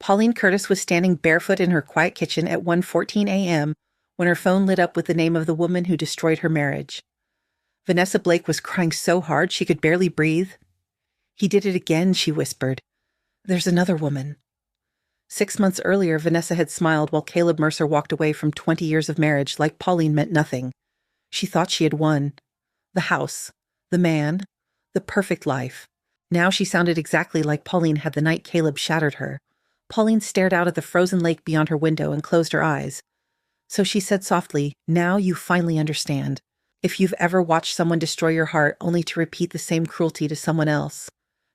Pauline Curtis was standing barefoot in her quiet kitchen at 1:14 a.m. when her phone lit up with the name of the woman who destroyed her marriage. Vanessa Blake was crying so hard she could barely breathe. "He did it again," she whispered. "There's another woman." 6 months earlier, Vanessa had smiled while Caleb Mercer walked away from 20 years of marriage like Pauline meant nothing. She thought she had won. The house, the man, the perfect life. Now she sounded exactly like Pauline had the night Caleb shattered her. Pauline stared out at the frozen lake beyond her window and closed her eyes. So she said softly, "Now you finally understand. If you've ever watched someone destroy your heart only to repeat the same cruelty to someone else,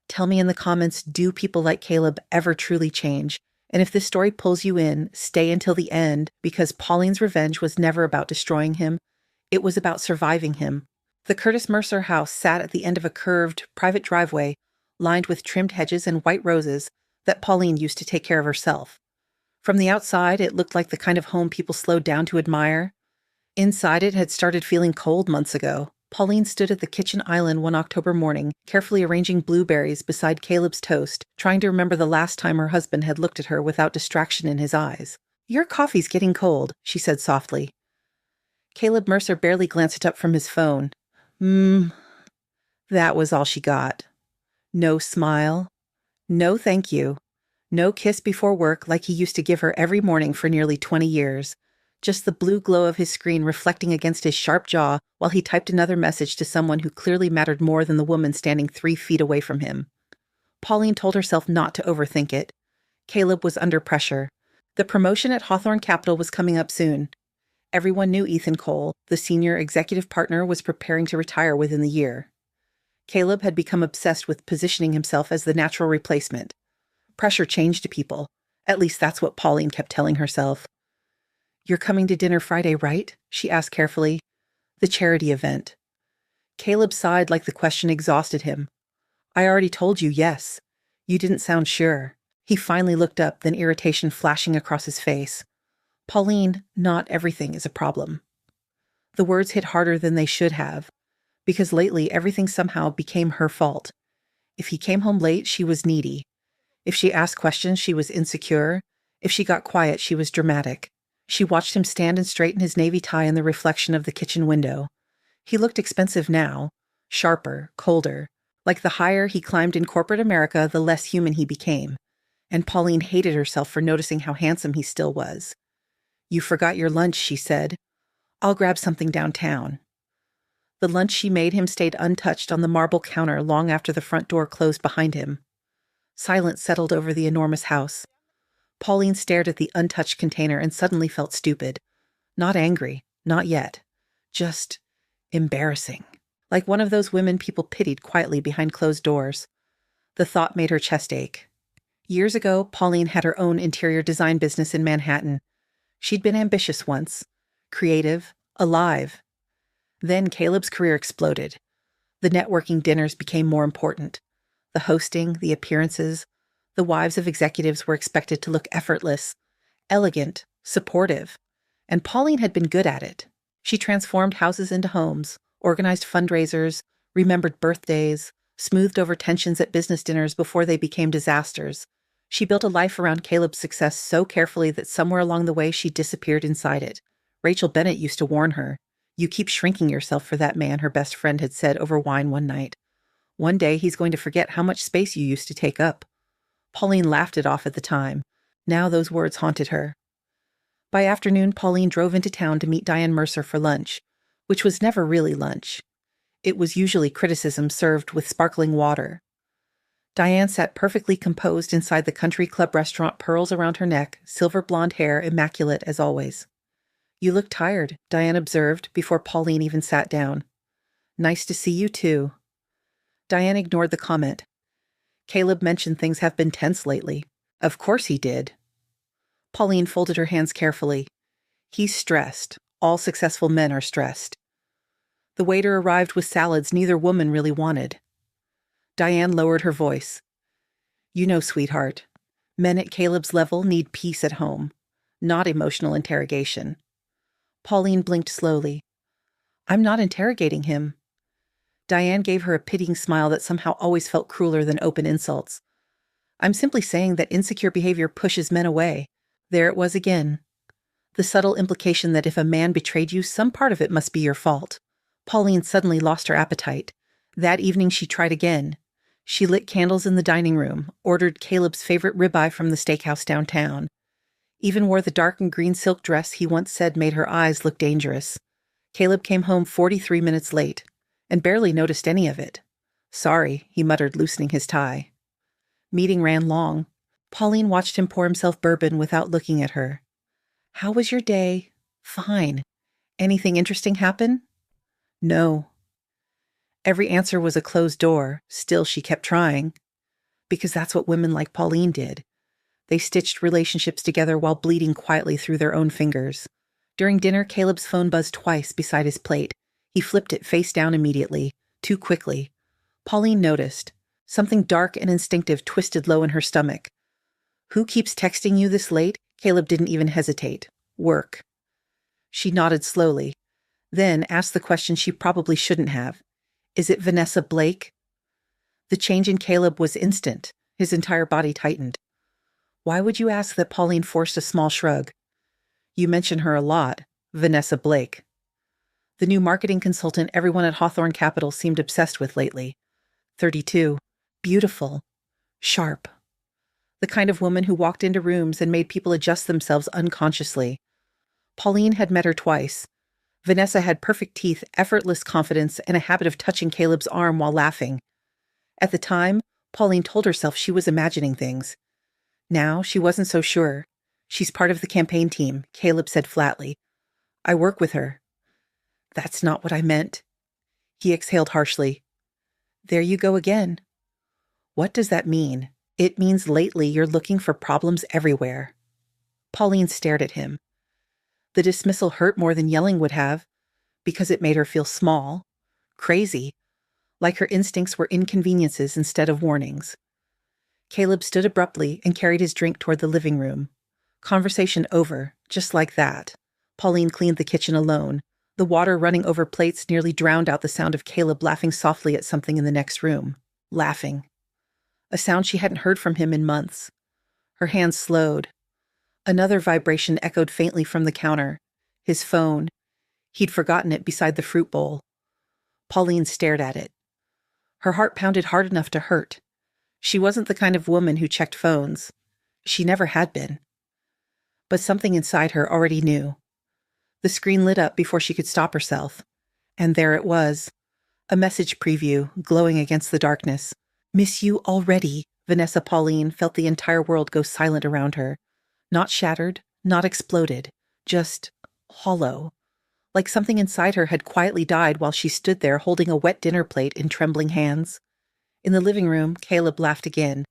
tell me in the comments, do people like Caleb ever truly change? And if this story pulls you in, stay until the end, because Pauline's revenge was never about destroying him. It was about surviving him." The Curtis Mercer house sat at the end of a curved, private driveway, lined with trimmed hedges and white roses that Pauline used to take care of herself. From the outside, it looked like the kind of home people slowed down to admire. Inside, it had started feeling cold months ago. Pauline stood at the kitchen island one October morning, carefully arranging blueberries beside Caleb's toast, trying to remember the last time her husband had looked at her without distraction in his eyes. "Your coffee's getting cold," she said softly. Caleb Mercer barely glanced up from his phone. That was all she got. No smile. No thank you. No kiss before work like he used to give her every morning for nearly 20 years. Just the blue glow of his screen reflecting against his sharp jaw while he typed another message to someone who clearly mattered more than the woman standing 3 feet away from him. Pauline told herself not to overthink it. Caleb was under pressure. The promotion at Hawthorne Capital was coming up soon. Everyone knew Ethan Cole, the senior executive partner, was preparing to retire within the year. Caleb had become obsessed with positioning himself as the natural replacement. Pressure changed people. At least that's what Pauline kept telling herself. "You're coming to dinner Friday, right?" she asked carefully. "The charity event." Caleb sighed like the question exhausted him. "I already told you yes. You didn't sound sure." He finally looked up, then irritation flashing across his face. "Pauline, not everything is a problem." The words hit harder than they should have, because lately everything somehow became her fault. If he came home late, she was needy. If she asked questions, she was insecure. If she got quiet, she was dramatic. She watched him stand and straighten his navy tie in the reflection of the kitchen window. He looked expensive now, sharper, colder. Like the higher he climbed in corporate America, the less human he became. And Pauline hated herself for noticing how handsome he still was. "You forgot your lunch," she said. "I'll grab something downtown." The lunch she made him stayed untouched on the marble counter long after the front door closed behind him. Silence settled over the enormous house. Pauline stared at the untouched container and suddenly felt stupid. Not angry, not yet. Just embarrassing. Like one of those women people pitied quietly behind closed doors. The thought made her chest ache. Years ago, Pauline had her own interior design business in Manhattan. She'd been ambitious once, creative, alive. Then Caleb's career exploded. The networking dinners became more important. The hosting, the appearances. The wives of executives were expected to look effortless, elegant, supportive. And Pauline had been good at it. She transformed houses into homes, organized fundraisers, remembered birthdays, smoothed over tensions at business dinners before they became disasters. She built a life around Caleb's success so carefully that somewhere along the way she disappeared inside it. Rachel Bennett used to warn her. "You keep shrinking yourself for that man," her best friend had said over wine one night. "One day he's going to forget how much space you used to take up." Pauline laughed it off at the time. Now those words haunted her. By afternoon, Pauline drove into town to meet Diane Mercer for lunch, which was never really lunch. It was usually criticism served with sparkling water. Diane sat perfectly composed inside the country club restaurant, pearls around her neck, silver blonde hair immaculate as always. "You look tired," Diane observed before Pauline even sat down. "Nice to see you, too." Diane ignored the comment. "Caleb mentioned things have been tense lately." "Of course he did." Pauline folded her hands carefully. "He's stressed. All successful men are stressed." The waiter arrived with salads neither woman really wanted. Diane lowered her voice. "You know, sweetheart, men at Caleb's level need peace at home, not emotional interrogation." Pauline blinked slowly. "I'm not interrogating him." Diane gave her a pitying smile that somehow always felt crueler than open insults. I'm simply saying that insecure behavior pushes men away. There it was again. The subtle implication that if a man betrayed you, some part of it must be your fault. Pauline suddenly lost her appetite. That evening she tried again. She lit candles in the dining room, ordered Caleb's favorite ribeye from the steakhouse downtown. Even wore the dark and green silk dress he once said made her eyes look dangerous. Caleb came home 43 minutes late, and barely noticed any of it. Sorry, he muttered, loosening his tie. Meeting ran long. Pauline watched him pour himself bourbon without looking at her. How was your day? Fine. Anything interesting happen? No. Every answer was a closed door. Still, she kept trying. Because that's what women like Pauline did. They stitched relationships together while bleeding quietly through their own fingers. During dinner, Caleb's phone buzzed twice beside his plate. He flipped it face down immediately, too quickly. Pauline noticed. Something dark and instinctive twisted low in her stomach. Who keeps texting you this late? Caleb didn't even hesitate. Work. She nodded slowly, then asked the question she probably shouldn't have. Is it Vanessa Blake? The change in Caleb was instant. His entire body tightened. Why would you ask that? Pauline forced a small shrug. You mention her a lot. Vanessa Blake. The new marketing consultant everyone at Hawthorne Capital seemed obsessed with lately. 32. Beautiful. Sharp. The kind of woman who walked into rooms and made people adjust themselves unconsciously. Pauline had met her twice. Vanessa had perfect teeth, effortless confidence, and a habit of touching Caleb's arm while laughing. At the time, Pauline told herself she was imagining things. Now, she wasn't so sure. She's part of the campaign team, Caleb said flatly. I work with her. That's not what I meant. He exhaled harshly. There you go again. What does that mean? It means lately you're looking for problems everywhere. Pauline stared at him. The dismissal hurt more than yelling would have, because it made her feel small, crazy, like her instincts were inconveniences instead of warnings. Caleb stood abruptly and carried his drink toward the living room. Conversation over, just like that. Pauline cleaned the kitchen alone. The water running over plates nearly drowned out the sound of Caleb laughing softly at something in the next room. Laughing. A sound she hadn't heard from him in months. Her hands slowed. Another vibration echoed faintly from the counter. His phone. He'd forgotten it beside the fruit bowl. Pauline stared at it. Her heart pounded hard enough to hurt. She wasn't the kind of woman who checked phones. She never had been. But something inside her already knew. The screen lit up before she could stop herself. And there it was. A message preview, glowing against the darkness. Miss you already. Vanessa Pauline felt the entire world go silent around her. Not shattered, not exploded, just hollow. Like something inside her had quietly died while she stood there holding a wet dinner plate in trembling hands. In the living room, Caleb laughed again.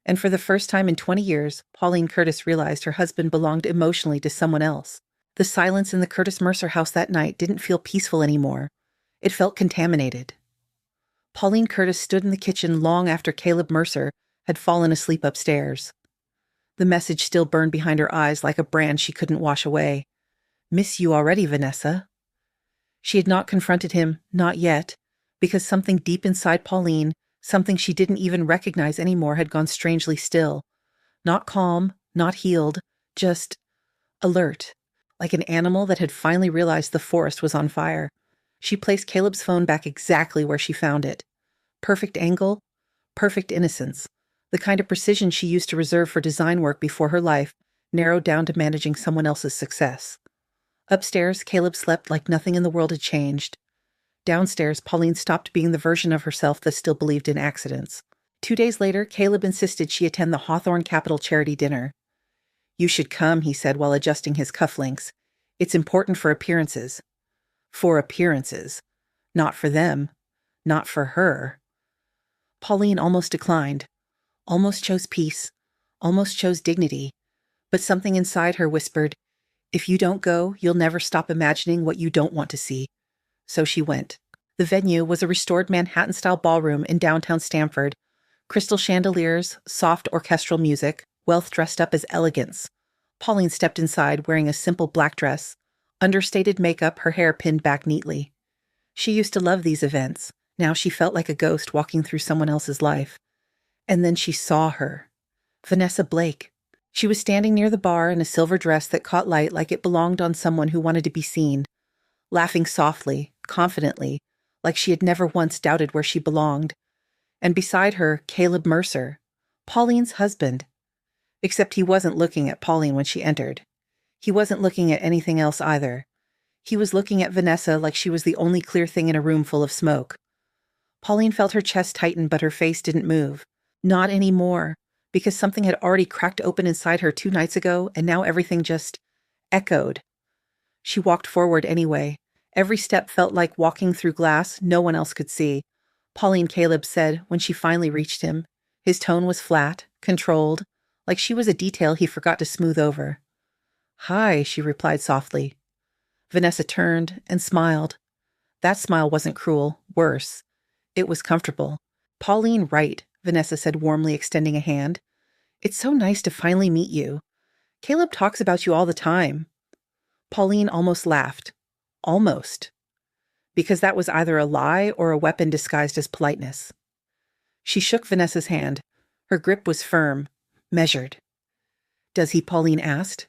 And for the first time in 20 years, Pauline Curtis realized her husband belonged emotionally to someone else. The silence in the Curtis Mercer house that night didn't feel peaceful anymore. It felt contaminated. Pauline Curtis stood in the kitchen long after Caleb Mercer had fallen asleep upstairs. The message still burned behind her eyes like a brand she couldn't wash away. Miss you already, Vanessa. She had not confronted him, not yet, because something deep inside Pauline, something she didn't even recognize anymore, had gone strangely still. Not calm, not healed, just alert, like an animal that had finally realized the forest was on fire. She placed Caleb's phone back exactly where she found it. Perfect angle, perfect innocence. The kind of precision she used to reserve for design work before her life narrowed down to managing someone else's success. Upstairs, Caleb slept like nothing in the world had changed. Downstairs, Pauline stopped being the version of herself that still believed in accidents. 2 days later, Caleb insisted she attend the Hawthorne Capital charity dinner. You should come, he said while adjusting his cufflinks. It's important for appearances. For appearances. Not for them. Not for her. Pauline almost declined. Almost chose peace. Almost chose dignity. But something inside her whispered, if you don't go, you'll never stop imagining what you don't want to see. So she went. The venue was a restored Manhattan-style ballroom in downtown Stamford. Crystal chandeliers, soft orchestral music, wealth dressed up as elegance. Pauline stepped inside wearing a simple black dress, understated makeup, her hair pinned back neatly. She used to love these events. Now she felt like a ghost walking through someone else's life. And then she saw her. Vanessa Blake. She was standing near the bar in a silver dress that caught light like it belonged on someone who wanted to be seen, laughing softly, confidently, like she had never once doubted where she belonged. And beside her, Caleb Mercer, Pauline's husband. Except he wasn't looking at Pauline when she entered. He wasn't looking at anything else either. He was looking at Vanessa like she was the only clear thing in a room full of smoke. Pauline felt her chest tighten, but her face didn't move. Not anymore, because something had already cracked open inside her 2 nights ago, and now everything just echoed. She walked forward anyway. Every step felt like walking through glass no one else could see. Pauline, Caleb said when she finally reached him. His tone was flat, controlled, like she was a detail he forgot to smooth over. "Hi," she replied softly. Vanessa turned and smiled. That smile wasn't cruel, worse. It was comfortable. "Pauline Wright," Vanessa said warmly, extending a hand. "It's so nice to finally meet you. Caleb talks about you all the time." Pauline almost laughed. Almost. Because that was either a lie or a weapon disguised as politeness. She shook Vanessa's hand. Her grip was firm, measured. "Does he?" Pauline asked.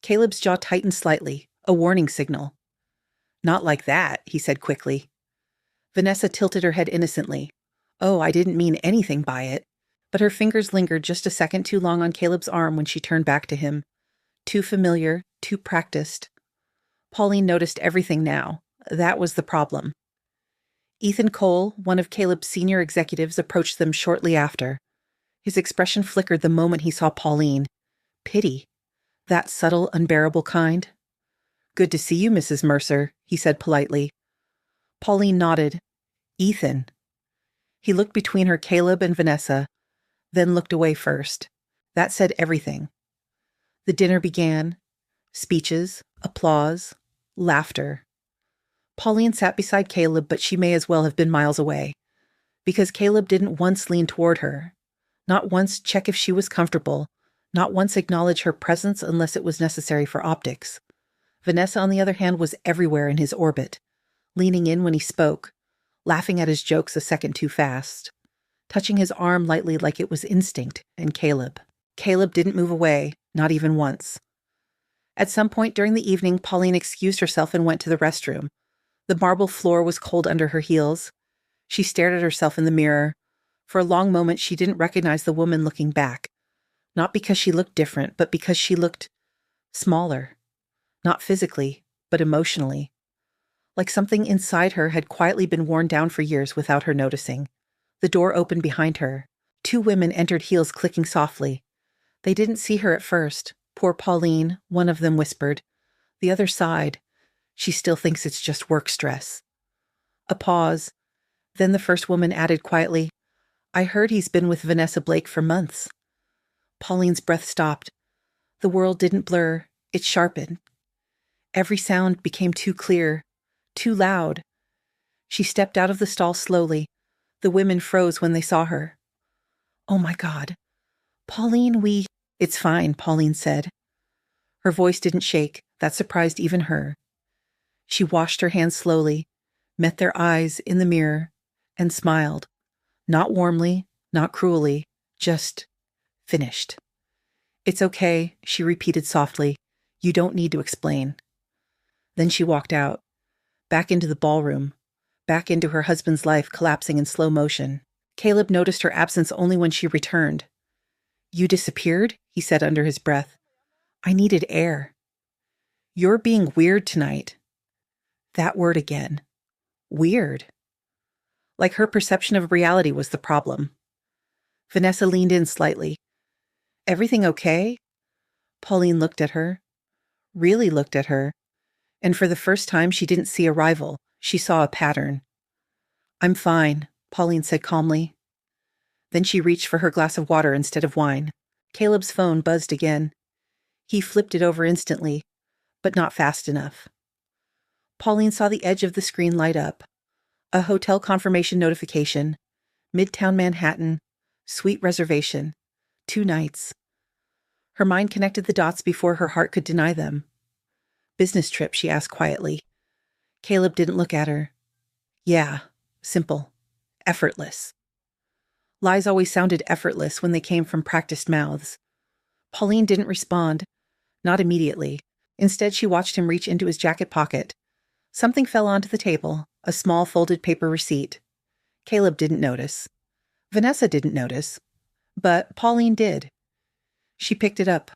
Caleb's jaw tightened slightly, a warning signal. "Not like that," he said quickly. Vanessa tilted her head innocently. "Oh, I didn't mean anything by it." But her fingers lingered just a second too long on Caleb's arm when she turned back to him. Too familiar, too practiced. Pauline noticed everything now. That was the problem. Ethan Cole, one of Caleb's senior executives, approached them shortly after. His expression flickered the moment he saw Pauline. Pity. That subtle, unbearable kind. "Good to see you, Mrs. Mercer," he said politely. Pauline nodded. "Ethan." He looked between her, Caleb, and Vanessa, then looked away first. That said everything. The dinner began. Speeches, applause, laughter. Pauline sat beside Caleb, but she may as well have been miles away. Because Caleb didn't once lean toward her. Not once check if she was comfortable. Not once acknowledge her presence unless it was necessary for optics. Vanessa, on the other hand, was everywhere in his orbit. Leaning in when he spoke. Laughing at his jokes a second too fast. Touching his arm lightly like it was instinct, and Caleb. Caleb didn't move away, not even once. At some point during the evening, Pauline excused herself and went to the restroom. The marble floor was cold under her heels. She stared at herself in the mirror. For a long moment, she didn't recognize the woman looking back. Not because she looked different, but because she looked smaller. Not physically, but emotionally. Like something inside her had quietly been worn down for years without her noticing. The door opened behind her. 2 women entered, heels clicking softly. They didn't see her at first. Poor Pauline, one of them whispered. The other sighed. She still thinks it's just work stress. A pause. Then the first woman added quietly, "I heard he's been with Vanessa Blake for months." Pauline's breath stopped. The world didn't blur. It sharpened. Every sound became too clear, too loud. She stepped out of the stall slowly. The women froze when they saw her. "Oh my God. Pauline, It's fine," Pauline said. Her voice didn't shake. That surprised even her. She washed her hands slowly, met their eyes in the mirror, and smiled. Not warmly, not cruelly, just finished. "It's okay," she repeated softly. "You don't need to explain." Then she walked out, back into the ballroom, back into her husband's life collapsing in slow motion. Caleb noticed her absence only when she returned. "You disappeared?" he said under his breath. "I needed air." "You're being weird tonight." That word again. Weird. Like her perception of reality was the problem. Vanessa leaned in slightly. "Everything okay?" Pauline looked at her. Really looked at her. And for the first time, she didn't see a rival. She saw a pattern. "I'm fine," Pauline said calmly. Then she reached for her glass of water instead of wine. Caleb's phone buzzed again. He flipped it over instantly, but not fast enough. Pauline saw the edge of the screen light up. A hotel confirmation notification. Midtown Manhattan. Suite reservation. 2 nights. Her mind connected the dots before her heart could deny them. "Business trip?" she asked quietly. Caleb didn't look at her. "Yeah. Simple. Effortless." Lies always sounded effortless when they came from practiced mouths. Pauline didn't respond, not immediately. Instead, she watched him reach into his jacket pocket. Something fell onto the table, a small folded paper receipt. Caleb didn't notice. Vanessa didn't notice. But Pauline did. She picked it up,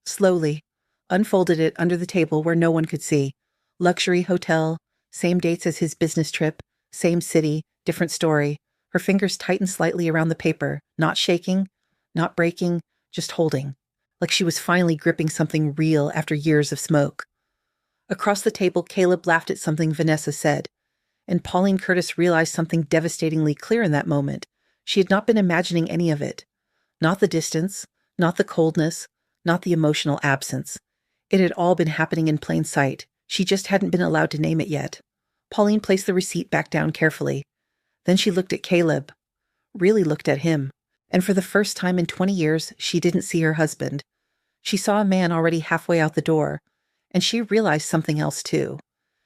slowly, unfolded it under the table where no one could see. Luxury hotel, same dates as his business trip, same city, different story. Her fingers tightened slightly around the paper, not shaking, not breaking, just holding, like she was finally gripping something real after years of smoke. Across the table, Caleb laughed at something Vanessa said, and Pauline Curtis realized something devastatingly clear in that moment. She had not been imagining any of it. Not the distance, not the coldness, not the emotional absence. It had all been happening in plain sight. She just hadn't been allowed to name it yet. Pauline placed the receipt back down carefully. Then she looked at Caleb, really looked at him, and for the first time in 20 years, she didn't see her husband. She saw a man already halfway out the door, and she realized something else too.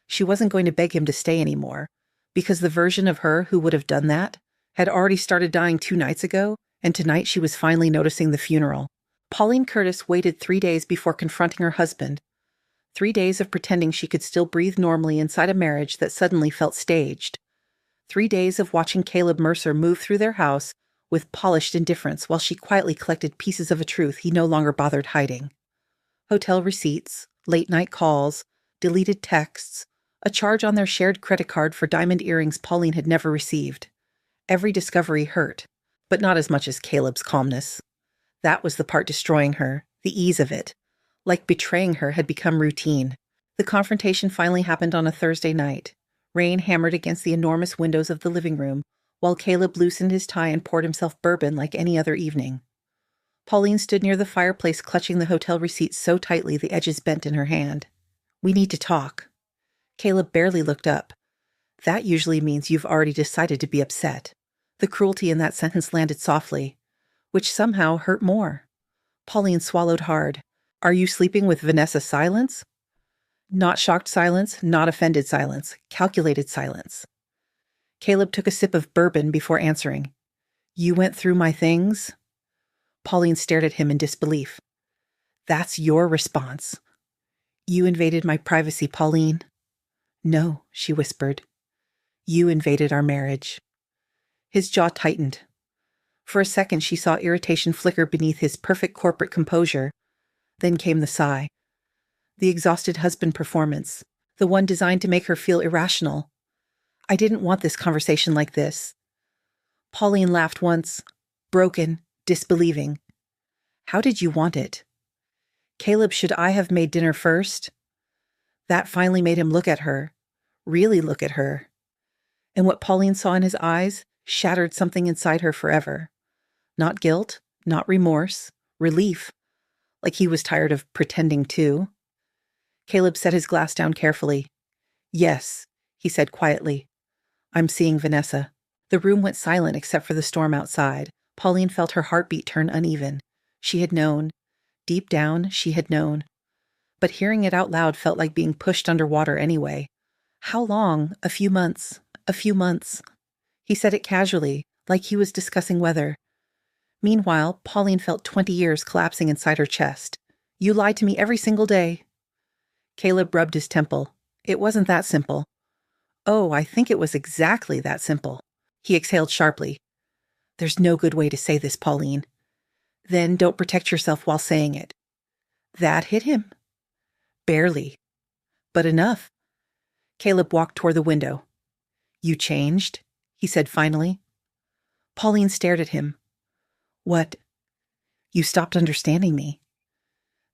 She wasn't going to beg him to stay anymore, because the version of her who would have done that had already started dying 2 nights ago, and tonight she was finally noticing the funeral. Pauline Curtis waited 3 days before confronting her husband. 3 days of pretending she could still breathe normally inside a marriage that suddenly felt staged. 3 days of watching Caleb Mercer move through their house with polished indifference while she quietly collected pieces of a truth he no longer bothered hiding. Hotel receipts, late-night calls, deleted texts, a charge on their shared credit card for diamond earrings Pauline had never received. Every discovery hurt, but not as much as Caleb's calmness. That was the part destroying her, the ease of it. Like betraying her had become routine. The confrontation finally happened on a Thursday night. Rain hammered against the enormous windows of the living room, while Caleb loosened his tie and poured himself bourbon like any other evening. Pauline stood near the fireplace clutching the hotel receipt so tightly the edges bent in her hand. "We need to talk." Caleb barely looked up. That usually means you've already decided to be upset. The cruelty in that sentence landed softly, which somehow hurt more. Pauline swallowed hard. "Are you sleeping with Vanessa silence?" Not shocked silence, not offended silence, calculated silence. Caleb took a sip of bourbon before answering. "You went through my things?" Pauline stared at him in disbelief. "That's your response." "You invaded my privacy, Pauline." "No," she whispered. "You invaded our marriage." His jaw tightened. For a second she saw irritation flicker beneath his perfect corporate composure. Then came the sigh. The exhausted husband performance, the one designed to make her feel irrational. "I didn't want this conversation like this." Pauline laughed once, broken, disbelieving. "How did you want it?" "Caleb, should I have made dinner first?" That finally made him look at her, really look at her. And what Pauline saw in his eyes shattered something inside her forever. Not guilt, not remorse, relief, like he was tired of pretending to. Caleb set his glass down carefully. "Yes," he said quietly. "I'm seeing Vanessa." The room went silent except for the storm outside. Pauline felt her heartbeat turn uneven. She had known. Deep down, she had known. But hearing it out loud felt like being pushed underwater anyway. How long? A few months. A few months. He said it casually, like he was discussing weather. Meanwhile, Pauline felt 20 years collapsing inside her chest. "You lied to me every single day." Caleb rubbed his temple. "It wasn't that simple." "Oh, I think it was exactly that simple." He exhaled sharply. "There's no good way to say this, Pauline." "Then don't protect yourself while saying it." That hit him. Barely. But enough. Caleb walked toward the window. "You changed?" he said finally. Pauline stared at him. "What?" "You stopped understanding me."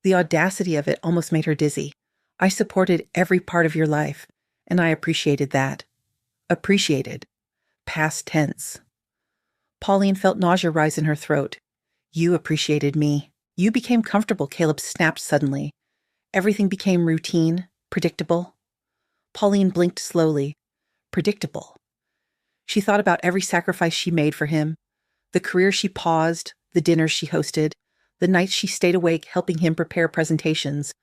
The audacity of it almost made her dizzy. "I supported every part of your life, and I appreciated that." Appreciated. Past tense. Pauline felt nausea rise in her throat. "You appreciated me." "You became comfortable," Caleb snapped suddenly. Everything became routine, predictable. Pauline blinked slowly. Predictable. She thought about every sacrifice she made for him, the career she paused, the dinners she hosted, the nights she stayed awake helping him prepare presentations,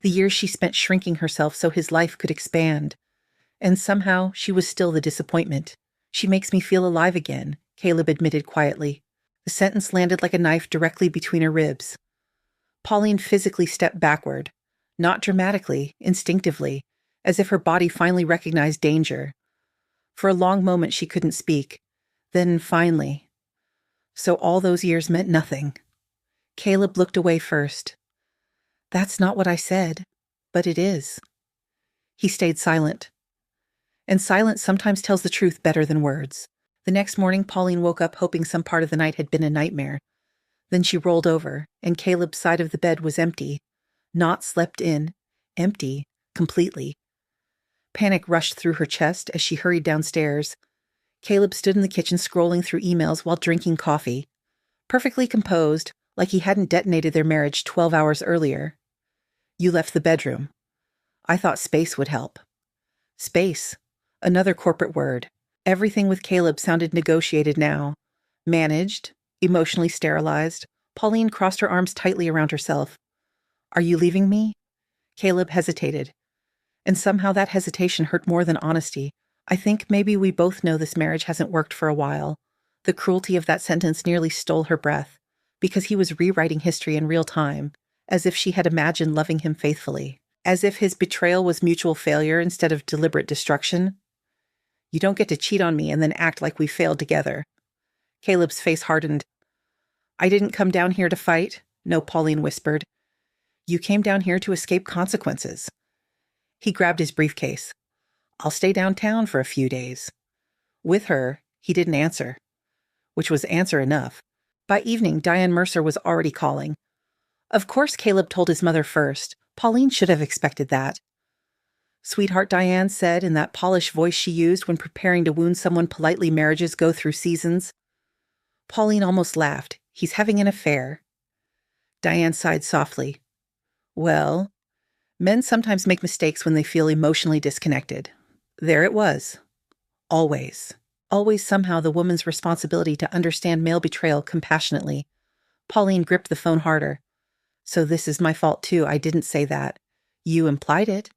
the years she spent shrinking herself so his life could expand. And somehow she was still the disappointment. "She makes me feel alive again," Caleb admitted quietly. The sentence landed like a knife directly between her ribs. Pauline physically stepped backward, not dramatically, instinctively, as if her body finally recognized danger. For a long moment she couldn't speak. Then, finally. So all those years meant nothing. Caleb looked away first. That's not what I said, but it is. He stayed silent. And silence sometimes tells the truth better than words. The next morning, Pauline woke up hoping some part of the night had been a nightmare. Then she rolled over, and Caleb's side of the bed was empty. Not slept in. Empty. Completely. Panic rushed through her chest as she hurried downstairs. Caleb stood in the kitchen scrolling through emails while drinking coffee. Perfectly composed, like he hadn't detonated their marriage 12 hours earlier. You left the bedroom. I thought space would help. Space. Another corporate word. Everything with Caleb sounded negotiated now. Managed. Emotionally sterilized. Pauline crossed her arms tightly around herself. Are you leaving me? Caleb hesitated. And somehow that hesitation hurt more than honesty. I think maybe we both know this marriage hasn't worked for a while. The cruelty of that sentence nearly stole her breath, because he was rewriting history in real time, as if she had imagined loving him faithfully, as if his betrayal was mutual failure instead of deliberate destruction. You don't get to cheat on me and then act like we failed together. Caleb's face hardened. I didn't come down here to fight. No, Pauline whispered. You came down here to escape consequences. He grabbed his briefcase. I'll stay downtown for a few days. With her, he didn't answer, which was answer enough. By evening, Diane Mercer was already calling. Of course Caleb told his mother first. Pauline should have expected that. Sweetheart, Diane said in that polished voice she used when preparing to wound someone politely. Marriages go through seasons. Pauline almost laughed. He's having an affair. Diane sighed softly. Well, men sometimes make mistakes when they feel emotionally disconnected. There it was. Always. Always somehow the woman's responsibility to understand male betrayal compassionately. Pauline gripped the phone harder. So this is my fault too. I didn't say that. You implied it.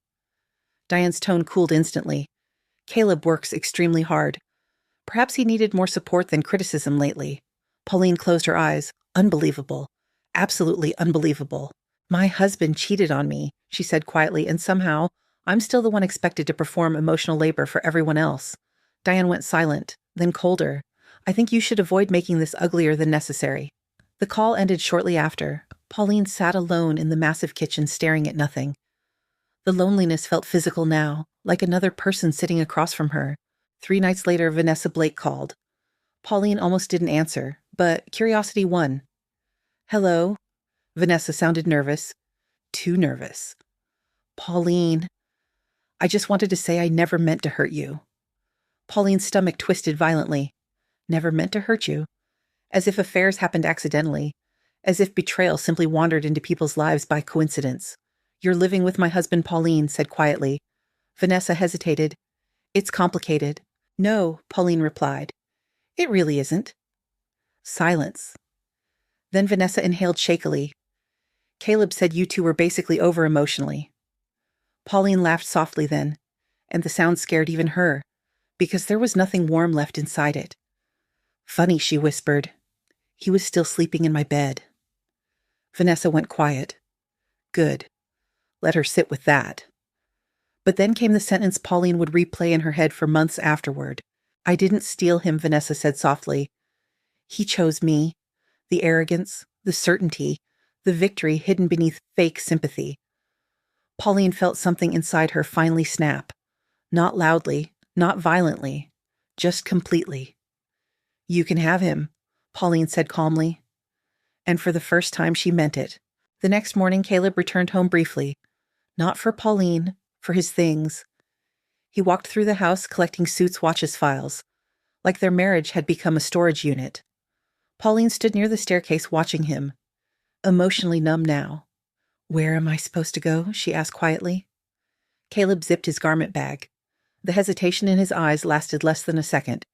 Diane's tone cooled instantly. Caleb works extremely hard. Perhaps he needed more support than criticism lately. Pauline closed her eyes. Unbelievable. Absolutely unbelievable. My husband cheated on me, she said quietly, and somehow I'm still the one expected to perform emotional labor for everyone else. Diane went silent, then colder. I think you should avoid making this uglier than necessary. The call ended shortly after. Pauline sat alone in the massive kitchen staring at nothing. The loneliness felt physical now, like another person sitting across from her. 3 nights later, Vanessa Blake called. Pauline almost didn't answer, but curiosity won. Hello? Vanessa sounded nervous. Too nervous. Pauline. I just wanted to say I never meant to hurt you. Pauline's stomach twisted violently. Never meant to hurt you. As if affairs happened accidentally. As if betrayal simply wandered into people's lives by coincidence. You're living with my husband, Pauline said quietly. Vanessa hesitated. It's complicated. No, Pauline replied. It really isn't. Silence. Then Vanessa inhaled shakily. Caleb said you two were basically over emotionally. Pauline laughed softly then, and the sound scared even her, because there was nothing warm left inside it. Funny, she whispered. He was still sleeping in my bed. Vanessa went quiet. Good. Let her sit with that. But then came the sentence Pauline would replay in her head for months afterward. I didn't steal him, Vanessa said softly. He chose me. The arrogance, the certainty, the victory hidden beneath fake sympathy. Pauline felt something inside her finally snap. Not loudly, not violently, just completely. You can have him, Pauline said calmly. And for the first time she meant it. The next morning Caleb returned home briefly. Not for Pauline, for his things. He walked through the house collecting suits, watches, files. Like their marriage had become a storage unit. Pauline stood near the staircase watching him. Emotionally numb now. Where am I supposed to go? She asked quietly. Caleb zipped his garment bag. The hesitation in his eyes lasted less than a second.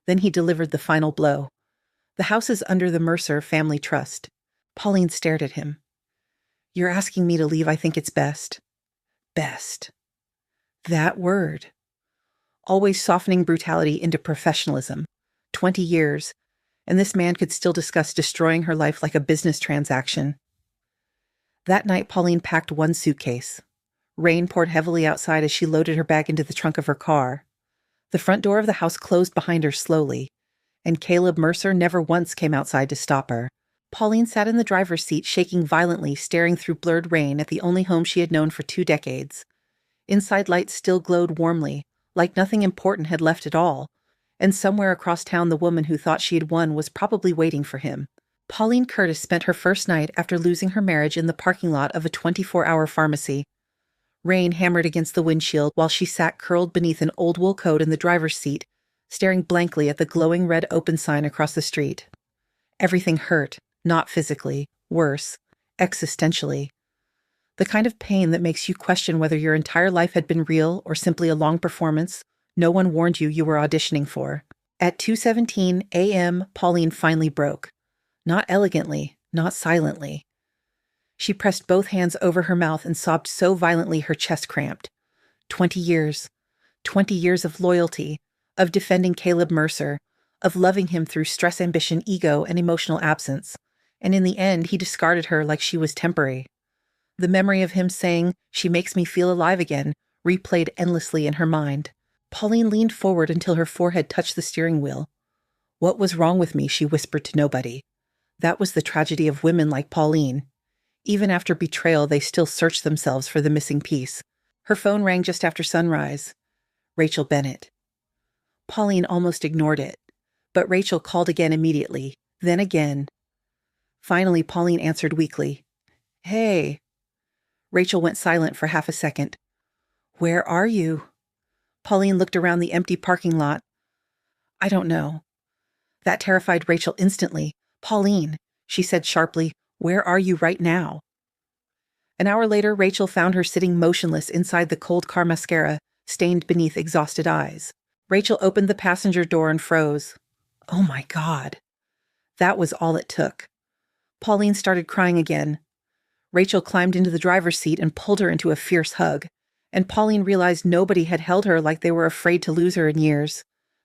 Then he delivered the final blow. The house is under the Mercer family trust. Pauline stared at him. You're asking me to leave. I think it's best. Best. That word. Always softening brutality into professionalism. 20 years, and this man could still discuss destroying her life like a business transaction. That night, Pauline packed one suitcase. Rain poured heavily outside as she loaded her bag into the trunk of her car. The front door of the house closed behind her slowly, and Caleb Mercer never once came outside to stop her. Pauline sat in the driver's seat, shaking violently, staring through blurred rain at the only home she had known for 2 decades. Inside lights still glowed warmly, like nothing important had left at all, and somewhere across town the woman who thought she had won was probably waiting for him. Pauline Curtis spent her first night after losing her marriage in the parking lot of a 24-hour pharmacy. Rain hammered against the windshield while she sat curled beneath an old wool coat in the driver's seat, staring blankly at the glowing red open sign across the street. Everything hurt, not physically, worse, existentially. The kind of pain that makes you question whether your entire life had been real or simply a long performance no one warned you were auditioning for. At 2:17 a.m., Pauline finally broke. Not elegantly, not silently. She pressed both hands over her mouth and sobbed so violently her chest cramped. 20 years. 20 years of loyalty, of defending Caleb Mercer, of loving him through stress, ambition, ego, and emotional absence. And in the end, he discarded her like she was temporary. The memory of him saying, "She makes me feel alive again," replayed endlessly in her mind. Pauline leaned forward until her forehead touched the steering wheel. "What was wrong with me?" she whispered to nobody. That was the tragedy of women like Pauline. Even after betrayal, they still searched themselves for the missing piece. Her phone rang just after sunrise. Rachel Bennett. Pauline almost ignored it, but Rachel called again immediately, then again. Finally, Pauline answered weakly. "Hey." Rachel went silent for half a second. "Where are you?" Pauline looked around the empty parking lot. "I don't know." That terrified Rachel instantly. "Pauline," she said sharply, "where are you right now?" An hour later, Rachel found her sitting motionless inside the cold car mascara, stained beneath exhausted eyes. Rachel opened the passenger door and froze. Oh my God. That was all it took. Pauline started crying again. Rachel climbed into the driver's seat and pulled her into a fierce hug, and Pauline realized nobody had held her like they were afraid to lose her in years.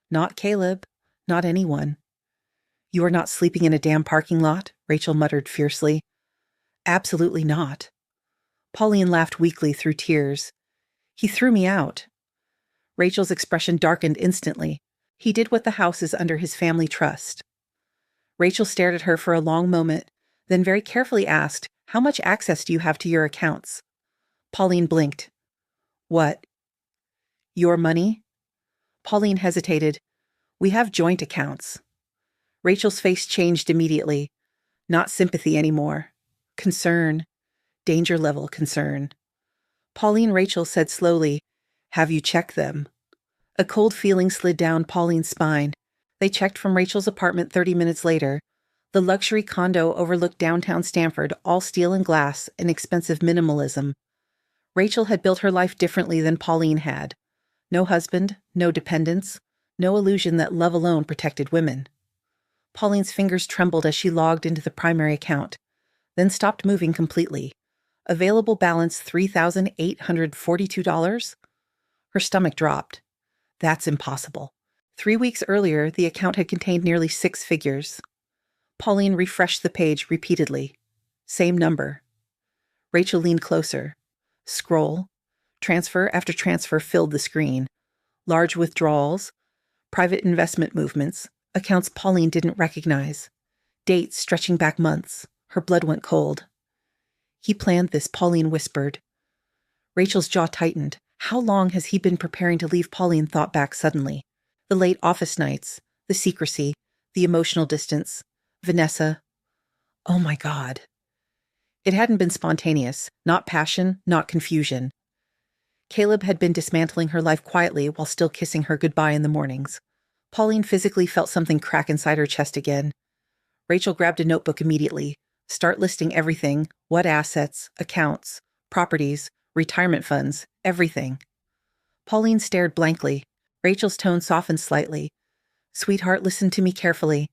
Not Caleb, not anyone. "You are not sleeping in a damn parking lot?" Rachel muttered fiercely. "Absolutely not." Pauline laughed weakly through tears. "He threw me out." Rachel's expression darkened instantly. "He did what the house is under his family trust." Rachel stared at her for a long moment, then very carefully asked, "How much access do you have to your accounts?" Pauline blinked. "What?" "Your money?" Pauline hesitated. "We have joint accounts." Rachel's face changed immediately. Not sympathy anymore. Concern. Danger level concern. Rachel said slowly, "Have you checked them?" A cold feeling slid down Pauline's spine. They checked from Rachel's apartment 30 minutes later. The luxury condo overlooked downtown Stamford, all steel and glass, and expensive minimalism. Rachel had built her life differently than Pauline had. No husband, no dependents, no illusion that love alone protected women. Pauline's fingers trembled as she logged into the primary account, then stopped moving completely. Available balance $3,842? Her stomach dropped. That's impossible. 3 weeks earlier, the account had contained nearly 6 figures. Pauline refreshed the page repeatedly. Same number. Rachel leaned closer. Scroll. Transfer after transfer filled the screen. Large withdrawals, private investment movements, accounts Pauline didn't recognize. Dates stretching back months. Her blood went cold. "He planned this," Pauline whispered. Rachel's jaw tightened. How long has he been preparing to leave? Pauline thought back suddenly. The late office nights, the secrecy, the emotional distance. Vanessa. Oh my God. It hadn't been spontaneous, not passion, not confusion. Caleb had been dismantling her life quietly while still kissing her goodbye in the mornings. Pauline physically felt something crack inside her chest again. Rachel grabbed a notebook immediately. Start listing everything, what assets, accounts, properties, retirement funds, everything. Pauline stared blankly. Rachel's tone softened slightly. "Sweetheart, listen to me carefully.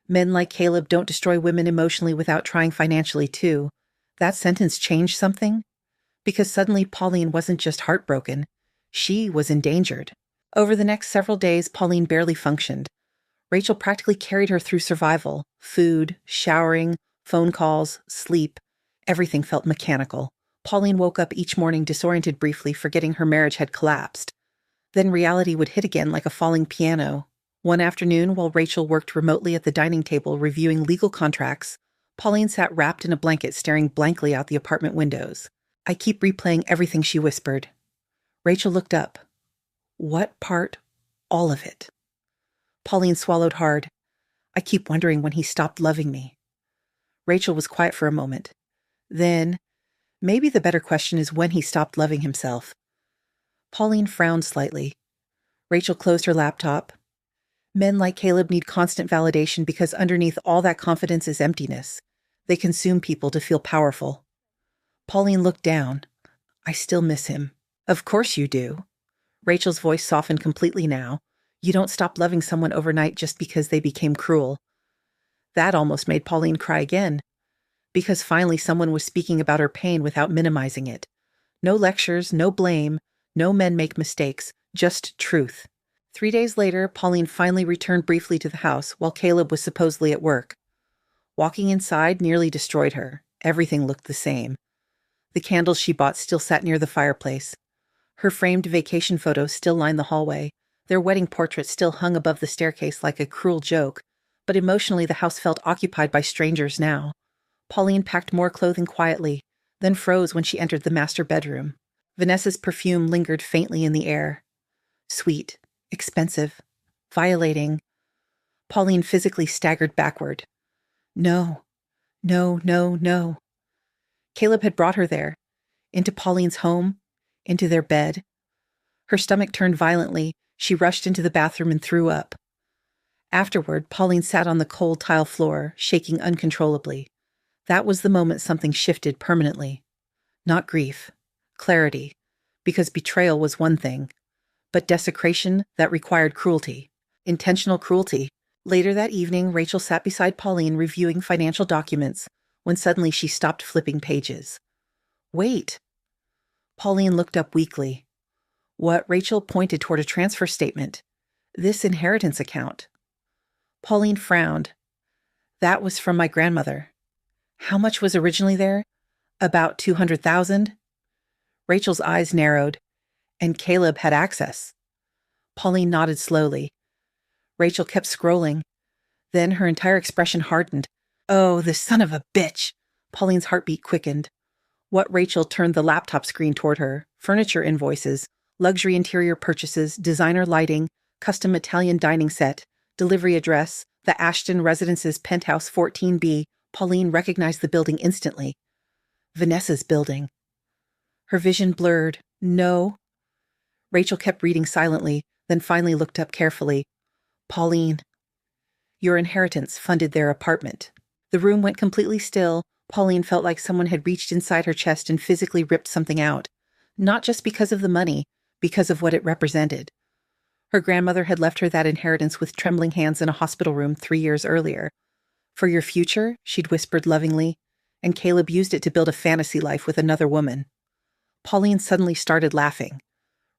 Men like Caleb don't destroy women emotionally without trying financially too." That sentence changed something. Because suddenly Pauline wasn't just heartbroken. She was endangered. Over the next several days, Pauline barely functioned. Rachel practically carried her through survival. Food, showering, phone calls, sleep. Everything felt mechanical. Pauline woke up each morning disoriented briefly, forgetting her marriage had collapsed. Then reality would hit again like a falling piano. One afternoon, while Rachel worked remotely at the dining table reviewing legal contracts, Pauline sat wrapped in a blanket staring blankly out the apartment windows. I keep replaying everything she whispered. Rachel looked up. What part? All of it. Pauline swallowed hard. I keep wondering when he stopped loving me. Rachel was quiet for a moment. Then, maybe the better question is when he stopped loving himself. Pauline frowned slightly. Rachel closed her laptop. Men like Caleb need constant validation because underneath all that confidence is emptiness. They consume people to feel powerful. Pauline looked down. I still miss him. Of course you do. Rachel's voice softened completely now. You don't stop loving someone overnight just because they became cruel. That almost made Pauline cry again. Because finally someone was speaking about her pain without minimizing it. No lectures, no blame, no men make mistakes, just truth. 3 days later, Pauline finally returned briefly to the house while Caleb was supposedly at work. Walking inside nearly destroyed her. Everything looked the same. The candles she bought still sat near the fireplace. Her framed vacation photos still lined the hallway. Their wedding portraits still hung above the staircase like a cruel joke, but emotionally the house felt occupied by strangers now. Pauline packed more clothing quietly, then froze when she entered the master bedroom. Vanessa's perfume lingered faintly in the air. Sweet, expensive, violating. Pauline physically staggered backward. No, no, no, no. Caleb had brought her there, into Pauline's home, into their bed. Her stomach turned violently. She rushed into the bathroom and threw up. Afterward, Pauline sat on the cold tile floor, shaking uncontrollably. That was the moment something shifted permanently. Not grief, clarity, because betrayal was one thing, but desecration that required cruelty, intentional cruelty. Later that evening, Rachel sat beside Pauline reviewing financial documents when suddenly she stopped flipping pages. Wait. Pauline looked up weakly. What? Rachel pointed toward a transfer statement. This inheritance account. Pauline frowned. That was from my grandmother. How much was originally there? About 200,000? Rachel's eyes narrowed. And Caleb had access. Pauline nodded slowly. Rachel kept scrolling. Then her entire expression hardened. Oh, this son of a bitch! Pauline's heartbeat quickened. What? Rachel turned the laptop screen toward her. Furniture invoices, luxury interior purchases, designer lighting, custom Italian dining set, delivery address, the Ashton Residence's penthouse 14B. Pauline recognized the building instantly. Vanessa's building. Her vision blurred. No. Rachel kept reading silently, then finally looked up carefully. Pauline. Your inheritance funded their apartment. The room went completely still. Pauline felt like someone had reached inside her chest and physically ripped something out. Not just because of the money, because of what it represented. Her grandmother had left her that inheritance with trembling hands in a hospital room 3 years earlier. For your future, she'd whispered lovingly, and Caleb used it to build a fantasy life with another woman. Pauline suddenly started laughing.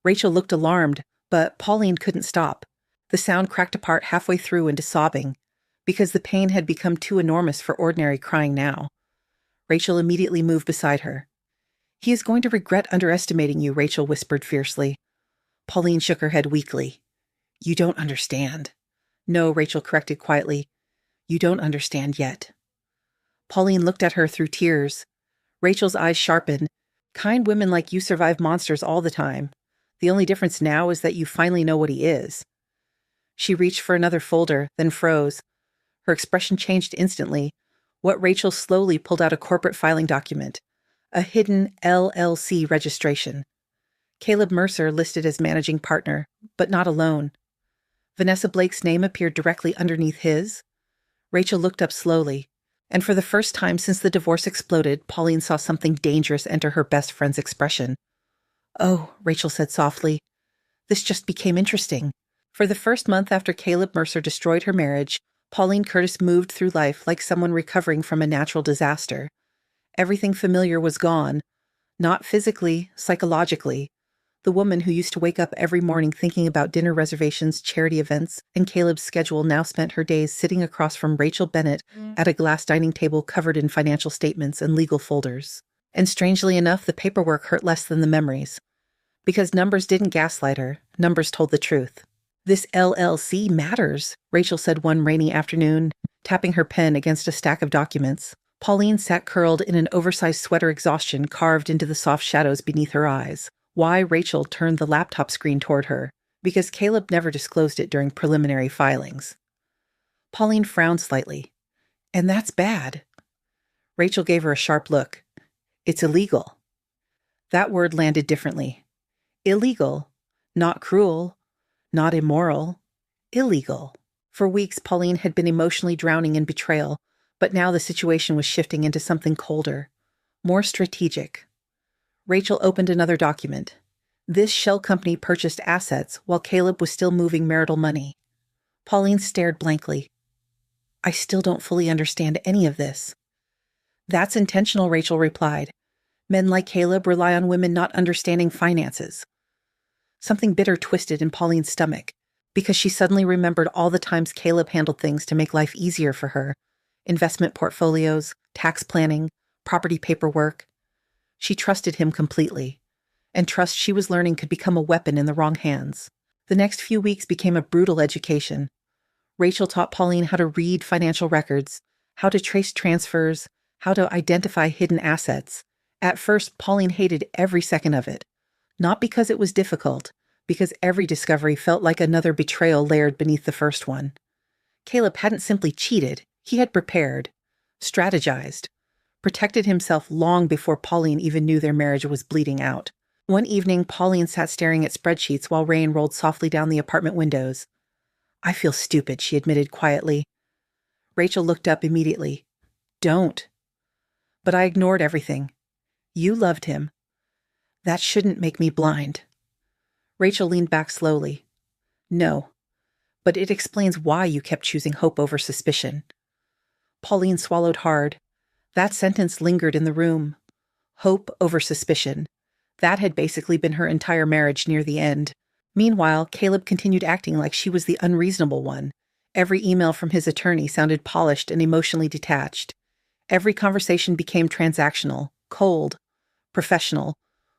Rachel looked alarmed, but Pauline couldn't stop. The sound cracked apart halfway through into sobbing, because the pain had become too enormous for ordinary crying now. Rachel immediately moved beside her. He is going to regret underestimating you, Rachel whispered fiercely. Pauline shook her head weakly. You don't understand. No, Rachel corrected quietly. You don't understand yet. Pauline looked at her through tears. Rachel's eyes sharpened. Kind women like you survive monsters all the time. The only difference now is that you finally know what he is. She reached for another folder, then froze. Her expression changed instantly. What? Rachel slowly pulled out a corporate filing document. A hidden LLC registration. Caleb Mercer listed as managing partner, but not alone. Vanessa Blake's name appeared directly underneath his. Rachel looked up slowly, and for the first time since the divorce exploded, Pauline saw something dangerous enter her best friend's expression. Oh, Rachel said softly. This just became interesting. For the first month after Caleb Mercer destroyed her marriage, Pauline Curtis moved through life like someone recovering from a natural disaster. Everything familiar was gone. Not physically, psychologically. The woman who used to wake up every morning thinking about dinner reservations, charity events, and Caleb's schedule now spent her days sitting across from Rachel Bennett at a glass dining table covered in financial statements and legal folders. And strangely enough, the paperwork hurt less than the memories. Because numbers didn't gaslight her, numbers told the truth. "This LLC matters," Rachel said one rainy afternoon, tapping her pen against a stack of documents. Pauline sat curled in an oversized sweater, exhaustion carved into the soft shadows beneath her eyes. Why Rachel turned the laptop screen toward her, because Caleb never disclosed it during preliminary filings. Pauline frowned slightly. "And that's bad." Rachel gave her a sharp look. "It's illegal." That word landed differently. Illegal. Not cruel. Not immoral. Illegal. For weeks, Pauline had been emotionally drowning in betrayal, but now the situation was shifting into something colder, more strategic. Rachel opened another document. This shell company purchased assets while Caleb was still moving marital money. Pauline stared blankly. "I still don't fully understand any of this." "That's intentional," Rachel replied. "Men like Caleb rely on women not understanding finances." Something bitter twisted in Pauline's stomach, because she suddenly remembered all the times Caleb handled things to make life easier for her. Investment portfolios, tax planning, property paperwork. She trusted him completely, and trust she was learning could become a weapon in the wrong hands. The next few weeks became a brutal education. Rachel taught Pauline how to read financial records, how to trace transfers, how to identify hidden assets. At first, Pauline hated every second of it. Not because it was difficult, because every discovery felt like another betrayal layered beneath the first one. Caleb hadn't simply cheated, he had prepared, strategized, protected himself long before Pauline even knew their marriage was bleeding out. One evening, Pauline sat staring at spreadsheets while rain rolled softly down the apartment windows. "I feel stupid," she admitted quietly. Rachel looked up immediately. "Don't." "But I ignored everything. You loved him. That shouldn't make me blind." Rachel leaned back slowly. "No, but it explains why you kept choosing hope over suspicion." Pauline swallowed hard. That sentence lingered in the room. Hope over suspicion. That had basically been her entire marriage near the end. Meanwhile, Caleb continued acting like she was the unreasonable one. Every email from his attorney sounded polished and emotionally detached. Every conversation became transactional, cold, professional,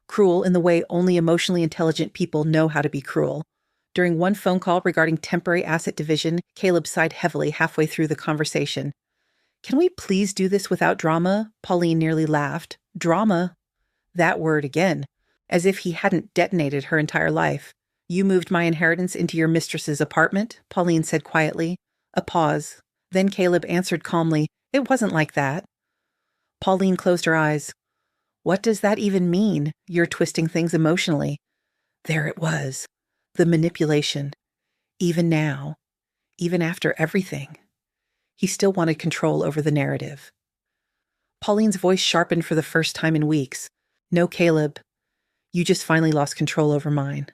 cruel in the way only emotionally intelligent people know how to be cruel. During one phone call regarding temporary asset division, Caleb sighed heavily halfway through the conversation. "Can we please do this without drama?" Pauline nearly laughed. Drama? That word again, as if he hadn't detonated her entire life. "You moved my inheritance into your mistress's apartment," Pauline said quietly. A pause. Then Caleb answered calmly, "It wasn't like that." Pauline closed her eyes. "What does that even mean? You're twisting things emotionally." There it was. The manipulation. Even now. Even after everything. He still wanted control over the narrative. Pauline's voice sharpened for the first time in weeks. "No, Caleb. You just finally lost control over mine."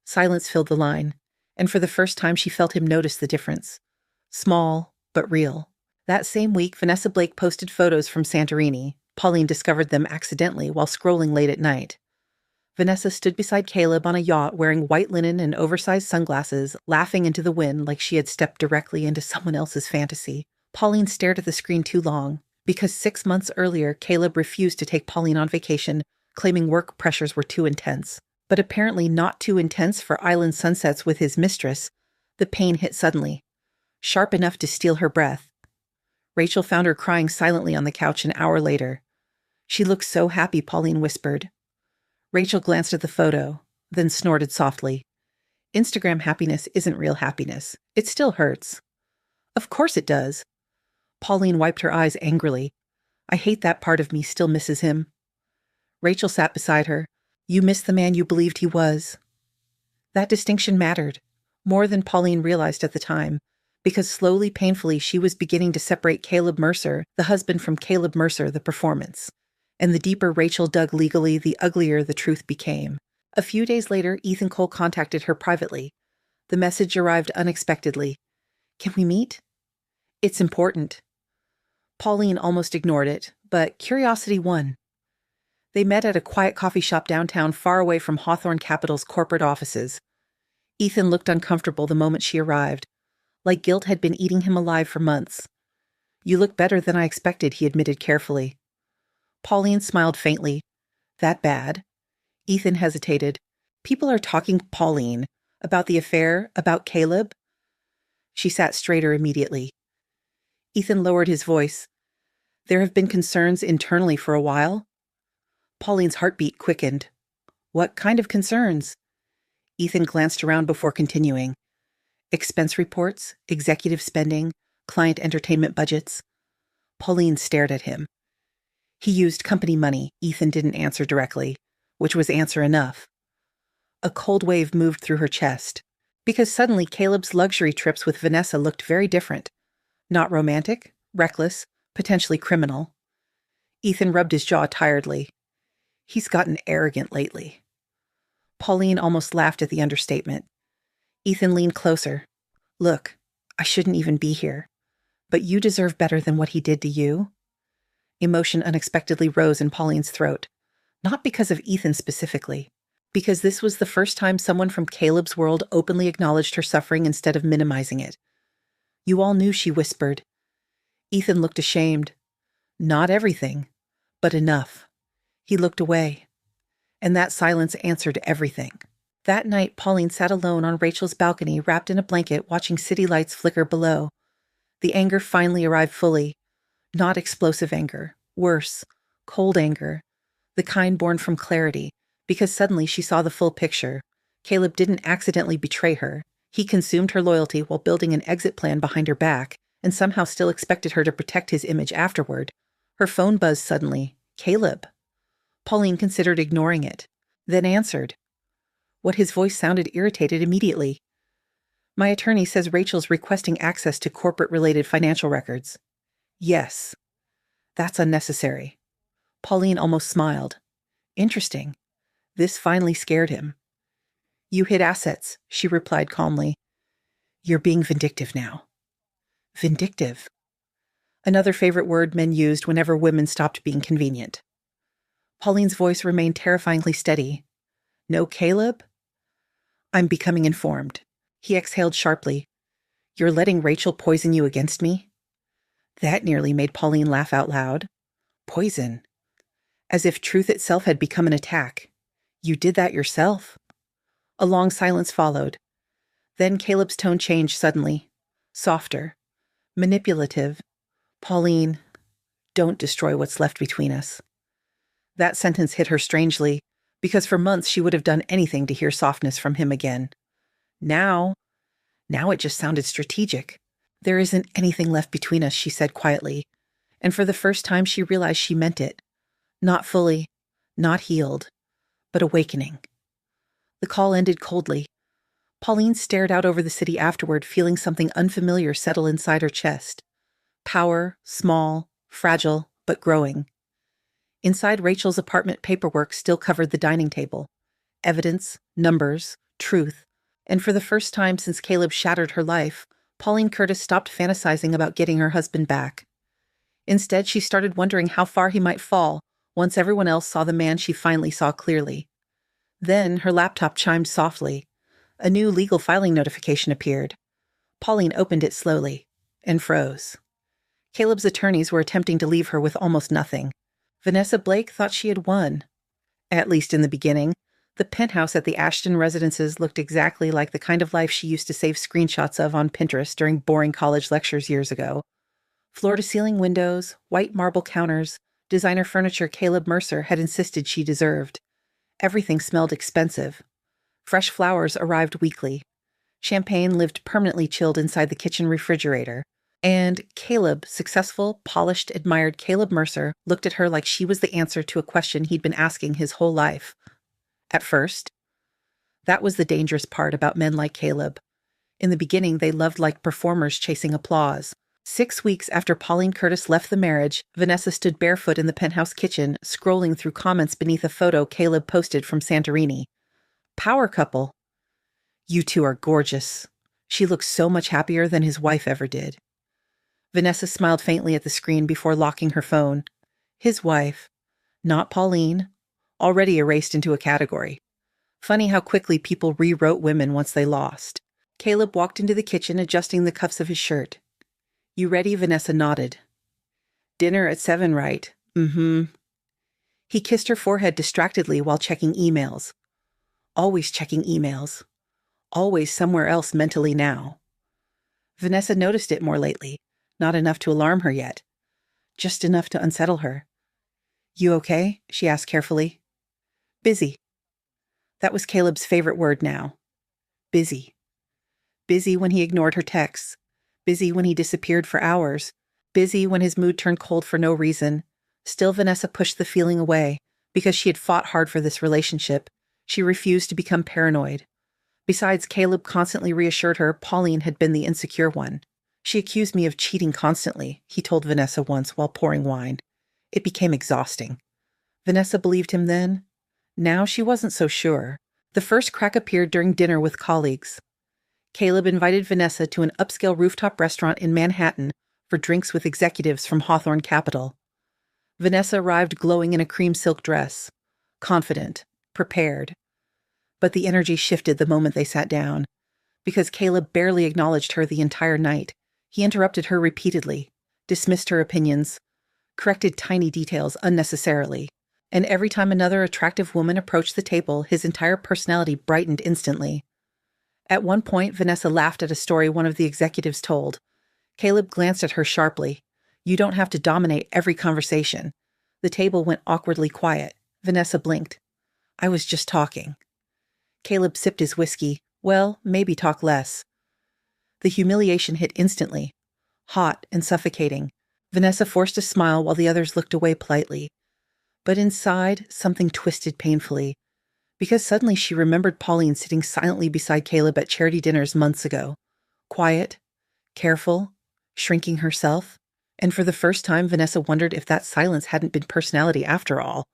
Silence filled the line, and for the first time she felt him notice the difference. Small, but real. That same week, Vanessa Blake posted photos from Santorini. Pauline discovered them accidentally while scrolling late at night. Vanessa stood beside Caleb on a yacht wearing white linen and oversized sunglasses, laughing into the wind like she had stepped directly into someone else's fantasy. Pauline stared at the screen too long, because 6 months earlier, Caleb refused to take Pauline on vacation, claiming work pressures were too intense. But apparently not too intense for island sunsets with his mistress. The pain hit suddenly, sharp enough to steal her breath. Rachel found her crying silently on the couch an hour later. "She looks so happy," Pauline whispered. Rachel glanced at the photo, then snorted softly. "Instagram happiness isn't real happiness. It still hurts." "Of course it does." Pauline wiped her eyes angrily. "I hate that part of me still misses him." Rachel sat beside her. "You miss the man you believed he was." That distinction mattered, more than Pauline realized at the time, because slowly, painfully, she was beginning to separate Caleb Mercer, the husband, from Caleb Mercer, the performance. And the deeper Rachel dug legally, the uglier the truth became. A few days later, Ethan Cole contacted her privately. The message arrived unexpectedly. "Can we meet?" "It's important." Pauline almost ignored it, but curiosity won. They met at a quiet coffee shop downtown, far away from Hawthorne Capital's corporate offices. Ethan looked uncomfortable the moment she arrived, like guilt had been eating him alive for months. "You look better than I expected," he admitted carefully. Pauline smiled faintly. "That bad?" Ethan hesitated. "People are talking, Pauline, about the affair, about Caleb?" She sat straighter immediately. Ethan lowered his voice. "There have been concerns internally for a while." Pauline's heartbeat quickened. "What kind of concerns?" Ethan glanced around before continuing. "Expense reports, executive spending, client entertainment budgets." Pauline stared at him. "He used company money," Ethan didn't answer directly, which was answer enough. A cold wave moved through her chest, because suddenly Caleb's luxury trips with Vanessa looked very different. Not romantic, reckless, potentially criminal. Ethan rubbed his jaw tiredly. "He's gotten arrogant lately." Pauline almost laughed at the understatement. Ethan leaned closer. "Look, I shouldn't even be here. But you deserve better than what he did to you." Emotion unexpectedly rose in Pauline's throat. Not because of Ethan specifically, because this was the first time someone from Caleb's world openly acknowledged her suffering instead of minimizing it. "You all knew," she whispered. Ethan looked ashamed. "Not everything, but enough." He looked away. And that silence answered everything. That night, Pauline sat alone on Rachel's balcony, wrapped in a blanket, watching city lights flicker below. The anger finally arrived fully. Not explosive anger. Worse, cold anger. The kind born from clarity, because suddenly she saw the full picture. Caleb didn't accidentally betray her. He consumed her loyalty while building an exit plan behind her back, and somehow still expected her to protect his image afterward. Her phone buzzed suddenly. Caleb. Pauline considered ignoring it, then answered. What his voice sounded irritated immediately. "My attorney says Rachel's requesting access to corporate-related financial records." "Yes." "That's unnecessary." Pauline almost smiled. Interesting. This finally scared him. "You hid assets," she replied calmly. "You're being vindictive now." Vindictive. Another favorite word men used whenever women stopped being convenient. Pauline's voice remained terrifyingly steady. "No Caleb?" "I'm becoming informed." He exhaled sharply. "You're letting Rachel poison you against me?" That nearly made Pauline laugh out loud. Poison. As if truth itself had become an attack. "You did that yourself?" A long silence followed. Then Caleb's tone changed suddenly. Softer. Manipulative. "Pauline, don't destroy what's left between us." That sentence hit her strangely, because for months she would have done anything to hear softness from him again. Now it just sounded strategic. "There isn't anything left between us," she said quietly, and for the first time she realized she meant it. Not fully, not healed, but awakening. The call ended coldly. Pauline stared out over the city afterward, feeling something unfamiliar settle inside her chest. Power, small, fragile, but growing. Inside Rachel's apartment, paperwork still covered the dining table. Evidence, numbers, truth, and for the first time since Caleb shattered her life, Pauline Curtis stopped fantasizing about getting her husband back. Instead, she started wondering how far he might fall once everyone else saw the man she finally saw clearly. Then her laptop chimed softly. A new legal filing notification appeared. Pauline opened it slowly and froze. Caleb's attorneys were attempting to leave her with almost nothing. Vanessa Blake thought she had won. At least in the beginning. The penthouse at the Ashton residences looked exactly like the kind of life she used to save screenshots of on Pinterest during boring college lectures years ago. Floor-to-ceiling windows, white marble counters, designer furniture Caleb Mercer had insisted she deserved. Everything smelled expensive. Fresh flowers arrived weekly. Champagne lived permanently chilled inside the kitchen refrigerator. And Caleb, successful, polished, admired Caleb Mercer, looked at her like she was the answer to a question he'd been asking his whole life. At first. That was the dangerous part about men like Caleb. In the beginning, they loved like performers chasing applause. 6 weeks after Pauline Curtis left the marriage, Vanessa stood barefoot in the penthouse kitchen, scrolling through comments beneath a photo Caleb posted from Santorini. Power couple. "You two are gorgeous." She looked so much happier than his wife ever did. Vanessa smiled faintly at the screen before locking her phone. His wife. Not Pauline. already erased into a category. Funny how quickly people rewrote women once they lost. Caleb walked into the kitchen, adjusting the cuffs of his shirt. "You ready?" Vanessa nodded. "Dinner at 7, right?" "Mm-hmm." He kissed her forehead distractedly while checking emails. Always checking emails. Always somewhere else mentally now. Vanessa noticed it more lately. Not enough to alarm her yet. Just enough to unsettle her. "You okay?" she asked carefully. "Busy." That was Caleb's favorite word now. Busy. Busy when he ignored her texts. Busy when he disappeared for hours. Busy when his mood turned cold for no reason. Still, Vanessa pushed the feeling away. Because she had fought hard for this relationship, she refused to become paranoid. Besides, Caleb constantly reassured her Pauline had been the insecure one. "She accused me of cheating constantly," he told Vanessa once while pouring wine. It became exhausting. Vanessa believed him then. Now she wasn't so sure. The first crack appeared during dinner with colleagues. Caleb invited Vanessa to an upscale rooftop restaurant in Manhattan for drinks with executives from Hawthorne Capital. Vanessa arrived glowing in a cream silk dress, confident, prepared. But the energy shifted the moment they sat down. Because Caleb barely acknowledged her the entire night, he interrupted her repeatedly, dismissed her opinions, corrected tiny details unnecessarily. And every time another attractive woman approached the table, his entire personality brightened instantly. At one point, Vanessa laughed at a story one of the executives told. Caleb glanced at her sharply. "You don't have to dominate every conversation." The table went awkwardly quiet. Vanessa blinked. "I was just talking." Caleb sipped his whiskey. "Well, maybe talk less." The humiliation hit instantly. Hot and suffocating. Vanessa forced a smile while the others looked away politely. But inside, something twisted painfully. Because suddenly she remembered Pauline sitting silently beside Caleb at charity dinners months ago. Quiet, careful, shrinking herself. And for the first time, Vanessa wondered if that silence hadn't been personality after all.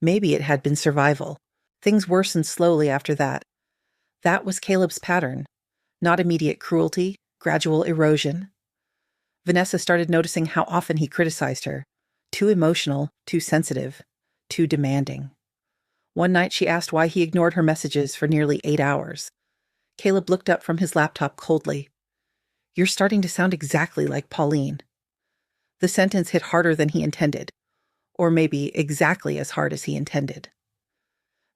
Maybe it had been survival. Things worsened slowly after that. That was Caleb's pattern. Not immediate cruelty, gradual erosion. Vanessa started noticing how often he criticized her. Too emotional, too sensitive, too demanding. One night she asked why he ignored her messages for nearly 8 hours. Caleb looked up from his laptop coldly. "You're starting to sound exactly like Pauline." The sentence hit harder than he intended. Or maybe exactly as hard as he intended.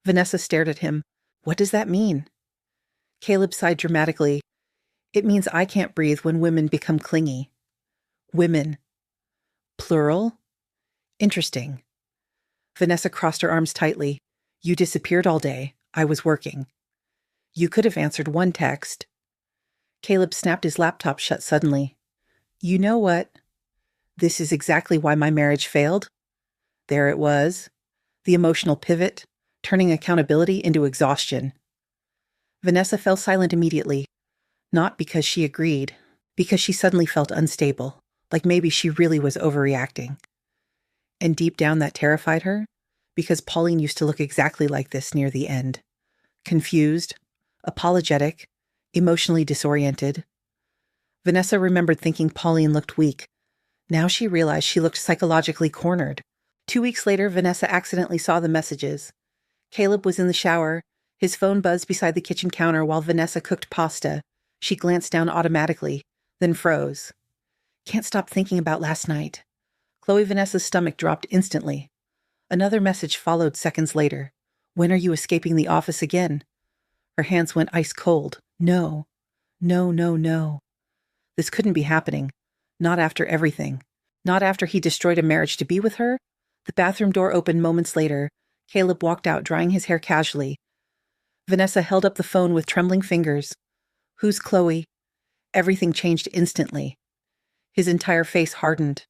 Vanessa stared at him. "What does that mean?" Caleb sighed dramatically. "It means I can't breathe when women become clingy." Women. Plural? Interesting. Vanessa crossed her arms tightly. "You disappeared all day. I was working." "You could have answered one text." Caleb snapped his laptop shut suddenly. "You know what? This is exactly why my marriage failed." There it was. The emotional pivot, turning accountability into exhaustion. Vanessa fell silent immediately. Not because she agreed, because she suddenly felt unstable, like maybe she really was overreacting. And deep down that terrified her, because Pauline used to look exactly like this near the end. Confused, apologetic, emotionally disoriented. Vanessa remembered thinking Pauline looked weak. Now she realized she looked psychologically cornered. 2 weeks later, Vanessa accidentally saw the messages. Caleb was in the shower. His phone buzzed beside the kitchen counter while Vanessa cooked pasta. She glanced down automatically, then froze. "Can't stop thinking about last night." Chloe Vanessa's stomach dropped instantly. Another message followed seconds later. "When are you escaping the office again?" Her hands went ice cold. No. No, no, no. This couldn't be happening. Not after everything. Not after he destroyed a marriage to be with her. The bathroom door opened moments later. Caleb walked out, drying his hair casually. Vanessa held up the phone with trembling fingers. "Who's Chloe?" Everything changed instantly. His entire face hardened.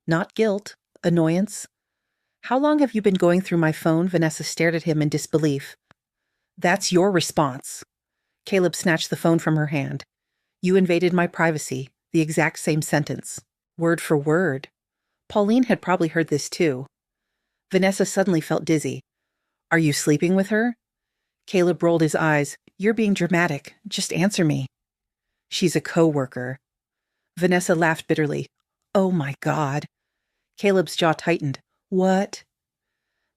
Not guilt, annoyance. "How long have you been going through my phone?" Vanessa stared at him in disbelief. "That's your response." Caleb snatched the phone from her hand. "You invaded my privacy." The exact same sentence. Word for word. Pauline had probably heard this too. Vanessa suddenly felt dizzy. "Are you sleeping with her?" Caleb rolled his eyes. "You're being dramatic. Just answer me." "She's a co-worker." Vanessa laughed bitterly. "Oh my God." Caleb's jaw tightened. "What?"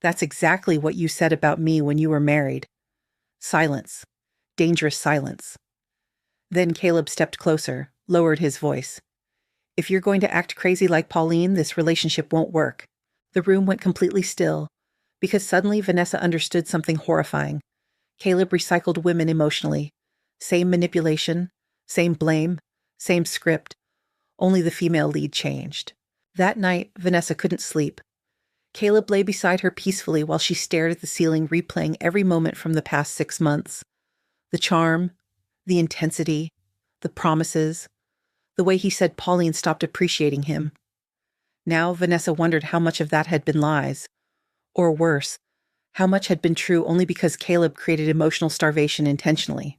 That's exactly what you said about me when you were married. Silence. Dangerous silence. Then Caleb stepped closer, lowered his voice. If you're going to act crazy like Pauline, this relationship won't work. The room went completely still, because suddenly Vanessa understood something horrifying. Caleb recycled women emotionally. Same manipulation, same blame, same script. Only the female lead changed. That night, Vanessa couldn't sleep. Caleb lay beside her peacefully while she stared at the ceiling, replaying every moment from the past 6 months. The charm, the intensity, the promises, the way he said Pauline stopped appreciating him. Now Vanessa wondered how much of that had been lies. Or worse, how much had been true only because Caleb created emotional starvation intentionally.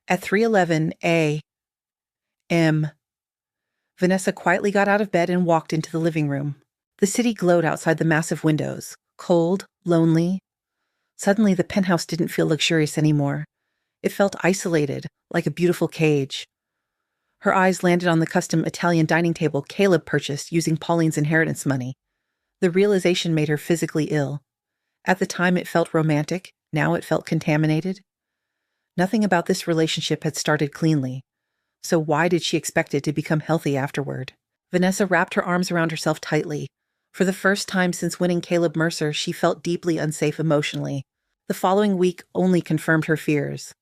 At 3:11 a.m., Vanessa quietly got out of bed and walked into the living room. The city glowed outside the massive windows, cold, lonely. Suddenly the penthouse didn't feel luxurious anymore. It felt isolated, like a beautiful cage. Her eyes landed on the custom Italian dining table Caleb purchased using Pauline's inheritance money. The realization made her physically ill. At the time it felt romantic, now it felt contaminated. Nothing about this relationship had started cleanly. So why did she expect it to become healthy afterward? Vanessa wrapped her arms around herself tightly. For the first time since winning Caleb Mercer, she felt deeply unsafe emotionally. The following week only confirmed her fears.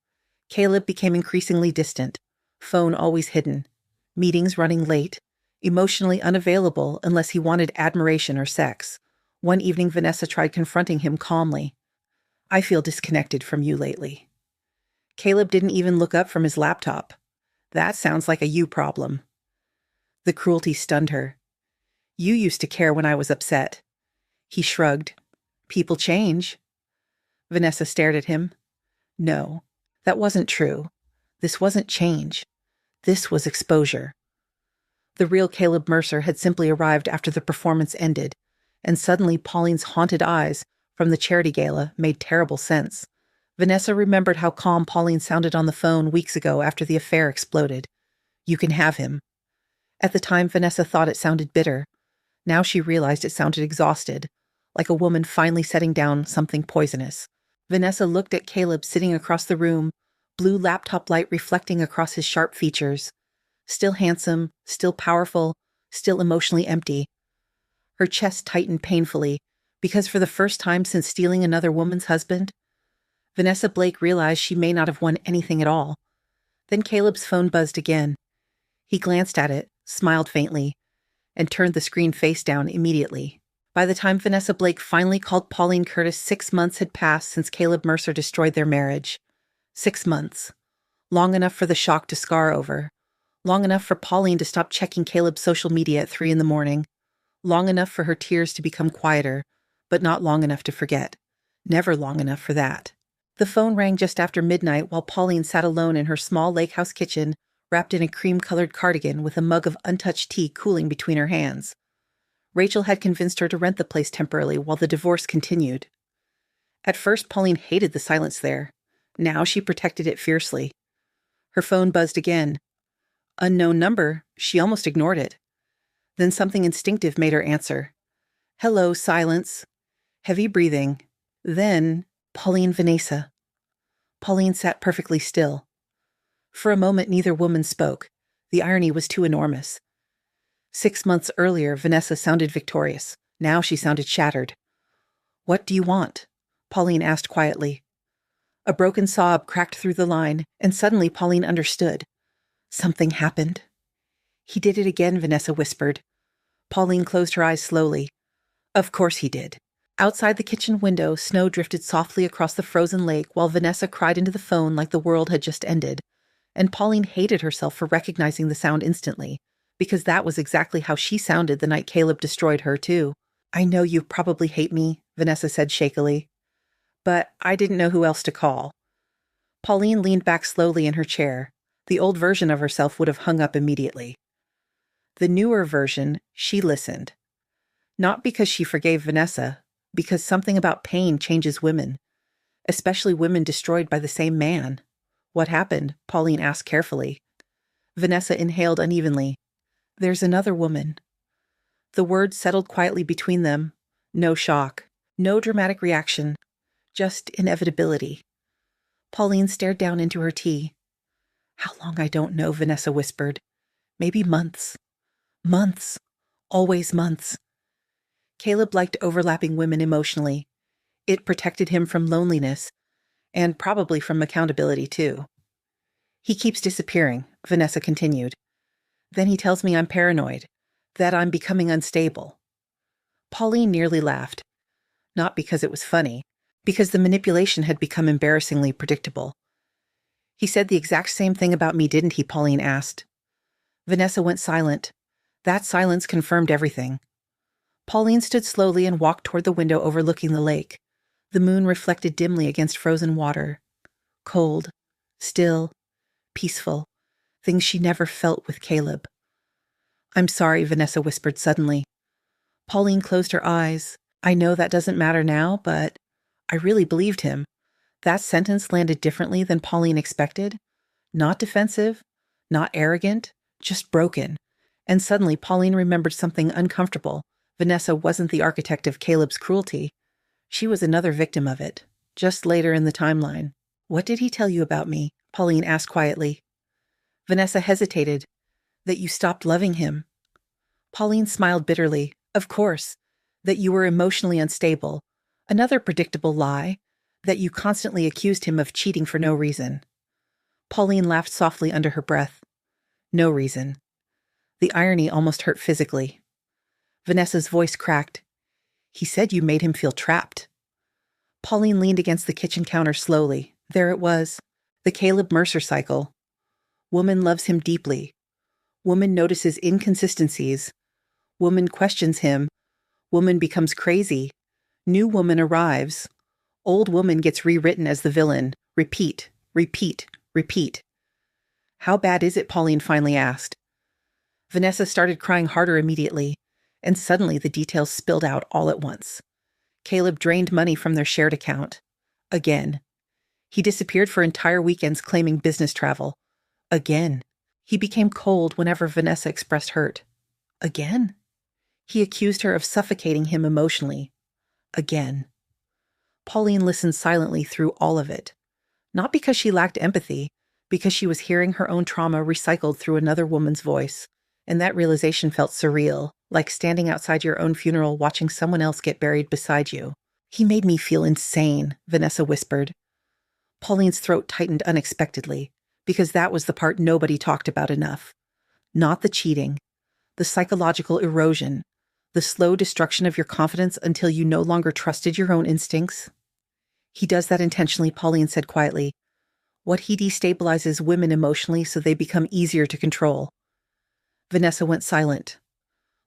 Caleb became increasingly distant, phone always hidden, meetings running late, emotionally unavailable unless he wanted admiration or sex. One evening, Vanessa tried confronting him calmly. I feel disconnected from you lately. Caleb didn't even look up from his laptop. That sounds like a you problem. The cruelty stunned her. You used to care when I was upset. He shrugged. People change. Vanessa stared at him. No, that wasn't true. This wasn't change. This was exposure. The real Caleb Mercer had simply arrived after the performance ended, and suddenly Pauline's haunted eyes from the charity gala made terrible sense. Vanessa remembered how calm Pauline sounded on the phone weeks ago after the affair exploded. You can have him. At the time, Vanessa thought it sounded bitter. Now she realized it sounded exhausted, like a woman finally setting down something poisonous. Vanessa looked at Caleb sitting across the room, blue laptop light reflecting across his sharp features. Still handsome, still powerful, still emotionally empty. Her chest tightened painfully, because for the first time since stealing another woman's husband, Vanessa Blake realized she may not have won anything at all. Then Caleb's phone buzzed again. He glanced at it, smiled faintly, and turned the screen face down immediately. By the time Vanessa Blake finally called Pauline Curtis, 6 months had passed since Caleb Mercer destroyed their marriage. 6 months. Long enough for the shock to scar over. Long enough for Pauline to stop checking Caleb's social media at 3 a.m. Long enough for her tears to become quieter, but not long enough to forget. Never long enough for that. The phone rang just after midnight while Pauline sat alone in her small lake house kitchen, wrapped in a cream-colored cardigan with a mug of untouched tea cooling between her hands. Rachel had convinced her to rent the place temporarily while the divorce continued. At first, Pauline hated the silence there. Now she protected it fiercely. Her phone buzzed again. Unknown number, she almost ignored it. Then something instinctive made her answer. Hello, silence. Heavy breathing. Then, Pauline Vanessa. Pauline sat perfectly still. For a moment, neither woman spoke. The irony was too enormous. 6 months earlier, Vanessa sounded victorious. Now she sounded shattered. What do you want? Pauline asked quietly. A broken sob cracked through the line, and suddenly Pauline understood. Something happened. He did it again, Vanessa whispered. Pauline closed her eyes slowly. Of course he did. Outside the kitchen window, snow drifted softly across the frozen lake while Vanessa cried into the phone like the world had just ended. And Pauline hated herself for recognizing the sound instantly, because that was exactly how she sounded the night Caleb destroyed her, too. I know you probably hate me, Vanessa said shakily. But I didn't know who else to call. Pauline leaned back slowly in her chair. The old version of herself would have hung up immediately. The newer version, she listened. Not because she forgave Vanessa, because something about pain changes women, especially women destroyed by the same man. What happened? Pauline asked carefully. Vanessa inhaled unevenly. There's another woman. The words settled quietly between them. No shock. No dramatic reaction, just inevitability. Pauline stared down into her tea. How long I don't know, Vanessa whispered. Maybe months. Months. Always months. Caleb liked overlapping women emotionally. It protected him from loneliness, and probably from accountability too. He keeps disappearing, Vanessa continued. Then he tells me I'm paranoid, that I'm becoming unstable. Pauline nearly laughed. Not because it was funny, because the manipulation had become embarrassingly predictable. He said the exact same thing about me, didn't he? Pauline asked. Vanessa went silent. That silence confirmed everything. Pauline stood slowly and walked toward the window overlooking the lake. The moon reflected dimly against frozen water. Cold, still, peaceful, things she never felt with Caleb. I'm sorry, Vanessa whispered suddenly. Pauline closed her eyes. I know that doesn't matter now, but I really believed him. That sentence landed differently than Pauline expected. Not defensive, not arrogant, just broken. And suddenly Pauline remembered something uncomfortable. Vanessa wasn't the architect of Caleb's cruelty. She was another victim of it, just later in the timeline. What did he tell you about me? Pauline asked quietly. Vanessa hesitated. That you stopped loving him. Pauline smiled bitterly. Of course. That you were emotionally unstable. Another predictable lie. That you constantly accused him of cheating for no reason. Pauline laughed softly under her breath. No reason. The irony almost hurt physically. Vanessa's voice cracked. He said you made him feel trapped. Pauline leaned against the kitchen counter slowly. There it was. The Caleb Mercer cycle. Woman loves him deeply. Woman notices inconsistencies. Woman questions him. Woman becomes crazy. New woman arrives. Old woman gets rewritten as the villain. Repeat, repeat, repeat. How bad is it? Pauline finally asked. Vanessa started crying harder immediately, and suddenly the details spilled out all at once. Caleb drained money from their shared account. Again. He disappeared for entire weekends claiming business travel. Again. He became cold whenever Vanessa expressed hurt. Again. He accused her of suffocating him emotionally. Again. Pauline listened silently through all of it. Not because she lacked empathy, because she was hearing her own trauma recycled through another woman's voice. And that realization felt surreal, like standing outside your own funeral watching someone else get buried beside you. He made me feel insane, Vanessa whispered. Pauline's throat tightened unexpectedly, because that was the part nobody talked about enough. Not the cheating, the psychological erosion, the slow destruction of your confidence until you no longer trusted your own instincts. He does that intentionally, Pauline said quietly. What he destabilizes women emotionally so they become easier to control. Vanessa went silent.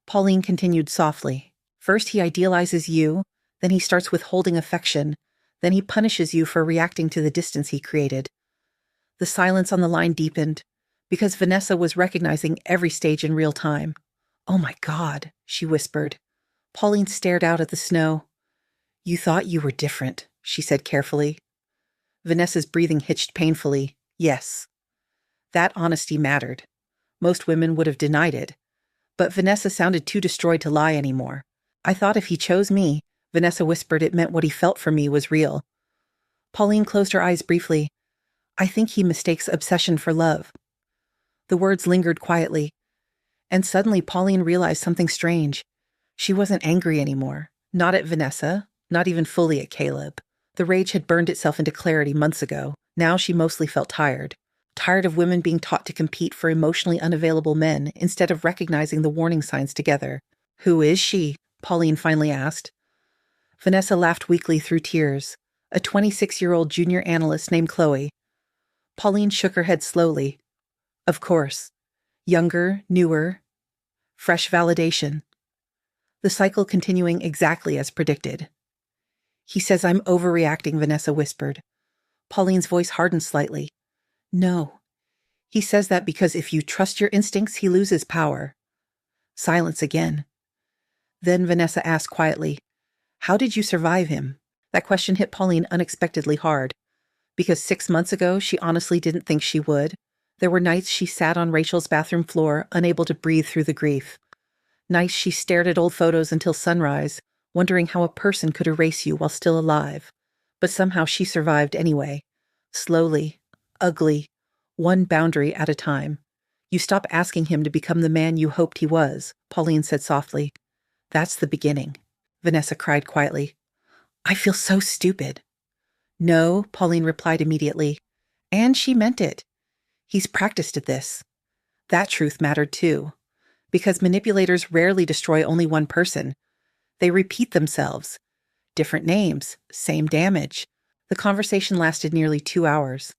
Pauline continued softly. First he idealizes you, then he starts withholding affection, then he punishes you for reacting to the distance he created. The silence on the line deepened, because Vanessa was recognizing every stage in real time. Oh my God, she whispered. Pauline stared out at the snow. You thought you were different, she said carefully. Vanessa's breathing hitched painfully. Yes. That honesty mattered. Most women would have denied it. But Vanessa sounded too destroyed to lie anymore. I thought if he chose me, Vanessa whispered, it meant what he felt for me was real. Pauline closed her eyes briefly. I think he mistakes obsession for love. The words lingered quietly. And suddenly Pauline realized something strange. She wasn't angry anymore. Not at Vanessa, not even fully at Caleb. The rage had burned itself into clarity months ago. Now she mostly felt tired. Tired of women being taught to compete for emotionally unavailable men instead of recognizing the warning signs together. Who is she? Pauline finally asked. Vanessa laughed weakly through tears. A 26-year-old junior analyst named Chloe. Pauline shook her head slowly. Of course. Younger, newer, fresh validation. The cycle continuing exactly as predicted. He says I'm overreacting, Vanessa whispered. Pauline's voice hardened slightly. No. He says that because if you trust your instincts, he loses power. Silence again. Then Vanessa asked quietly, how did you survive him? That question hit Pauline unexpectedly hard. Because 6 months ago, she honestly didn't think she would. There were nights she sat on Rachel's bathroom floor, unable to breathe through the grief. Nights she stared at old photos until sunrise, wondering how a person could erase you while still alive. But somehow she survived anyway. Slowly, ugly, one boundary at a time. You stop asking him to become the man you hoped he was, Pauline said softly. That's the beginning. Vanessa cried quietly. I feel so stupid. No, Pauline replied immediately. And she meant it. He's practiced at this. That truth mattered too. Because manipulators rarely destroy only one person. They repeat themselves. Different names, same damage. The conversation lasted nearly 2 hours.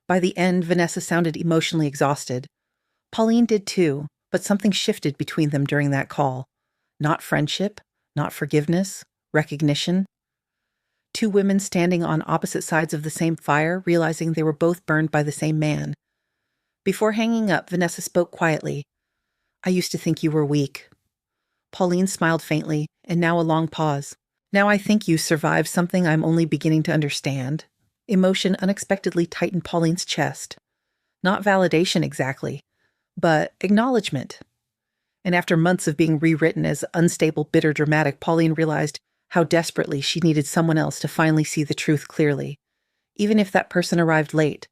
By the end, Vanessa sounded emotionally exhausted. Pauline did too, but something shifted between them during that call. Not friendship, not forgiveness, recognition. Two women standing on opposite sides of the same fire, realizing they were both burned by the same man. Before hanging up, Vanessa spoke quietly. I used to think you were weak. Pauline smiled faintly, and now a long pause. Now I think you survived something I'm only beginning to understand. Emotion unexpectedly tightened Pauline's chest. Not validation exactly, but acknowledgement. And after months of being rewritten as unstable, bitter, dramatic, Pauline realized how desperately she needed someone else to finally see the truth clearly. Even if that person arrived late.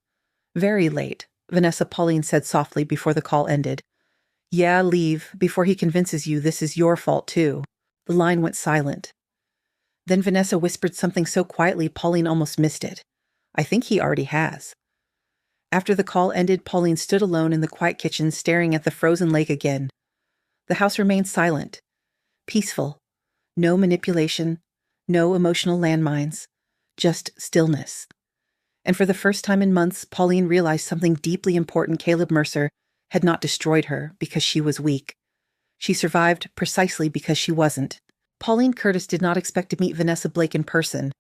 Very late, Vanessa Pauline said softly before the call ended. Yeah, leave, before he convinces you this is your fault too. The line went silent. Then Vanessa whispered something so quietly Pauline almost missed it. I think he already has. After the call ended, Pauline stood alone in the quiet kitchen staring at the frozen lake again. The house remained silent, peaceful. No manipulation, no emotional landmines, just stillness. And for the first time in months, Pauline realized something deeply important. Caleb Mercer had not destroyed her because she was weak. She survived precisely because she wasn't. Pauline Curtis did not expect to meet Vanessa Blake in person,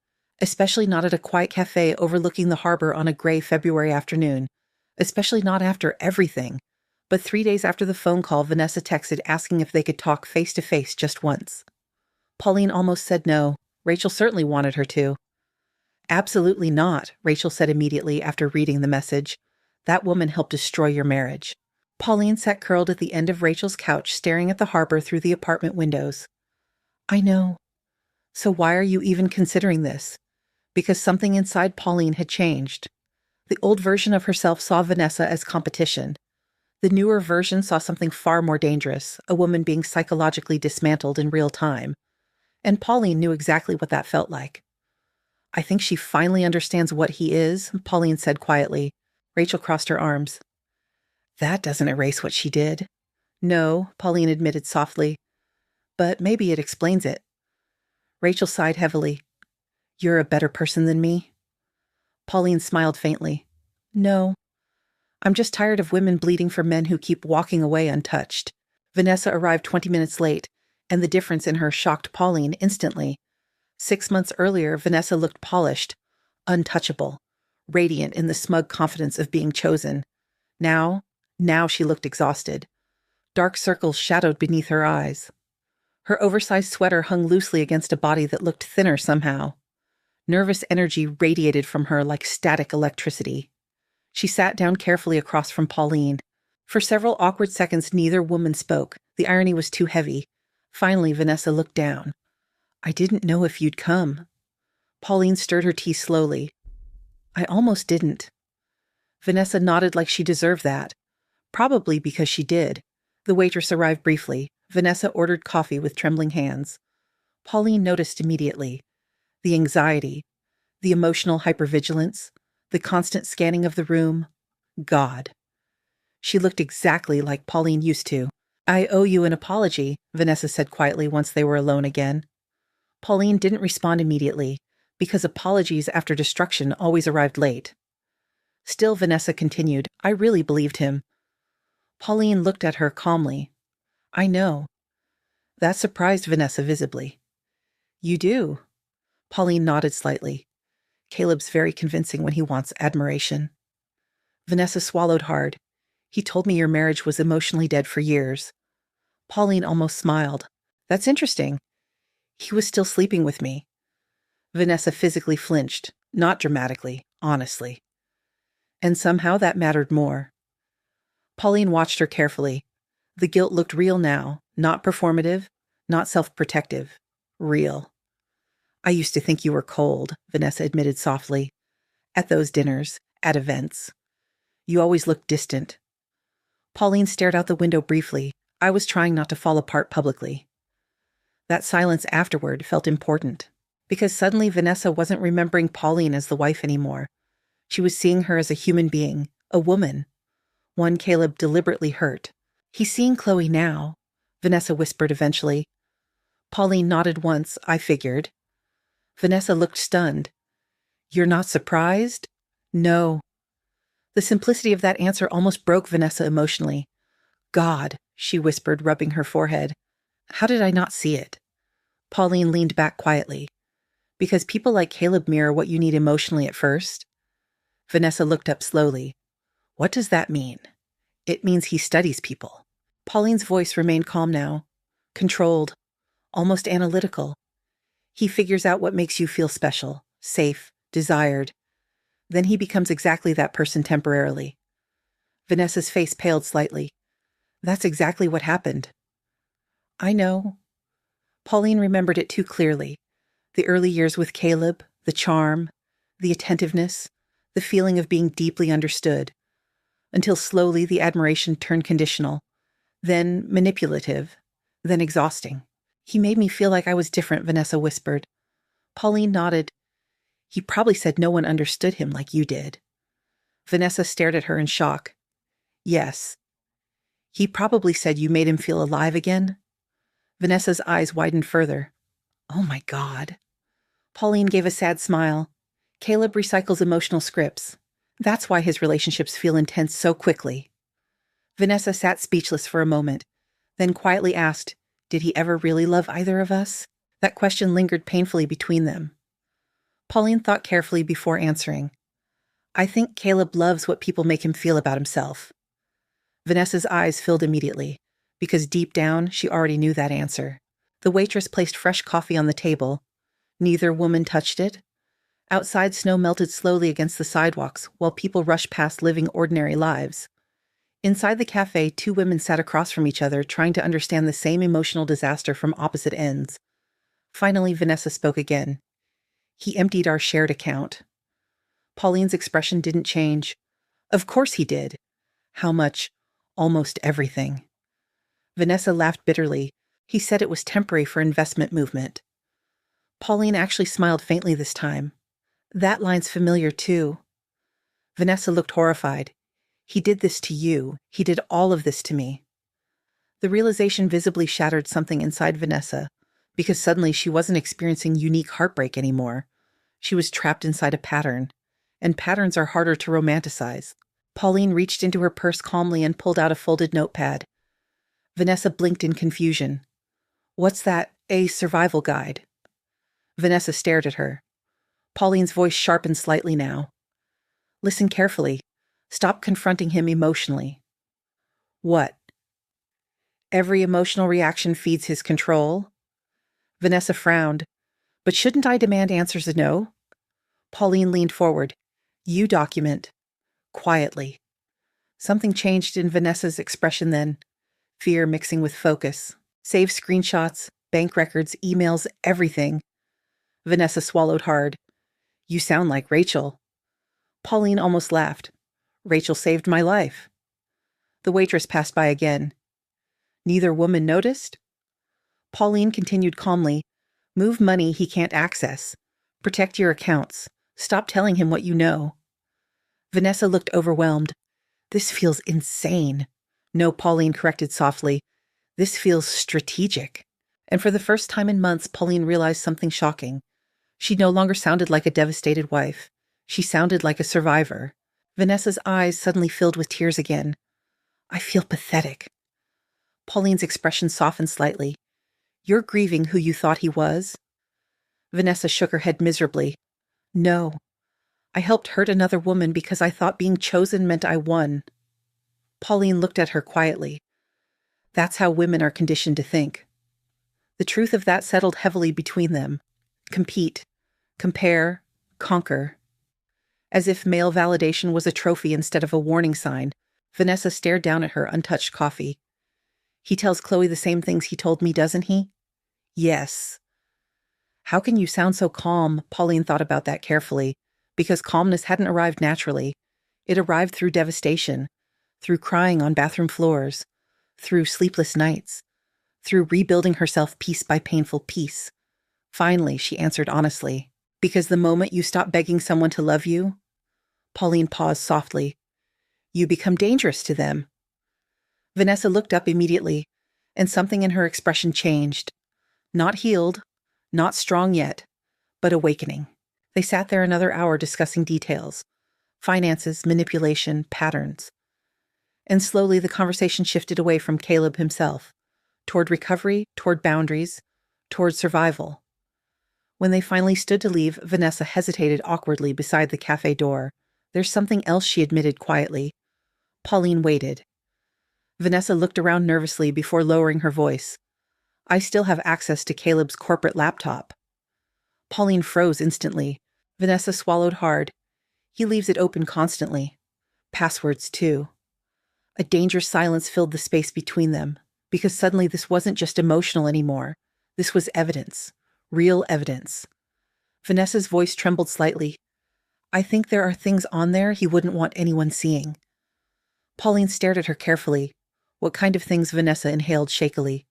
especially not at a quiet cafe overlooking the harbor on a gray February afternoon, especially not after everything. But 3 days after the phone call, Vanessa texted asking if they could talk face-to-face just once. Pauline almost said no. Rachel certainly wanted her to. Absolutely not, Rachel said immediately after reading the message. That woman helped destroy your marriage. Pauline sat curled at the end of Rachel's couch, staring at the harbor through the apartment windows. I know. So why are you even considering this? Because something inside Pauline had changed. The old version of herself saw Vanessa as competition. The newer version saw something far more dangerous, a woman being psychologically dismantled in real time. And Pauline knew exactly what that felt like. I think she finally understands what he is, Pauline said quietly. Rachel crossed her arms. That doesn't erase what she did. No, Pauline admitted softly. But maybe it explains it. Rachel sighed heavily. You're a better person than me? Pauline smiled faintly. No. I'm just tired of women bleeding for men who keep walking away untouched. Vanessa arrived 20 minutes late, and the difference in her shocked Pauline instantly. 6 months earlier, Vanessa looked polished, untouchable, radiant in the smug confidence of being chosen. Now she looked exhausted. Dark circles shadowed beneath her eyes. Her oversized sweater hung loosely against a body that looked thinner somehow. Nervous energy radiated from her like static electricity. She sat down carefully across from Pauline. For several awkward seconds, neither woman spoke. The irony was too heavy. Finally, Vanessa looked down. I didn't know if you'd come. Pauline stirred her tea slowly. I almost didn't. Vanessa nodded like she deserved that. Probably because she did. The waitress arrived briefly. Vanessa ordered coffee with trembling hands. Pauline noticed immediately. The anxiety, the emotional hypervigilance, the constant scanning of the room. God. She looked exactly like Pauline used to. I owe you an apology, Vanessa said quietly once they were alone again. Pauline didn't respond immediately, because apologies after destruction always arrived late. Still, Vanessa continued, I really believed him. Pauline looked at her calmly. I know. That surprised Vanessa visibly. You do? Pauline nodded slightly. Caleb's very convincing when he wants admiration. Vanessa swallowed hard. He told me your marriage was emotionally dead for years. Pauline almost smiled. That's interesting. He was still sleeping with me. Vanessa physically flinched, not dramatically, honestly. And somehow that mattered more. Pauline watched her carefully. The guilt looked real now, not performative, not self-protective. Real. I used to think you were cold, Vanessa admitted softly. At those dinners, at events. You always looked distant. Pauline stared out the window briefly. I was trying not to fall apart publicly. That silence afterward felt important, because suddenly Vanessa wasn't remembering Pauline as the wife anymore. She was seeing her as a human being, a woman, one Caleb deliberately hurt. He's seeing Chloe now, Vanessa whispered eventually. Pauline nodded once, I figured. Vanessa looked stunned. You're not surprised? No. The simplicity of that answer almost broke Vanessa emotionally. God, she whispered, rubbing her forehead. How did I not see it? Pauline leaned back quietly. Because people like Caleb mirror what you need emotionally at first. Vanessa looked up slowly. What does that mean? It means he studies people. Pauline's voice remained calm now, controlled, almost analytical. He figures out what makes you feel special, safe, desired. Then he becomes exactly that person temporarily. Vanessa's face paled slightly. That's exactly what happened. I know. Pauline remembered it too clearly. The early years with Caleb, the charm, the attentiveness, the feeling of being deeply understood. Until slowly the admiration turned conditional, then manipulative, then exhausting. He made me feel like I was different, Vanessa whispered. Pauline nodded. He probably said no one understood him like you did. Vanessa stared at her in shock. Yes. He probably said you made him feel alive again? Vanessa's eyes widened further. Oh my God. Pauline gave a sad smile. Caleb recycles emotional scripts. That's why his relationships feel intense so quickly. Vanessa sat speechless for a moment, then quietly asked, did he ever really love either of us? That question lingered painfully between them. Pauline thought carefully before answering. I think Caleb loves what people make him feel about himself. Vanessa's eyes filled immediately, because deep down she already knew that answer. The waitress placed fresh coffee on the table. Neither woman touched it. Outside, snow melted slowly against the sidewalks while people rushed past living ordinary lives. Inside the cafe, two women sat across from each other, trying to understand the same emotional disaster from opposite ends. Finally, Vanessa spoke again. He emptied our shared account. Pauline's expression didn't change. Of course he did. How much? Almost everything. Vanessa laughed bitterly. He said it was temporary for investment movement. Pauline actually smiled faintly this time. That line's familiar, too. Vanessa looked horrified. He did this to you. He did all of this to me. The realization visibly shattered something inside Vanessa, because suddenly she wasn't experiencing unique heartbreak anymore. She was trapped inside a pattern, and patterns are harder to romanticize. Pauline reached into her purse calmly and pulled out a folded notepad. Vanessa blinked in confusion. What's that? A survival guide. Vanessa stared at her. Pauline's voice sharpened slightly now. Listen carefully. Stop confronting him emotionally. What? Every emotional reaction feeds his control? Vanessa frowned. But shouldn't I demand answers or no? Pauline leaned forward. You document. Quietly. Something changed in Vanessa's expression then. Fear mixing with focus. Save screenshots, bank records, emails, everything. Vanessa swallowed hard. You sound like Rachel. Pauline almost laughed. Rachel saved my life. The waitress passed by again. Neither woman noticed? Pauline continued calmly. Move money he can't access. Protect your accounts. Stop telling him what you know. Vanessa looked overwhelmed. This feels insane. No, Pauline corrected softly. This feels strategic. And for the first time in months, Pauline realized something shocking. She no longer sounded like a devastated wife. She sounded like a survivor. Vanessa's eyes suddenly filled with tears again. I feel pathetic. Pauline's expression softened slightly. You're grieving who you thought he was? Vanessa shook her head miserably. No. I helped hurt another woman because I thought being chosen meant I won. Pauline looked at her quietly. That's how women are conditioned to think. The truth of that settled heavily between them. Compete. Compare. Conquer. As if male validation was a trophy instead of a warning sign, Vanessa stared down at her untouched coffee. He tells Chloe the same things he told me, doesn't he? Yes. How can you sound so calm? Pauline thought about that carefully, because calmness hadn't arrived naturally. It arrived through devastation, through crying on bathroom floors, through sleepless nights, through rebuilding herself piece by painful piece. Finally, she answered honestly, because the moment you stop begging someone to love you, Pauline paused softly, you become dangerous to them. Vanessa looked up immediately, and something in her expression changed. Not healed, not strong yet, but awakening. They sat there another hour discussing details, finances, manipulation, patterns. And slowly the conversation shifted away from Caleb himself, toward recovery, toward boundaries, toward survival. When they finally stood to leave, Vanessa hesitated awkwardly beside the cafe door. There's something else, she admitted quietly. Pauline waited. Vanessa looked around nervously before lowering her voice. I still have access to Caleb's corporate laptop. Pauline froze instantly. Vanessa swallowed hard. He leaves it open constantly. Passwords, too. A dangerous silence filled the space between them, because suddenly this wasn't just emotional anymore. This was evidence. Real evidence. Vanessa's voice trembled slightly. I think there are things on there he wouldn't want anyone seeing. Pauline stared at her carefully. What kind of things? Vanessa inhaled shakily,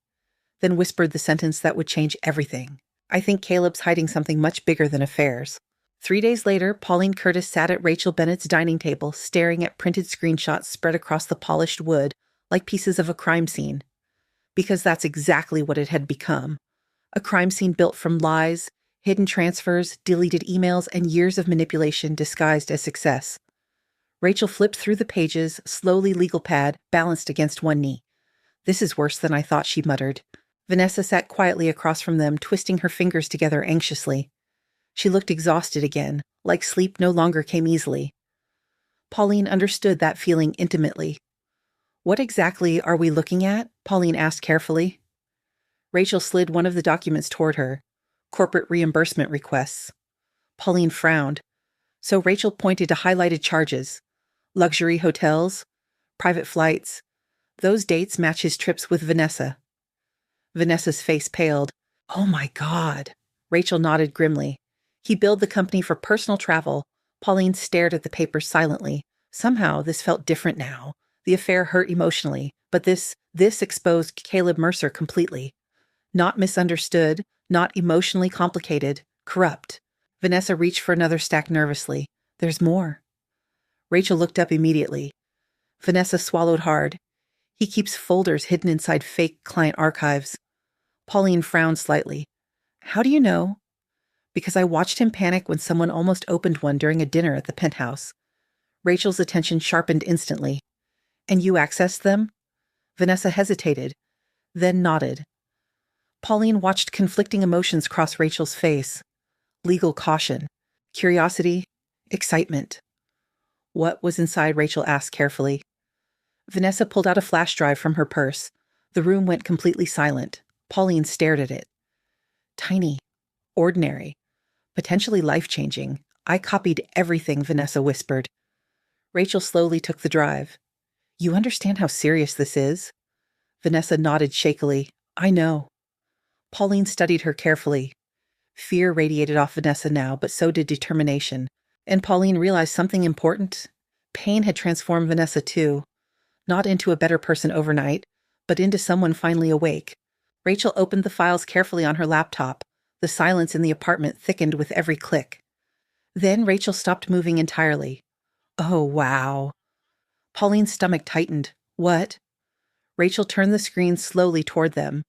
then whispered the sentence that would change everything. I think Caleb's hiding something much bigger than affairs. 3 days later, Pauline Curtis sat at Rachel Bennett's dining table, staring at printed screenshots spread across the polished wood like pieces of a crime scene. Because that's exactly what it had become. A crime scene built from lies, hidden transfers, deleted emails, and years of manipulation disguised as success. Rachel flipped through the pages, slowly, legal pad balanced against one knee. This is worse than I thought, she muttered. Vanessa sat quietly across from them, twisting her fingers together anxiously. She looked exhausted again, like sleep no longer came easily. Pauline understood that feeling intimately. What exactly are we looking at? Pauline asked carefully. Rachel slid one of the documents toward her. Corporate reimbursement requests. Pauline frowned. So Rachel pointed to highlighted charges. Luxury hotels, private flights. Those dates match his trips with Vanessa. Vanessa's face paled. Oh my God. Rachel nodded grimly. He billed the company for personal travel. Pauline stared at the papers silently. Somehow this felt different now. The affair hurt emotionally, but this exposed Caleb Mercer completely. Not misunderstood, not emotionally complicated, corrupt. Vanessa reached for another stack nervously. There's more. Rachel looked up immediately. Vanessa swallowed hard. He keeps folders hidden inside fake client archives. Pauline frowned slightly. How do you know? Because I watched him panic when someone almost opened one during a dinner at the penthouse. Rachel's attention sharpened instantly. And you accessed them? Vanessa hesitated, then nodded. Pauline watched conflicting emotions cross Rachel's face. Legal caution, curiosity, excitement. What was inside? Rachel asked carefully. Vanessa pulled out a flash drive from her purse. The room went completely silent. Pauline stared at it. Tiny, ordinary, potentially life-changing. I copied everything, Vanessa whispered. Rachel slowly took the drive. You understand how serious this is? Vanessa nodded shakily. I know. Pauline studied her carefully. Fear radiated off Vanessa now, but so did determination. And Pauline realized something important. Pain had transformed Vanessa too. Not into a better person overnight, but into someone finally awake. Rachel opened the files carefully on her laptop. The silence in the apartment thickened with every click. Then Rachel stopped moving entirely. Oh, wow. Pauline's stomach tightened. What? Rachel turned the screen slowly toward them.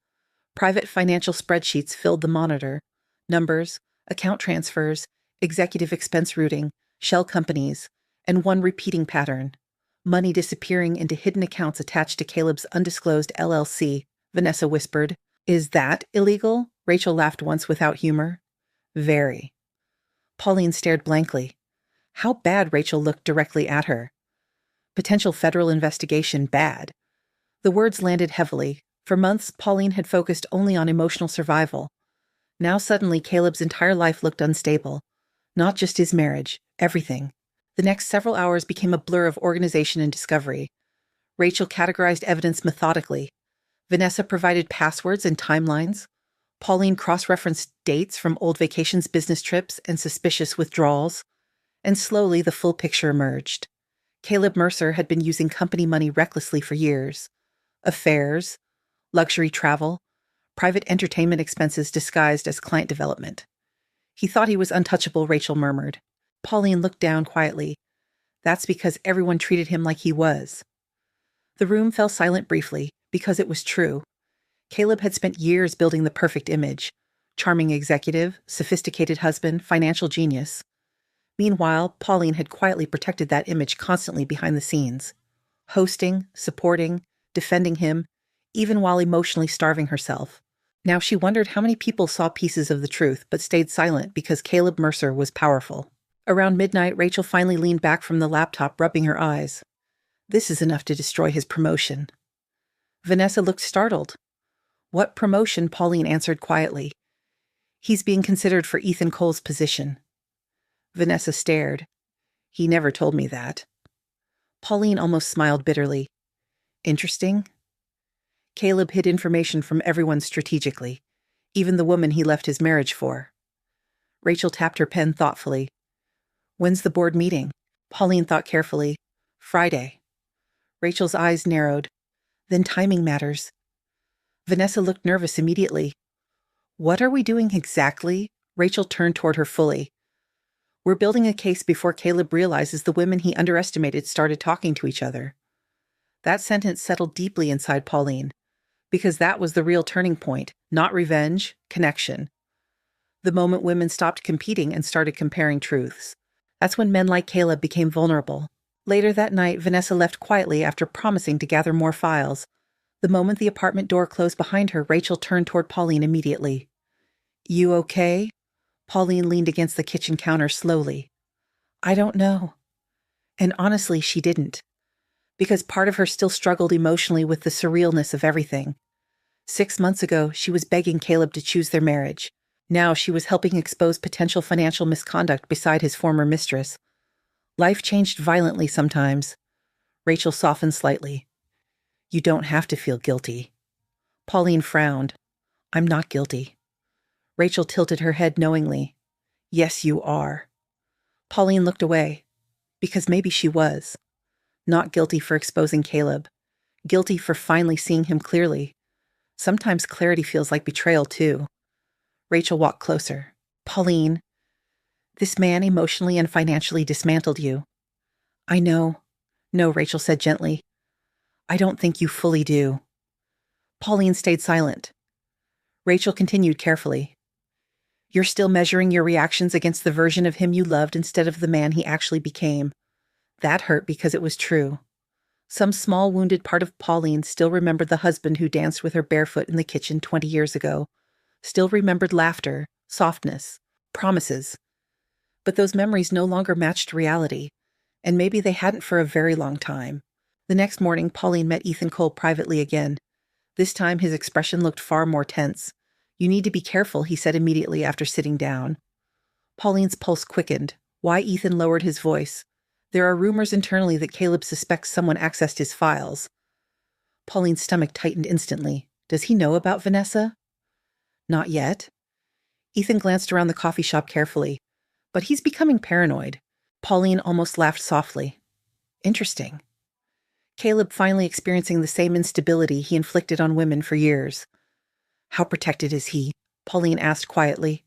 Private financial spreadsheets filled the monitor. Numbers, account transfers, executive expense routing, shell companies, and one repeating pattern. Money disappearing into hidden accounts attached to Caleb's undisclosed LLC, Vanessa whispered. Is that illegal? Rachel laughed once without humor. Very. Pauline stared blankly. How bad? Rachel looked directly at her. Potential federal investigation bad. The words landed heavily. For months, Pauline had focused only on emotional survival. Now suddenly, Caleb's entire life looked unstable. Not just his marriage, everything. The next several hours became a blur of organization and discovery. Rachel categorized evidence methodically. Vanessa provided passwords and timelines. Pauline cross-referenced dates from old vacations, business trips, and suspicious withdrawals, and slowly the full picture emerged. Caleb Mercer had been using company money recklessly for years. Affairs, luxury travel, private entertainment expenses disguised as client development. He thought he was untouchable, Rachel murmured. Pauline looked down quietly. That's because everyone treated him like he was. The room fell silent briefly, because it was true. Caleb had spent years building the perfect image. Charming executive, sophisticated husband, financial genius. Meanwhile, Pauline had quietly protected that image constantly behind the scenes. Hosting, supporting, defending him, even while emotionally starving herself. Now she wondered how many people saw pieces of the truth but stayed silent because Caleb Mercer was powerful. Around midnight, Rachel finally leaned back from the laptop, rubbing her eyes. This is enough to destroy his promotion. Vanessa looked startled. What promotion? Pauline answered quietly. He's being considered for Ethan Cole's position. Vanessa stared. He never told me that. Pauline almost smiled bitterly. Interesting. Caleb hid information from everyone strategically, even the woman he left his marriage for. Rachel tapped her pen thoughtfully. When's the board meeting? Pauline thought carefully. Friday. Rachel's eyes narrowed. Then timing matters. Vanessa looked nervous immediately. What are we doing exactly? Rachel turned toward her fully. We're building a case before Caleb realizes the women he underestimated started talking to each other. That sentence settled deeply inside Pauline, because that was the real turning point, not revenge, connection. The moment women stopped competing and started comparing truths. That's when men like Caleb became vulnerable. Later that night, Vanessa left quietly after promising to gather more files. The moment the apartment door closed behind her, Rachel turned toward Pauline immediately. You okay? Pauline leaned against the kitchen counter slowly. I don't know. And honestly, she didn't. Because part of her still struggled emotionally with the surrealness of everything. 6 months ago, she was begging Caleb to choose their marriage. Now she was helping expose potential financial misconduct beside his former mistress. Life changed violently sometimes. Rachel softened slightly. You don't have to feel guilty. Pauline frowned. I'm not guilty. Rachel tilted her head knowingly. Yes, you are. Pauline looked away. Because maybe she was. Not guilty for exposing Caleb. Guilty for finally seeing him clearly. Sometimes clarity feels like betrayal, too. Rachel walked closer. Pauline, this man emotionally and financially dismantled you. I know. No, Rachel said gently. I don't think you fully do. Pauline stayed silent. Rachel continued carefully. You're still measuring your reactions against the version of him you loved instead of the man he actually became. That hurt because it was true. Some small wounded part of Pauline still remembered the husband who danced with her barefoot in the kitchen 20 years ago. Still remembered laughter, softness, promises. But those memories no longer matched reality, and maybe they hadn't for a very long time. The next morning, Pauline met Ethan Cole privately again. This time, his expression looked far more tense. You need to be careful, he said immediately after sitting down. Pauline's pulse quickened. Why Ethan lowered his voice. There are rumors internally that Caleb suspects someone accessed his files. Pauline's stomach tightened instantly. Does he know about Vanessa? Not yet. Ethan glanced around the coffee shop carefully. But he's becoming paranoid. Pauline almost laughed softly. Interesting. Caleb finally experiencing the same instability he inflicted on women for years. How protected is he? Pauline asked quietly.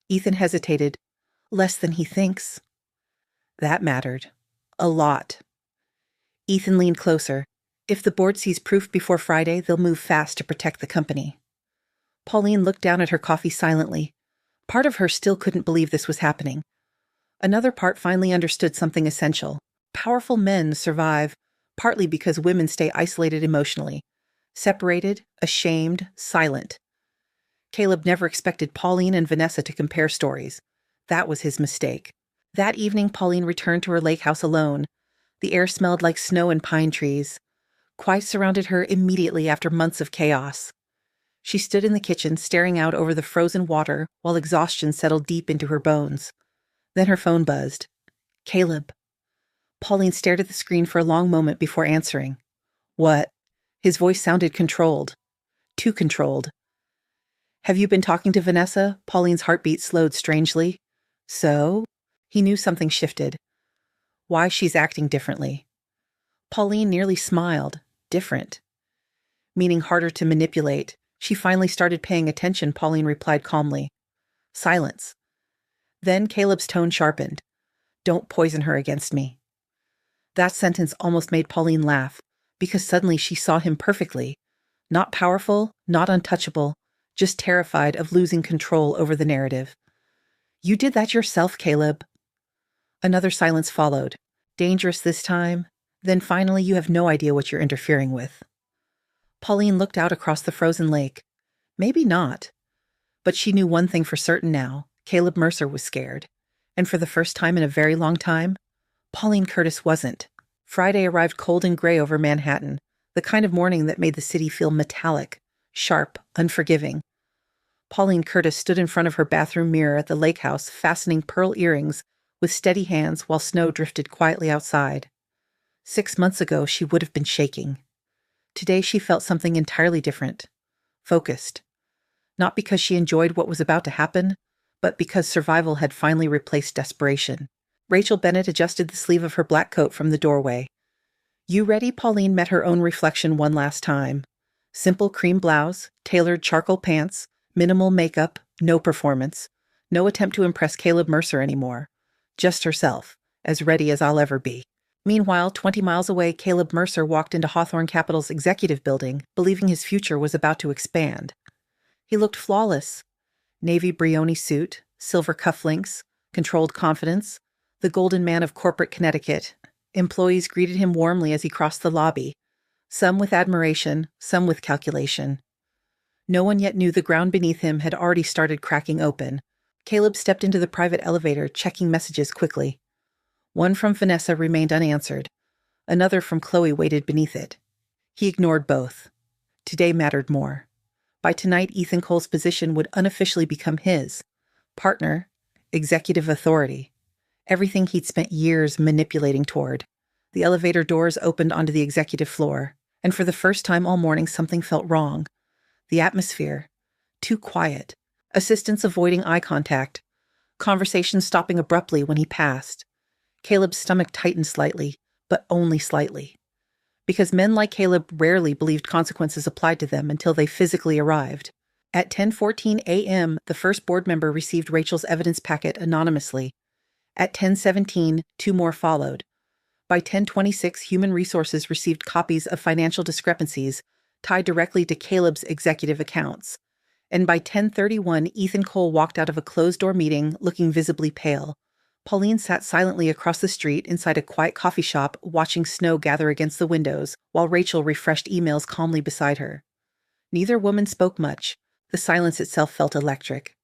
Ethan hesitated. Less than he thinks. That mattered. A lot. Ethan leaned closer. If the board sees proof before Friday, they'll move fast to protect the company. Pauline looked down at her coffee silently. Part of her still couldn't believe this was happening. Another part finally understood something essential. Powerful men survive, partly because women stay isolated emotionally. Separated, ashamed, silent. Caleb never expected Pauline and Vanessa to compare stories. That was his mistake. That evening, Pauline returned to her lake house alone. The air smelled like snow and pine trees. Quiet surrounded her immediately after months of chaos. She stood in the kitchen, staring out over the frozen water while exhaustion settled deep into her bones. Then her phone buzzed. Caleb. Pauline stared at the screen for a long moment before answering. What? His voice sounded controlled. Too controlled. Have you been talking to Vanessa? Pauline's heartbeat slowed strangely. So? He knew something shifted. Why she's acting differently. Pauline nearly smiled. Different. Meaning harder to manipulate. She finally started paying attention, Pauline replied calmly. Silence. Then Caleb's tone sharpened. Don't poison her against me. That sentence almost made Pauline laugh, because suddenly she saw him perfectly. Not powerful, not untouchable, just terrified of losing control over the narrative. You did that yourself, Caleb. Another silence followed. Dangerous this time. Then finally you have no idea what you're interfering with. Pauline looked out across the frozen lake. Maybe not. But she knew one thing for certain now. Caleb Mercer was scared. And for the first time in a very long time, Pauline Curtis wasn't. Friday arrived cold and gray over Manhattan, the kind of morning that made the city feel metallic, sharp, unforgiving. Pauline Curtis stood in front of her bathroom mirror at the lake house, fastening pearl earrings with steady hands while snow drifted quietly outside. 6 months ago, she would have been shaking. Today, she felt something entirely different. Focused. Not because she enjoyed what was about to happen, but because survival had finally replaced desperation. Rachel Bennett adjusted the sleeve of her black coat from the doorway. You ready? Pauline met her own reflection one last time. Simple cream blouse, tailored charcoal pants, minimal makeup, no performance. No attempt to impress Caleb Mercer anymore. Just herself, as ready as I'll ever be. Meanwhile, 20 miles away, Caleb Mercer walked into Hawthorne Capital's executive building, believing his future was about to expand. He looked flawless. Navy Brioni suit, silver cufflinks, controlled confidence, the golden man of corporate Connecticut. Employees greeted him warmly as he crossed the lobby, some with admiration, some with calculation. No one yet knew the ground beneath him had already started cracking open. Caleb stepped into the private elevator, checking messages quickly. One from Vanessa remained unanswered. Another from Chloe waited beneath it. He ignored both. Today mattered more. By tonight, Ethan Cole's position would unofficially become his. Partner, executive authority. Everything he'd spent years manipulating toward. The elevator doors opened onto the executive floor, and for the first time all morning something felt wrong. The atmosphere. Too quiet. Assistants avoiding eye contact. Conversation stopping abruptly when he passed. Caleb's stomach tightened slightly, but only slightly. Because men like Caleb rarely believed consequences applied to them until they physically arrived. At 10:14 a.m., the first board member received Rachel's evidence packet anonymously. At 10:17, 2 more followed. By 10:26, Human Resources received copies of financial discrepancies tied directly to Caleb's executive accounts. And by 10:31, Ethan Cole walked out of a closed-door meeting looking visibly pale. Pauline sat silently across the street inside a quiet coffee shop, watching snow gather against the windows, while Rachel refreshed emails calmly beside her. Neither woman spoke much. The silence itself felt electric.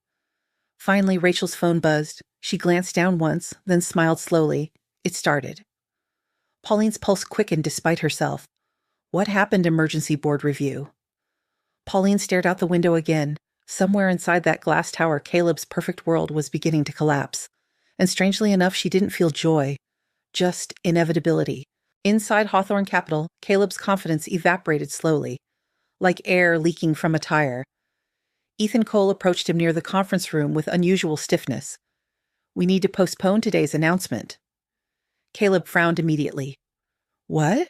Finally, Rachel's phone buzzed. She glanced down once, then smiled slowly. It started. Pauline's pulse quickened despite herself. What happened? Emergency board review. Pauline stared out the window again. Somewhere inside that glass tower, Caleb's perfect world was beginning to collapse. And strangely enough, she didn't feel joy. Just inevitability. Inside Hawthorne Capital, Caleb's confidence evaporated slowly, like air leaking from a tire. Ethan Cole approached him near the conference room with unusual stiffness. We need to postpone today's announcement. Caleb frowned immediately. What?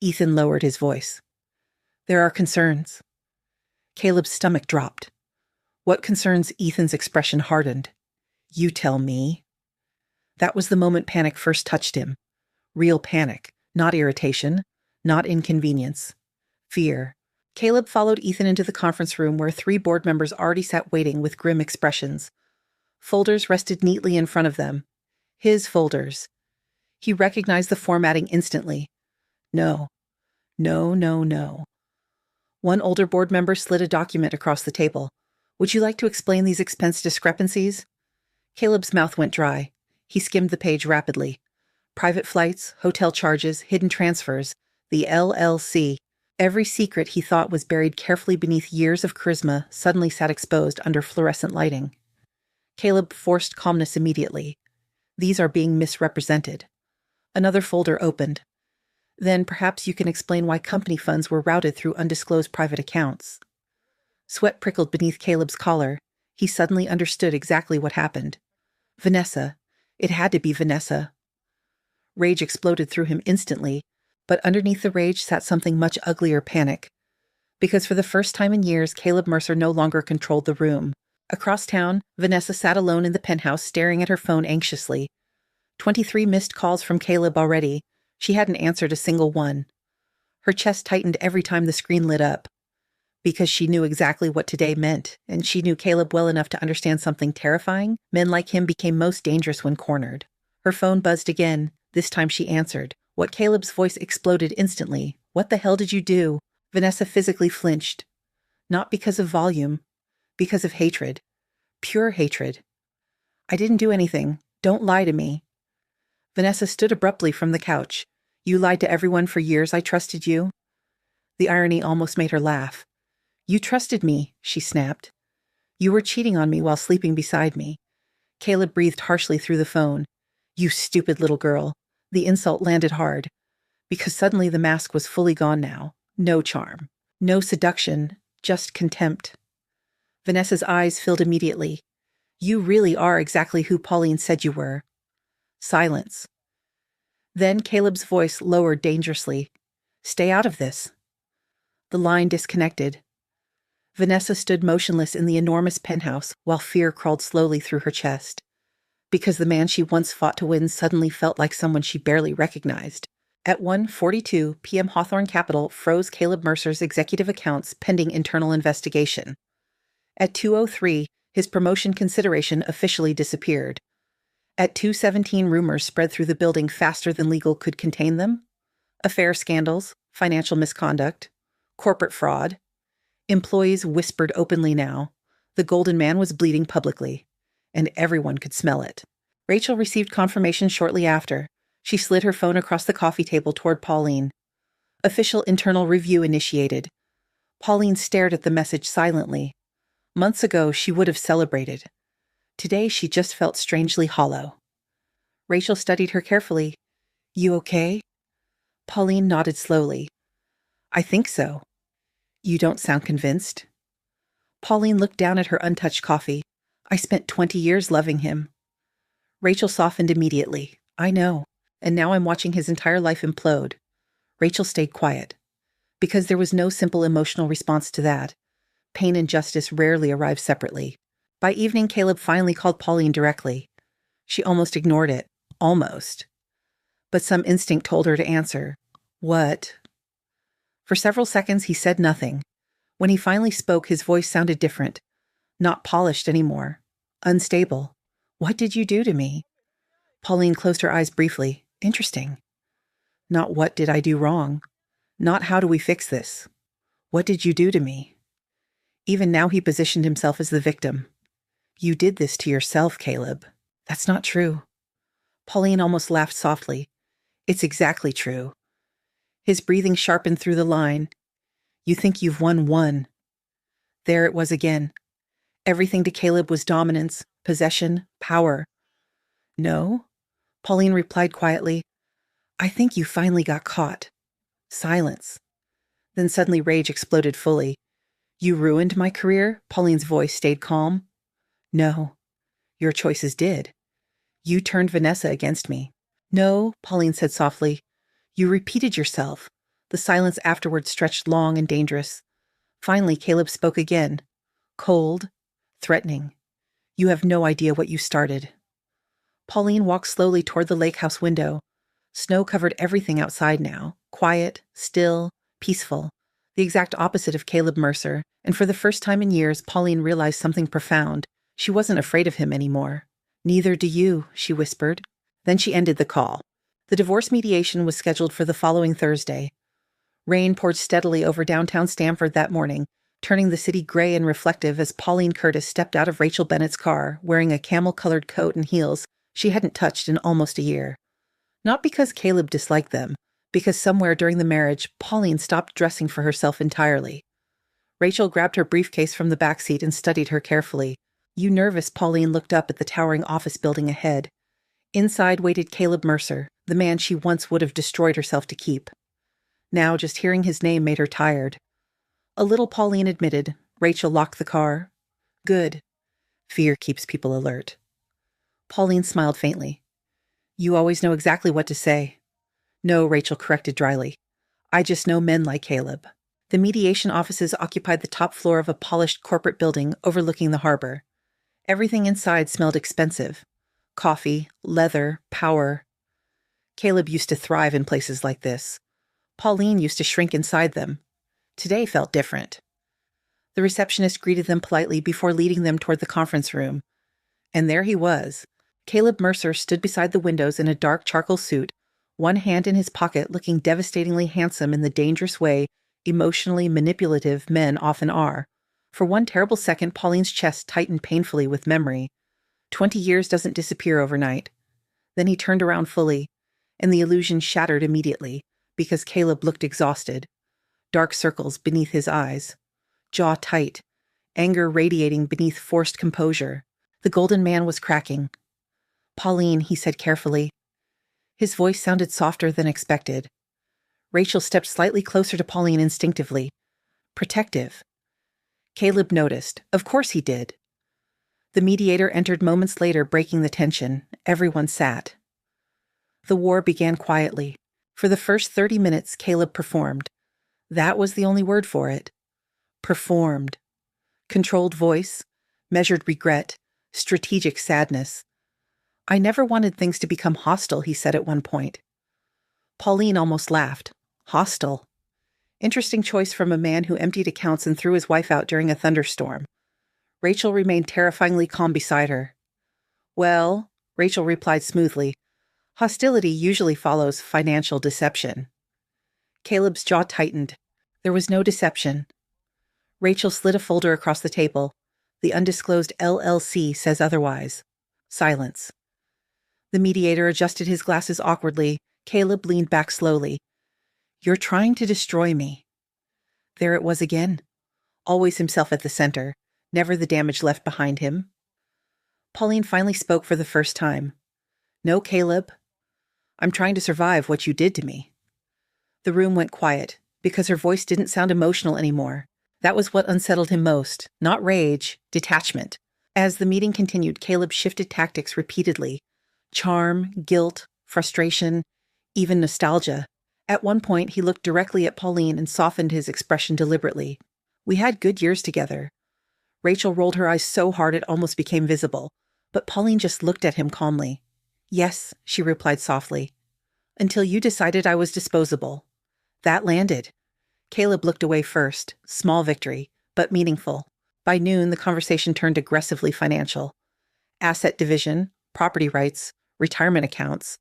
Ethan lowered his voice. There are concerns. Caleb's stomach dropped. What concerns? Ethan's expression hardened. You tell me. That was the moment panic first touched him. Real panic, not irritation, not inconvenience. Fear. Caleb followed Ethan into the conference room where 3 board members already sat waiting with grim expressions. Folders rested neatly in front of them. His folders. He recognized the formatting instantly. No. No, no, no. One older board member slid a document across the table. Would you like to explain these expense discrepancies? Caleb's mouth went dry. He skimmed the page rapidly. Private flights, hotel charges, hidden transfers, the LLC. Every secret he thought was buried carefully beneath years of charisma suddenly sat exposed under fluorescent lighting. Caleb forced calmness immediately. These are being misrepresented. Another folder opened. Then perhaps you can explain why company funds were routed through undisclosed private accounts. Sweat prickled beneath Caleb's collar. He suddenly understood exactly what happened. Vanessa. It had to be Vanessa. Rage exploded through him instantly, but underneath the rage sat something much uglier: panic. Because for the first time in years, Caleb Mercer no longer controlled the room. Across town, Vanessa sat alone in the penthouse, staring at her phone anxiously. 23 missed calls from Caleb already. She hadn't answered a single one. Her chest tightened every time the screen lit up. Because she knew exactly what today meant, and she knew Caleb well enough to understand something terrifying. Men like him became most dangerous when cornered. Her phone buzzed again. This time she answered. What? Caleb's voice exploded instantly. What the hell did you do? Vanessa physically flinched. Not because of volume. Because of hatred. Pure hatred. I didn't do anything. Don't lie to me. Vanessa stood abruptly from the couch. You lied to everyone for years. I trusted you. The irony almost made her laugh. You trusted me, she snapped. You were cheating on me while sleeping beside me. Caleb breathed harshly through the phone. You stupid little girl. The insult landed hard. Because suddenly the mask was fully gone now. No charm. No seduction. Just contempt. Vanessa's eyes filled immediately. You really are exactly who Pauline said you were. Silence. Then Caleb's voice lowered dangerously. Stay out of this. The line disconnected. Vanessa stood motionless in the enormous penthouse while fear crawled slowly through her chest. Because the man she once fought to win suddenly felt like someone she barely recognized. At 1:42 p.m. Hawthorne Capital froze Caleb Mercer's executive accounts pending internal investigation. At 2:03, his promotion consideration officially disappeared. At 2:17, rumors spread through the building faster than legal could contain them. Affair scandals, financial misconduct, corporate fraud. Employees whispered openly now. The Golden Man was bleeding publicly, and everyone could smell it. Rachel received confirmation shortly after. She slid her phone across the coffee table toward Pauline. Official internal review initiated. Pauline stared at the message silently. Months ago, she would have celebrated. Today, she just felt strangely hollow. Rachel studied her carefully. You okay? Pauline nodded slowly. I think so. You don't sound convinced. Pauline looked down at her untouched coffee. I spent 20 years loving him. Rachel softened immediately. I know. And now I'm watching his entire life implode. Rachel stayed quiet. Because there was no simple emotional response to that. Pain and justice rarely arrive separately. By evening, Caleb finally called Pauline directly. She almost ignored it. Almost. But some instinct told her to answer. What? For several seconds, he said nothing. When he finally spoke, his voice sounded different. Not polished anymore. Unstable. What did you do to me? Pauline closed her eyes briefly. Interesting. Not what did I do wrong. Not how do we fix this. What did you do to me? Even now he positioned himself as the victim. You did this to yourself, Caleb. That's not true. Pauline almost laughed softly. It's exactly true. His breathing sharpened through the line. You think you've won. There it was again. Everything to Caleb was dominance, possession, power. No, Pauline replied quietly. I think you finally got caught. Silence. Then suddenly rage exploded fully. You ruined my career? Pauline's voice stayed calm. No, your choices did. You turned Vanessa against me. No, Pauline said softly. You repeated yourself. The silence afterward stretched long and dangerous. Finally, Caleb spoke again. Cold, threatening. You have no idea what you started. Pauline walked slowly toward the lake house window. Snow covered everything outside now. Quiet, still, peaceful. The exact opposite of Caleb Mercer. And for the first time in years, Pauline realized something profound. She wasn't afraid of him anymore. Neither do you, she whispered. Then she ended the call. The divorce mediation was scheduled for the following Thursday. Rain poured steadily over downtown Stamford that morning, turning the city gray and reflective as Pauline Curtis stepped out of Rachel Bennett's car, wearing a camel-colored coat and heels she hadn't touched in almost a year. Not because Caleb disliked them, because somewhere during the marriage, Pauline stopped dressing for herself entirely. Rachel grabbed her briefcase from the back seat and studied her carefully. You nervous, Pauline looked up at the towering office building ahead. Inside waited Caleb Mercer, the man she once would have destroyed herself to keep. Now, just hearing his name made her tired. A little, Pauline admitted. Rachel locked the car. Good. Fear keeps people alert. Pauline smiled faintly. You always know exactly what to say. No, Rachel corrected dryly. I just know men like Caleb. The mediation offices occupied the top floor of a polished corporate building overlooking the harbor. Everything inside smelled expensive. Coffee, leather, power. Caleb used to thrive in places like this. Pauline used to shrink inside them. Today felt different. The receptionist greeted them politely before leading them toward the conference room. And there he was. Caleb Mercer stood beside the windows in a dark charcoal suit, one hand in his pocket, looking devastatingly handsome in the dangerous way emotionally manipulative men often are. For one terrible second, Pauline's chest tightened painfully with memory. 20 years doesn't disappear overnight. Then he turned around fully, and the illusion shattered immediately, because Caleb looked exhausted. Dark circles beneath his eyes. Jaw tight. Anger radiating beneath forced composure. The golden man was cracking. Pauline, he said carefully. His voice sounded softer than expected. Rachel stepped slightly closer to Pauline instinctively. Protective. Caleb noticed. Of course he did. The mediator entered moments later, breaking the tension. Everyone sat. The war began quietly. For the first 30 minutes, Caleb performed. That was the only word for it. Performed. Controlled voice, measured regret, strategic sadness. I never wanted things to become hostile, he said at one point. Pauline almost laughed. Hostile. Interesting choice from a man who emptied accounts and threw his wife out during a thunderstorm. Rachel remained terrifyingly calm beside her. Well, Rachel replied smoothly, hostility usually follows financial deception. Caleb's jaw tightened. There was no deception. Rachel slid a folder across the table. The undisclosed LLC says otherwise. Silence. The mediator adjusted his glasses awkwardly. Caleb leaned back slowly. You're trying to destroy me. There it was again. Always himself at the center, never the damage left behind him. Pauline finally spoke for the first time. No, Caleb. I'm trying to survive what you did to me. The room went quiet, because her voice didn't sound emotional anymore. That was what unsettled him most. Not rage, detachment. As the meeting continued, Caleb shifted tactics repeatedly. Charm, guilt, frustration, even nostalgia. At one point, he looked directly at Pauline and softened his expression deliberately. We had good years together. Rachel rolled her eyes so hard it almost became visible, but Pauline just looked at him calmly. Yes, she replied softly. Until you decided I was disposable. That landed. Caleb looked away first. Small victory, but meaningful. By noon, the conversation turned aggressively financial. Asset division, property rights, retirement accounts.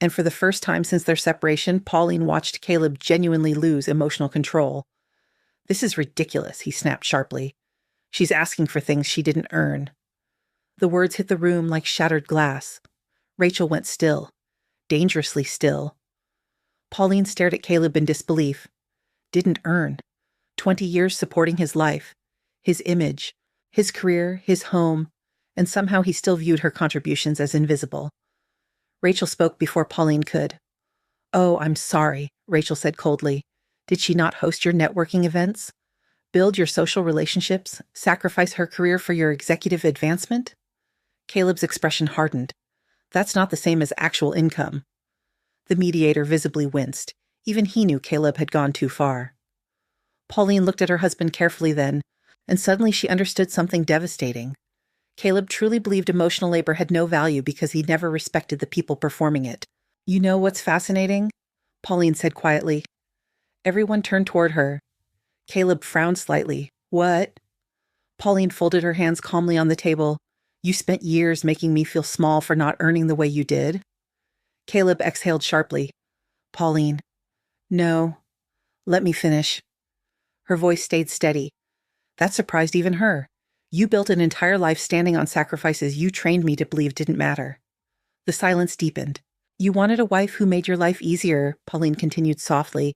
And for the first time since their separation, Pauline watched Caleb genuinely lose emotional control. This is ridiculous, he snapped sharply. She's asking for things she didn't earn. The words hit the room like shattered glass. Rachel went still. Dangerously still. Pauline stared at Caleb in disbelief. Didn't earn. 20 years supporting his life, his image, his career, his home, and somehow he still viewed her contributions as invisible. Rachel spoke before Pauline could. Oh, I'm sorry, Rachel said coldly. Did she not host your networking events? Build your social relationships? Sacrifice her career for your executive advancement? Caleb's expression hardened. That's not the same as actual income. The mediator visibly winced. Even he knew Caleb had gone too far. Pauline looked at her husband carefully then, and suddenly she understood something devastating. Caleb truly believed emotional labor had no value because he never respected the people performing it. You know what's fascinating? Pauline said quietly. Everyone turned toward her. Caleb frowned slightly. What? Pauline folded her hands calmly on the table. You spent years making me feel small for not earning the way you did. Caleb exhaled sharply. Pauline. No. Let me finish. Her voice stayed steady. That surprised even her. You built an entire life standing on sacrifices you trained me to believe didn't matter. The silence deepened. You wanted a wife who made your life easier, Pauline continued softly,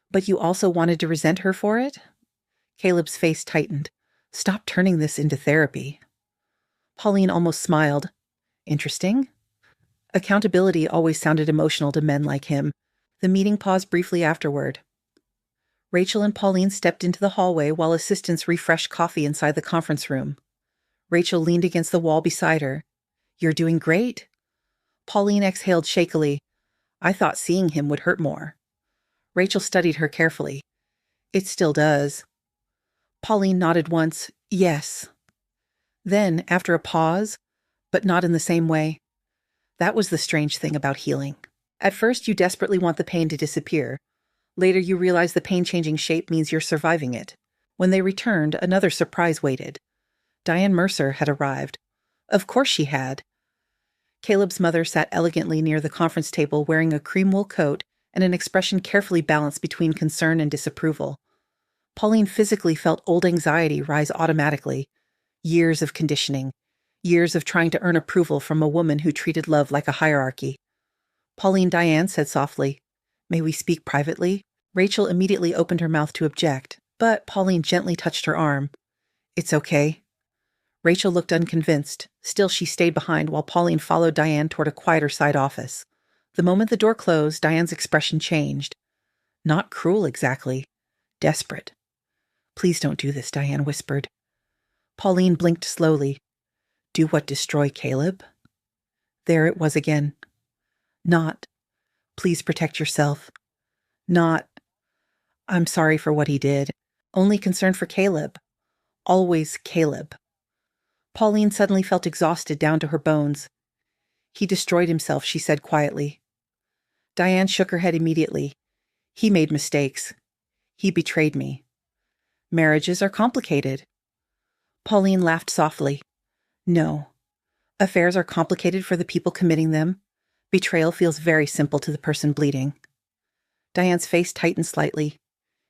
but you also wanted to resent her for it? Caleb's face tightened. Stop turning this into therapy. Pauline almost smiled. Interesting. Accountability always sounded emotional to men like him. The meeting paused briefly afterward. Rachel and Pauline stepped into the hallway while assistants refreshed coffee inside the conference room. Rachel leaned against the wall beside her. "You're doing great." Pauline exhaled shakily. "I thought seeing him would hurt more." Rachel studied her carefully. "It still does." Pauline nodded once. "Yes." Then, after a pause, but not in the same way. That was the strange thing about healing. At first, you desperately want the pain to disappear. Later, you realize the pain changing shape means you're surviving it. When they returned, another surprise waited. Diane Mercer had arrived. Of course she had. Caleb's mother sat elegantly near the conference table wearing a cream wool coat and an expression carefully balanced between concern and disapproval. Pauline physically felt old anxiety rise automatically. Years of conditioning. Years of trying to earn approval from a woman who treated love like a hierarchy. Diane said softly, "May we speak privately?" Rachel immediately opened her mouth to object, but Pauline gently touched her arm. "It's okay." Rachel looked unconvinced. Still, she stayed behind while Pauline followed Diane toward a quieter side office. The moment the door closed, Diane's expression changed. Not cruel exactly. Desperate. "Please don't do this," Diane whispered. Pauline blinked slowly. "Do what destroy Caleb?" There it was again. Not, "Please protect yourself." Not, "I'm sorry for what he did." Only concern for Caleb. Always Caleb. Pauline suddenly felt exhausted down to her bones. "He destroyed himself," she said quietly. Diane shook her head immediately. "He made mistakes. He betrayed me. Marriages are complicated." Pauline laughed softly. "No. Affairs are complicated for the people committing them. Betrayal feels very simple to the person bleeding." Diane's face tightened slightly.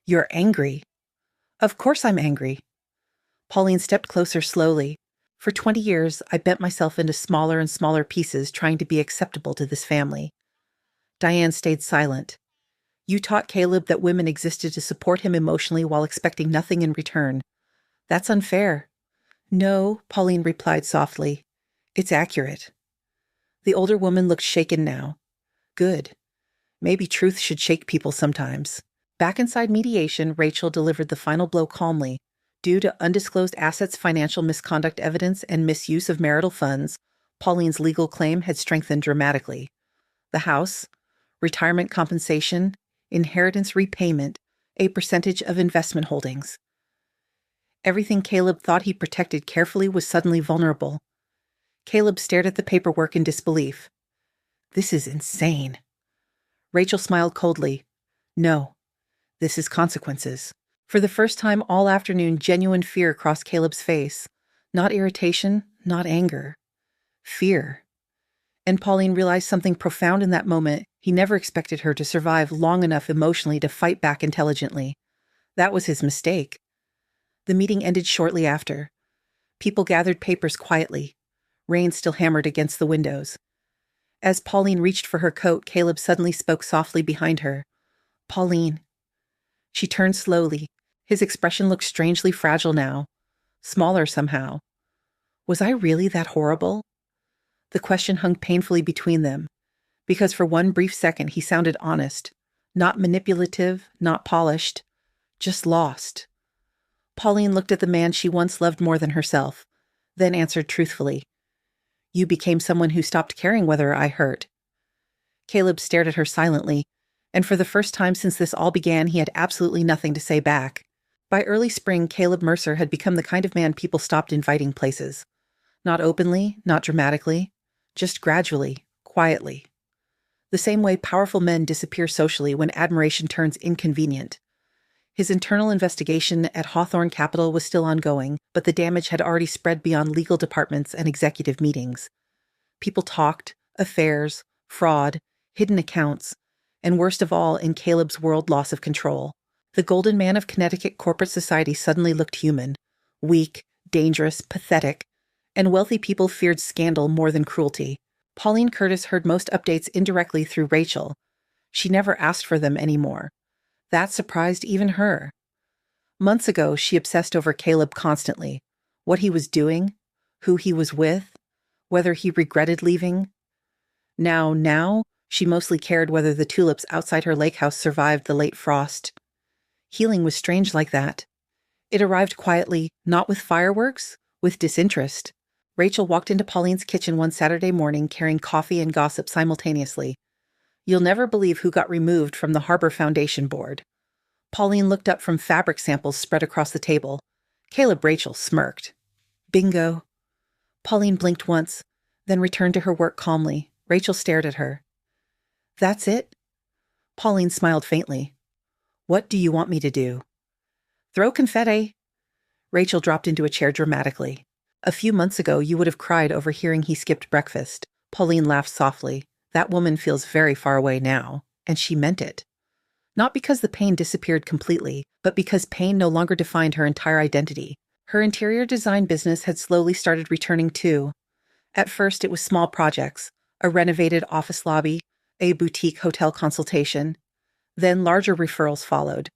"You're angry." "Of course I'm angry." Pauline stepped closer slowly. "For 20 years, I bent myself into smaller and smaller pieces trying to be acceptable to this family." Diane stayed silent. "You taught Caleb that women existed to support him emotionally while expecting nothing in return. That's unfair." "No," Pauline replied softly. "It's accurate." The older woman looked shaken now. "Good. Maybe truth should shake people sometimes." Back inside mediation, Rachel delivered the final blow calmly. Due to undisclosed assets, financial misconduct evidence, and misuse of marital funds, Pauline's legal claim had strengthened dramatically. The house, retirement compensation, inheritance repayment, a percentage of investment holdings. Everything Caleb thought he protected carefully was suddenly vulnerable. Caleb stared at the paperwork in disbelief. "This is insane." Rachel smiled coldly. "No, this is consequences." For the first time all afternoon, genuine fear crossed Caleb's face. Not irritation, not anger. Fear. And Pauline realized something profound in that moment. He never expected her to survive long enough emotionally to fight back intelligently. That was his mistake. The meeting ended shortly after. People gathered papers quietly. Rain still hammered against the windows. As Pauline reached for her coat, Caleb suddenly spoke softly behind her. "Pauline." She turned slowly. His expression looked strangely fragile now. Smaller somehow. Was I really that horrible? The question hung painfully between them, because for one brief second he sounded honest. Not manipulative, not polished. Just lost. Pauline looked at the man she once loved more than herself, then answered truthfully. "You became someone who stopped caring whether I hurt." Caleb stared at her silently, and for the first time since this all began, he had absolutely nothing to say back. By early spring, Caleb Mercer had become the kind of man people stopped inviting places. Not openly, not dramatically, just gradually, quietly. The same way powerful men disappear socially when admiration turns inconvenient. His internal investigation at Hawthorne Capital was still ongoing, but the damage had already spread beyond legal departments and executive meetings. People talked, affairs, fraud, hidden accounts, and worst of all, in Caleb's world, loss of control. The golden man of Connecticut corporate society suddenly looked human, weak, dangerous, pathetic, and wealthy people feared scandal more than cruelty. Pauline Curtis heard most updates indirectly through Rachel. She never asked for them anymore. That surprised even her. Months ago, she obsessed over Caleb constantly. What he was doing, who he was with, whether he regretted leaving. Now, she mostly cared whether the tulips outside her lake house survived the late frost. Healing was strange like that. It arrived quietly, not with fireworks, with disinterest. Rachel walked into Pauline's kitchen one Saturday morning carrying coffee and gossip simultaneously. You'll never believe who got removed from the Harbor Foundation board. Pauline looked up from fabric samples spread across the table. Rachel smirked. Bingo. Pauline blinked once, then returned to her work calmly. Rachel stared at her. That's it? Pauline smiled faintly. What do you want me to do? Throw confetti. Rachel dropped into a chair dramatically. A few months ago, you would have cried over hearing he skipped breakfast. Pauline laughed softly. That woman feels very far away now, and she meant it. Not because the pain disappeared completely, but because pain no longer defined her entire identity. Her interior design business had slowly started returning too. At first, it was small projects, a renovated office lobby, a boutique hotel consultation. Then larger referrals followed.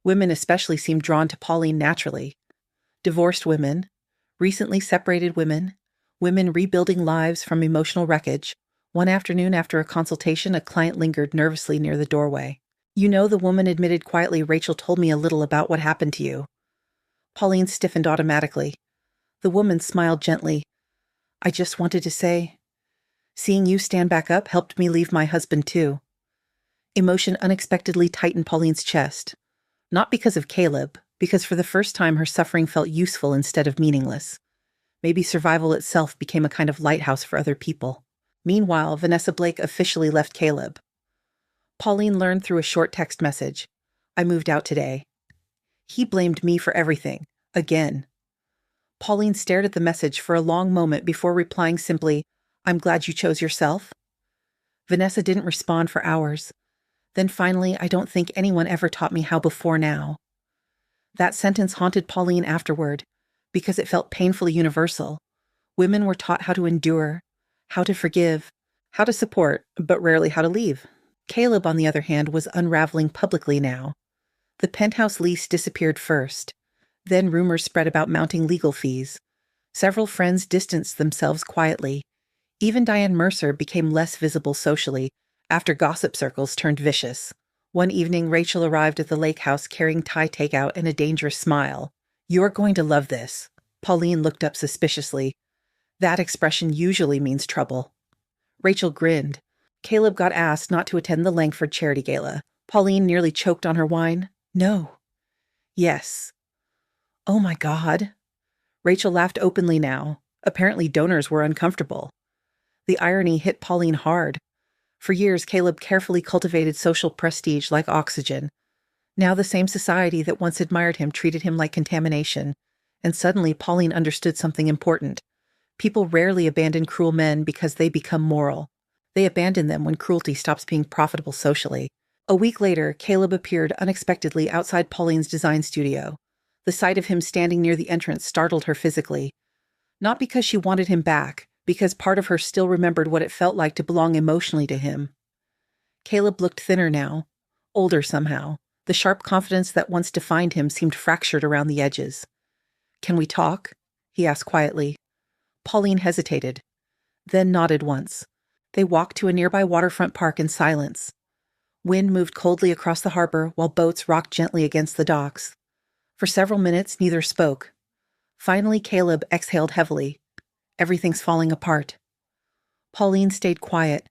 Women especially seemed drawn to Pauline naturally. Divorced women, recently separated women, women rebuilding lives from emotional wreckage. One afternoon after a consultation, a client lingered nervously near the doorway. You know, the woman admitted quietly, Rachel told me a little about what happened to you. Pauline stiffened automatically. The woman smiled gently. I just wanted to say, seeing you stand back up helped me leave my husband too. Emotion unexpectedly tightened Pauline's chest. Not because of Caleb, because for the first time her suffering felt useful instead of meaningless. Maybe survival itself became a kind of lighthouse for other people. Meanwhile, Vanessa Blake officially left Caleb. Pauline learned through a short text message. I moved out today. He blamed me for everything. Again. Pauline stared at the message for a long moment before replying simply, I'm glad you chose yourself. Vanessa didn't respond for hours. Then finally, I don't think anyone ever taught me how before now. That sentence haunted Pauline afterward, because it felt painfully universal. Women were taught how to endure, how to forgive, how to support, but rarely how to leave. Caleb, on the other hand, was unraveling publicly now. The penthouse lease disappeared first. Then rumors spread about mounting legal fees. Several friends distanced themselves quietly. Even Diane Mercer became less visible socially after gossip circles turned vicious. One evening, Rachel arrived at the lake house carrying Thai takeout and a dangerous smile. You're going to love this. Pauline looked up suspiciously. That expression usually means trouble. Rachel grinned. Caleb got asked not to attend the Langford charity gala. Pauline nearly choked on her wine. No. Yes. Oh my God. Rachel laughed openly now. Apparently donors were uncomfortable. The irony hit Pauline hard. For years, Caleb carefully cultivated social prestige like oxygen. Now the same society that once admired him treated him like contamination. And suddenly Pauline understood something important. People rarely abandon cruel men because they become moral. They abandon them when cruelty stops being profitable socially. A week later, Caleb appeared unexpectedly outside Pauline's design studio. The sight of him standing near the entrance startled her physically. Not because she wanted him back, because part of her still remembered what it felt like to belong emotionally to him. Caleb looked thinner now, older somehow. The sharp confidence that once defined him seemed fractured around the edges. Can we talk? He asked quietly. Pauline hesitated, then nodded once. They walked to a nearby waterfront park in silence. Wind moved coldly across the harbor while boats rocked gently against the docks. For several minutes, neither spoke. Finally, Caleb exhaled heavily. Everything's falling apart. Pauline stayed quiet.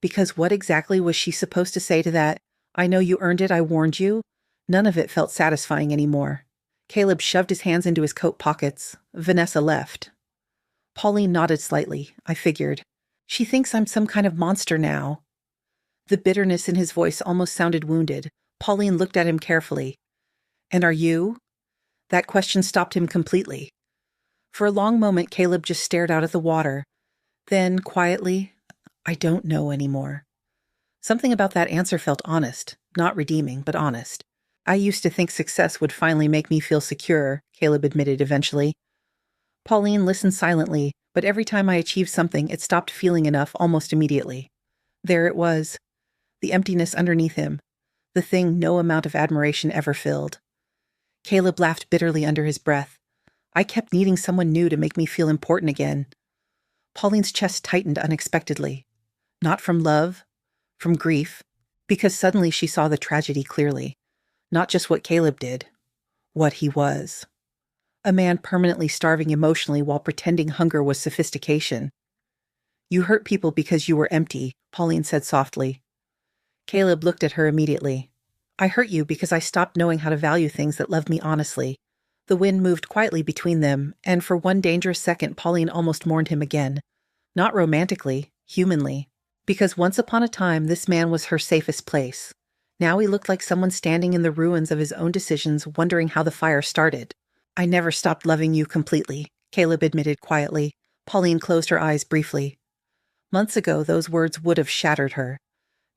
Because what exactly was she supposed to say to that, I know you earned it, I warned you? None of it felt satisfying anymore. Caleb shoved his hands into his coat pockets. Vanessa left. Pauline nodded slightly, I figured. She thinks I'm some kind of monster now. The bitterness in his voice almost sounded wounded. Pauline looked at him carefully. And are you? That question stopped him completely. For a long moment, Caleb just stared out at the water. Then, quietly, I don't know anymore. Something about that answer felt honest, not redeeming, but honest. I used to think success would finally make me feel secure, Caleb admitted eventually. Pauline listened silently, but every time I achieved something, it stopped feeling enough almost immediately. There it was, the emptiness underneath him, the thing no amount of admiration ever filled. Caleb laughed bitterly under his breath. I kept needing someone new to make me feel important again. Pauline's chest tightened unexpectedly. Not from love, from grief, because suddenly she saw the tragedy clearly. Not just what Caleb did, what he was. A man permanently starving emotionally while pretending hunger was sophistication. You hurt people because you were empty, Pauline said softly. Caleb looked at her immediately. I hurt you because I stopped knowing how to value things that loved me honestly. The wind moved quietly between them, and for one dangerous second Pauline almost mourned him again. Not romantically, humanly. Because once upon a time this man was her safest place. Now he looked like someone standing in the ruins of his own decisions, wondering how the fire started. I never stopped loving you completely, Caleb admitted quietly. Pauline closed her eyes briefly. Months ago those words would have shattered her.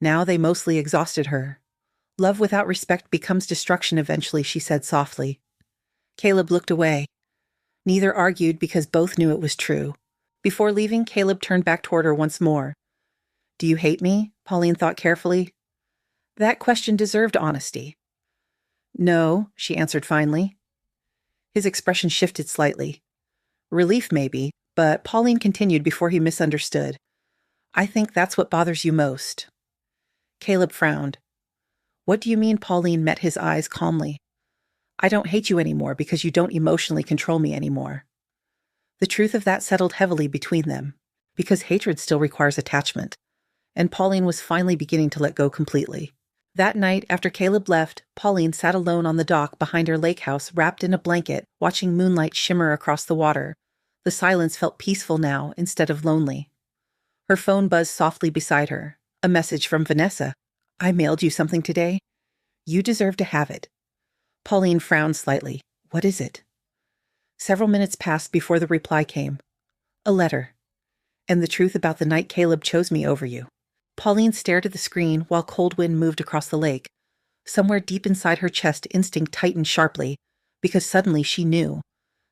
Now they mostly exhausted her. Love without respect becomes destruction eventually, she said softly. Caleb looked away. Neither argued because both knew it was true. Before leaving, Caleb turned back toward her once more. Do you hate me? Pauline thought carefully. That question deserved honesty. No, she answered finally. His expression shifted slightly. Relief maybe, but Pauline continued before he misunderstood. I think that's what bothers you most. Caleb frowned. What do you mean? Pauline met his eyes calmly. I don't hate you anymore because you don't emotionally control me anymore. The truth of that settled heavily between them, because hatred still requires attachment, and Pauline was finally beginning to let go completely. That night, after Caleb left, Pauline sat alone on the dock behind her lake house, wrapped in a blanket, watching moonlight shimmer across the water. The silence felt peaceful now instead of lonely. Her phone buzzed softly beside her. A message from Vanessa. I mailed you something today. You deserve to have it. Pauline frowned slightly. What is it? Several minutes passed before the reply came. A letter. And the truth about the night Caleb chose me over you. Pauline stared at the screen while cold wind moved across the lake. Somewhere deep inside her chest, instinct tightened sharply, because suddenly she knew.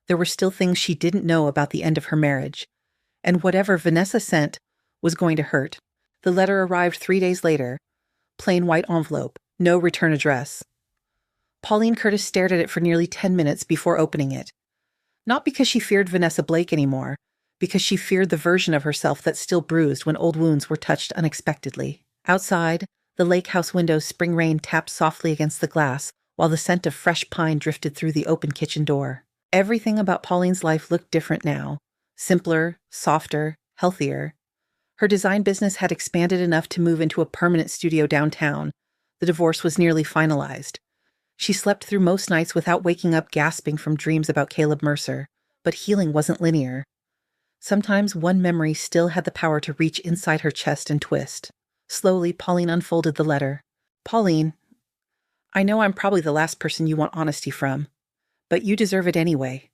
There were still things she didn't know about the end of her marriage. And whatever Vanessa sent was going to hurt. The letter arrived 3 days later. Plain white envelope, no return address. Pauline Curtis stared at it for nearly 10 minutes before opening it. Not because she feared Vanessa Blake anymore, because she feared the version of herself that still bruised when old wounds were touched unexpectedly. Outside, the lake house window's spring rain tapped softly against the glass, while the scent of fresh pine drifted through the open kitchen door. Everything about Pauline's life looked different now. Simpler, softer, healthier. Her design business had expanded enough to move into a permanent studio downtown. The divorce was nearly finalized. She slept through most nights without waking up gasping from dreams about Caleb Mercer, but healing wasn't linear. Sometimes one memory still had the power to reach inside her chest and twist. Slowly, Pauline unfolded the letter. Pauline, I know I'm probably the last person you want honesty from, but you deserve it anyway.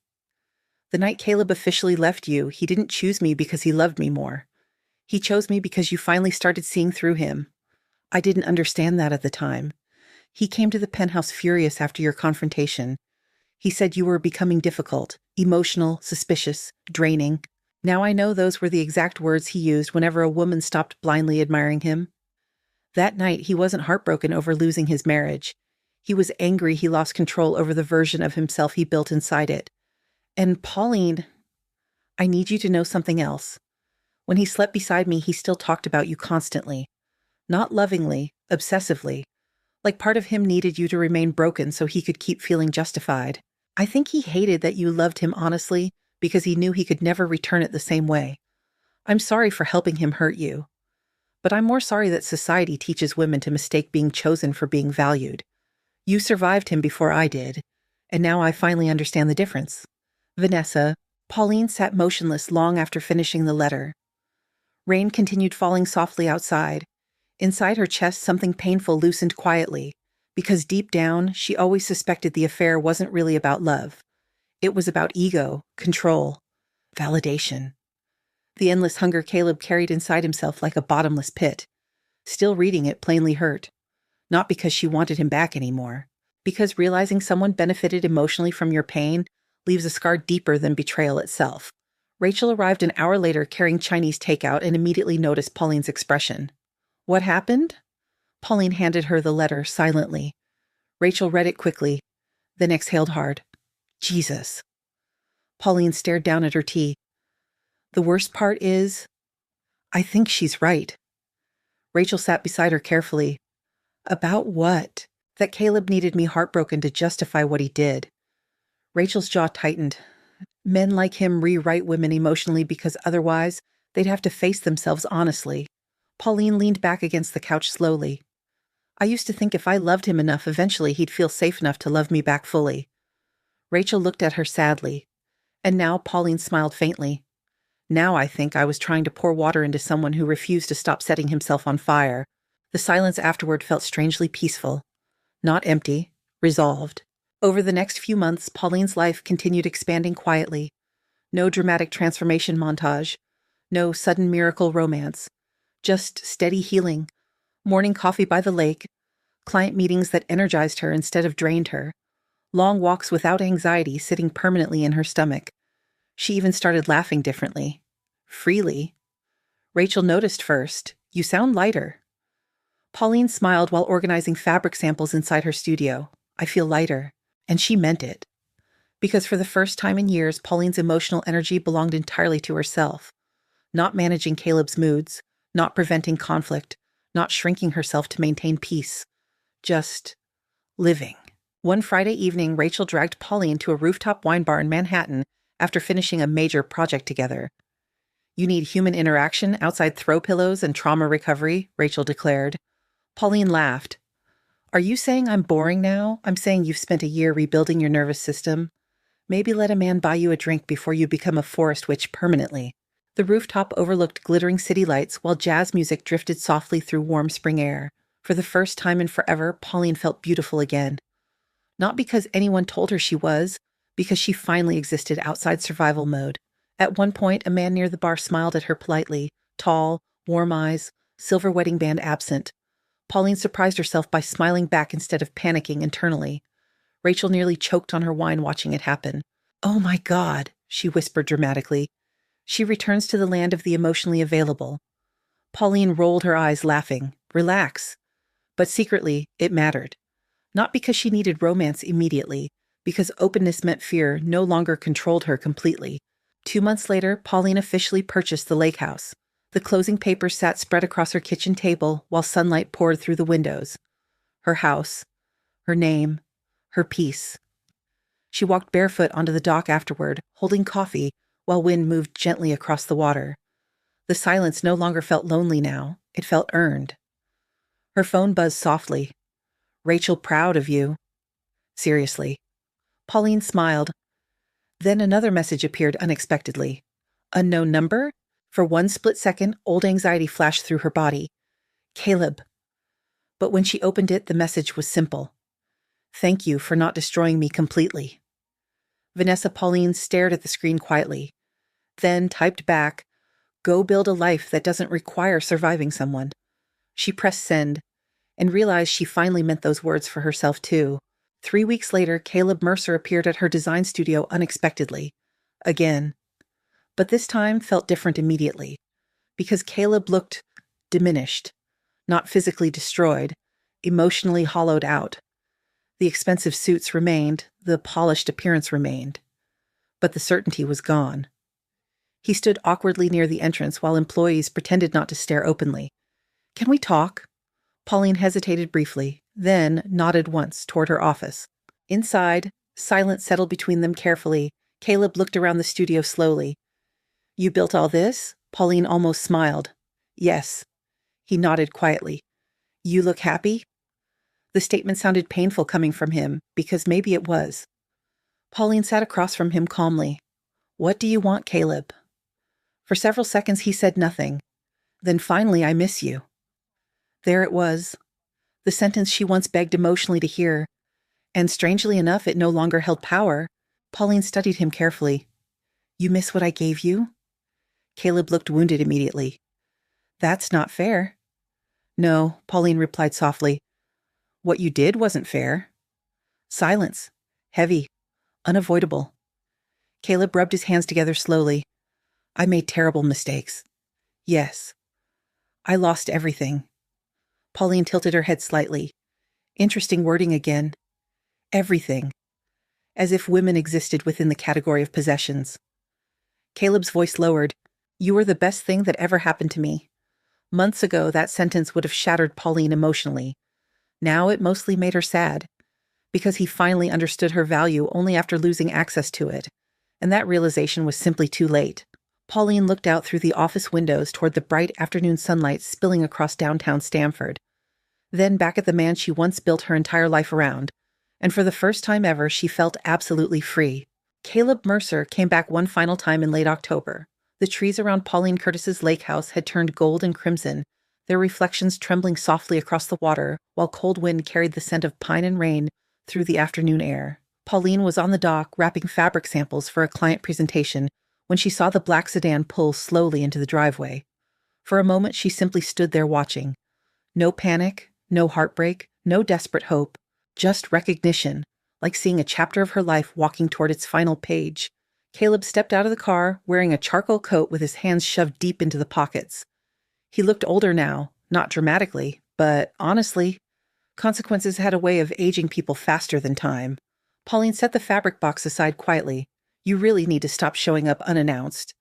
The night Caleb officially left you, he didn't choose me because he loved me more. He chose me because you finally started seeing through him. I didn't understand that at the time. He came to the penthouse furious after your confrontation. He said you were becoming difficult, emotional, suspicious, draining. Now I know those were the exact words he used whenever a woman stopped blindly admiring him. That night, he wasn't heartbroken over losing his marriage. He was angry he lost control over the version of himself he built inside it. And Pauline, I need you to know something else. When he slept beside me, he still talked about you constantly. Not lovingly, obsessively. Like part of him needed you to remain broken so he could keep feeling justified. I think he hated that you loved him honestly because he knew he could never return it the same way. I'm sorry for helping him hurt you. But I'm more sorry that society teaches women to mistake being chosen for being valued. You survived him before I did, and now I finally understand the difference. Vanessa, Pauline sat motionless long after finishing the letter. Rain continued falling softly outside. Inside her chest, something painful loosened quietly, because deep down, she always suspected the affair wasn't really about love. It was about ego, control, validation. The endless hunger Caleb carried inside himself like a bottomless pit. Still reading it plainly hurt. Not because she wanted him back anymore. Because realizing someone benefited emotionally from your pain leaves a scar deeper than betrayal itself. Rachel arrived an hour later carrying Chinese takeout and immediately noticed Pauline's expression. What happened? Pauline handed her the letter silently. Rachel read it quickly, then exhaled hard. Jesus. Pauline stared down at her tea. The worst part is, I think she's right. Rachel sat beside her carefully. About what? That Caleb needed me heartbroken to justify what he did. Rachel's jaw tightened. Men like him rewrite women emotionally because otherwise they'd have to face themselves honestly. Pauline leaned back against the couch slowly. I used to think if I loved him enough, eventually he'd feel safe enough to love me back fully. Rachel looked at her sadly. And now Pauline smiled faintly. Now I think I was trying to pour water into someone who refused to stop setting himself on fire. The silence afterward felt strangely peaceful. Not empty, resolved. Over the next few months, Pauline's life continued expanding quietly. No dramatic transformation montage. No sudden miracle romance. Just steady healing. Morning coffee by the lake. Client meetings that energized her instead of drained her. Long walks without anxiety sitting permanently in her stomach. She even started laughing differently. Freely. Rachel noticed first. You sound lighter. Pauline smiled while organizing fabric samples inside her studio. I feel lighter. And she meant it. Because for the first time in years, Pauline's emotional energy belonged entirely to herself. Not managing Caleb's moods, not preventing conflict, not shrinking herself to maintain peace. Just living. One Friday evening, Rachel dragged Pauline to a rooftop wine bar in Manhattan after finishing a major project together. You need human interaction outside throw pillows and trauma recovery, Rachel declared. Pauline laughed. Are you saying I'm boring now? I'm saying you've spent a year rebuilding your nervous system. Maybe let a man buy you a drink before you become a forest witch permanently. The rooftop overlooked glittering city lights while jazz music drifted softly through warm spring air. For the first time in forever, Pauline felt beautiful again. Not because anyone told her she was, because she finally existed outside survival mode. At one point, a man near the bar smiled at her politely, tall, warm eyes, silver wedding band absent. Pauline surprised herself by smiling back instead of panicking internally. Rachel nearly choked on her wine watching it happen. Oh my God, she whispered dramatically. She returns to the land of the emotionally available. Pauline rolled her eyes, laughing. Relax. But secretly, it mattered. Not because she needed romance immediately, because openness meant fear no longer controlled her completely. 2 months later, Pauline officially purchased the lake house. The closing papers sat spread across her kitchen table while sunlight poured through the windows. Her house, her name, her peace. She walked barefoot onto the dock afterward, holding coffee, while wind moved gently across the water. The silence no longer felt lonely now. It felt earned. Her phone buzzed softly. Rachel, proud of you. Seriously. Pauline smiled. Then another message appeared unexpectedly. Unknown number? For one split second, old anxiety flashed through her body. Caleb. But when she opened it, the message was simple. Thank you for not destroying me completely. Vanessa Pauline stared at the screen quietly, then typed back, Go build a life that doesn't require surviving someone. She pressed send, and realized she finally meant those words for herself too. 3 weeks later, Caleb Mercer appeared at her design studio unexpectedly. Again. But this time felt different immediately, because Caleb looked diminished, not physically destroyed, emotionally hollowed out. The expensive suits remained, the polished appearance remained, but the certainty was gone. He stood awkwardly near the entrance while employees pretended not to stare openly. Can we talk? Pauline hesitated briefly, then nodded once toward her office. Inside, silence settled between them carefully. Caleb looked around the studio slowly. You built all this? Pauline almost smiled. Yes. He nodded quietly. You look happy? The statement sounded painful coming from him, because maybe it was. Pauline sat across from him calmly. What do you want, Caleb? For several seconds he said nothing. Then finally, I miss you. There it was. The sentence she once begged emotionally to hear. And strangely enough, it no longer held power. Pauline studied him carefully. You miss what I gave you? Caleb looked wounded immediately. That's not fair. No, Pauline replied softly. What you did wasn't fair. Silence. Heavy. Unavoidable. Caleb rubbed his hands together slowly. I made terrible mistakes. Yes. I lost everything. Pauline tilted her head slightly. Interesting wording again. Everything. As if women existed within the category of possessions. Caleb's voice lowered. You were the best thing that ever happened to me. Months ago, that sentence would have shattered Pauline emotionally. Now it mostly made her sad, because he finally understood her value only after losing access to it, and that realization was simply too late. Pauline looked out through the office windows toward the bright afternoon sunlight spilling across downtown Stamford, then back at the man she once built her entire life around, and for the first time ever she felt absolutely free. Caleb Mercer came back one final time in late October. The trees around Pauline Curtis's lake house had turned gold and crimson, their reflections trembling softly across the water, while cold wind carried the scent of pine and rain through the afternoon air. Pauline was on the dock wrapping fabric samples for a client presentation when she saw the black sedan pull slowly into the driveway. For a moment she simply stood there watching. No panic, no heartbreak, no desperate hope, just recognition, like seeing a chapter of her life walking toward its final page. Caleb stepped out of the car, wearing a charcoal coat with his hands shoved deep into the pockets. He looked older now, not dramatically, but honestly, consequences had a way of aging people faster than time. Pauline set the fabric box aside quietly. You really need to stop showing up unannounced.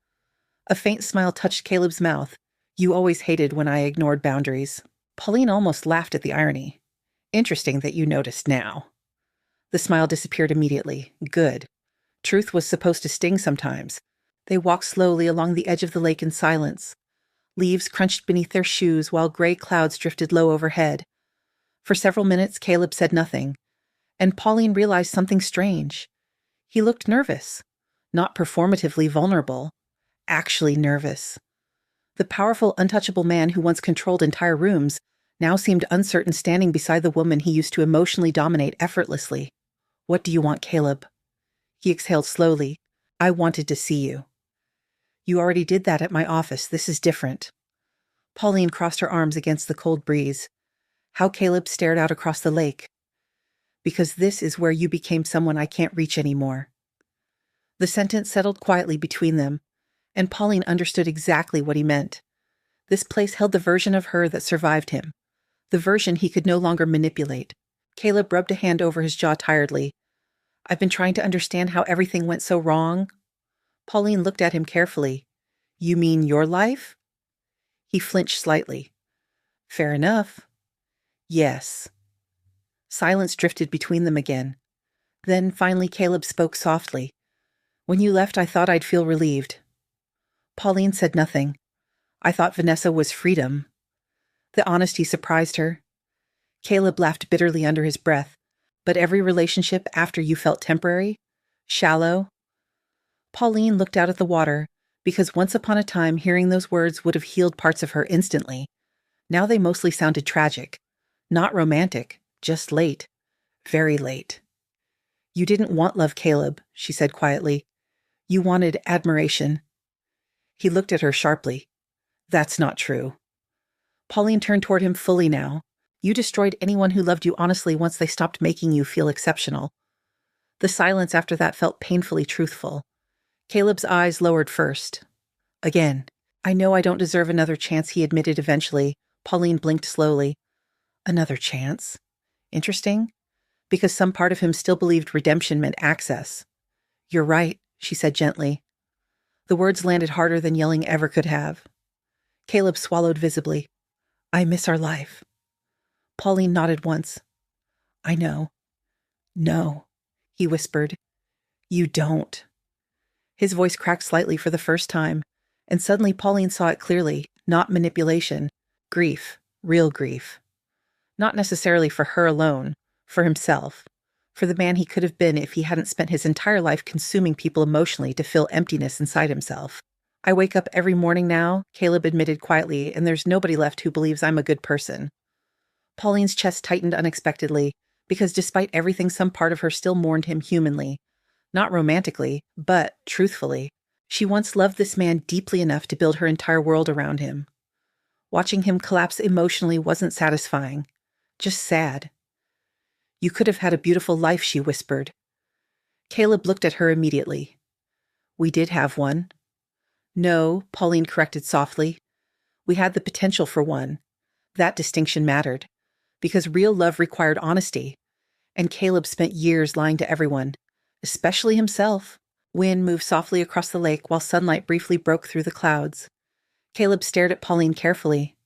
A faint smile touched Caleb's mouth. You always hated when I ignored boundaries. Pauline almost laughed at the irony. Interesting that you noticed now. The smile disappeared immediately. Good. Truth was supposed to sting sometimes. They walked slowly along the edge of the lake in silence. Leaves crunched beneath their shoes while gray clouds drifted low overhead. For several minutes, Caleb said nothing, and Pauline realized something strange. He looked nervous, not performatively vulnerable, actually nervous. The powerful, untouchable man who once controlled entire rooms now seemed uncertain standing beside the woman he used to emotionally dominate effortlessly. What do you want, Caleb? He exhaled slowly. I wanted to see you. You already did that at my office. This is different. Pauline crossed her arms against the cold breeze. How Caleb stared out across the lake. Because this is where you became someone I can't reach anymore. The sentence settled quietly between them, and Pauline understood exactly what he meant. This place held the version of her that survived him, the version he could no longer manipulate. Caleb rubbed a hand over his jaw tiredly. I've been trying to understand how everything went so wrong. Pauline looked at him carefully. You mean your life? He flinched slightly. Fair enough. Yes. Silence drifted between them again. Then finally Caleb spoke softly. When you left, I thought I'd feel relieved. Pauline said nothing. I thought Vanessa was freedom. The honesty surprised her. Caleb laughed bitterly under his breath. But every relationship after you felt temporary? Shallow? Pauline looked out at the water, because once upon a time hearing those words would have healed parts of her instantly. Now they mostly sounded tragic. Not romantic, just late. Very late. You didn't want love, Caleb, she said quietly. You wanted admiration. He looked at her sharply. That's not true. Pauline turned toward him fully now. You destroyed anyone who loved you honestly once they stopped making you feel exceptional. The silence after that felt painfully truthful. Caleb's eyes lowered first. Again, I know I don't deserve another chance, he admitted eventually. Pauline blinked slowly. Another chance? Interesting, because some part of him still believed redemption meant access. You're right, she said gently. The words landed harder than yelling ever could have. Caleb swallowed visibly. I miss our life. Pauline nodded once. I know. No, he whispered. You don't. His voice cracked slightly for the first time, and suddenly Pauline saw it clearly, not manipulation. Grief, real grief. Not necessarily for her alone, for himself, for the man he could have been if he hadn't spent his entire life consuming people emotionally to fill emptiness inside himself. I wake up every morning now, Caleb admitted quietly, and there's nobody left who believes I'm a good person. Pauline's chest tightened unexpectedly, because despite everything, some part of her still mourned him humanly. Not romantically, but truthfully. She once loved this man deeply enough to build her entire world around him. Watching him collapse emotionally wasn't satisfying, just sad. You could have had a beautiful life, she whispered. Caleb looked at her immediately. We did have one. No, Pauline corrected softly. We had the potential for one. That distinction mattered, because real love required honesty, and Caleb spent years lying to everyone, especially himself. Wind moved softly across the lake while sunlight briefly broke through the clouds. Caleb stared at Pauline carefully.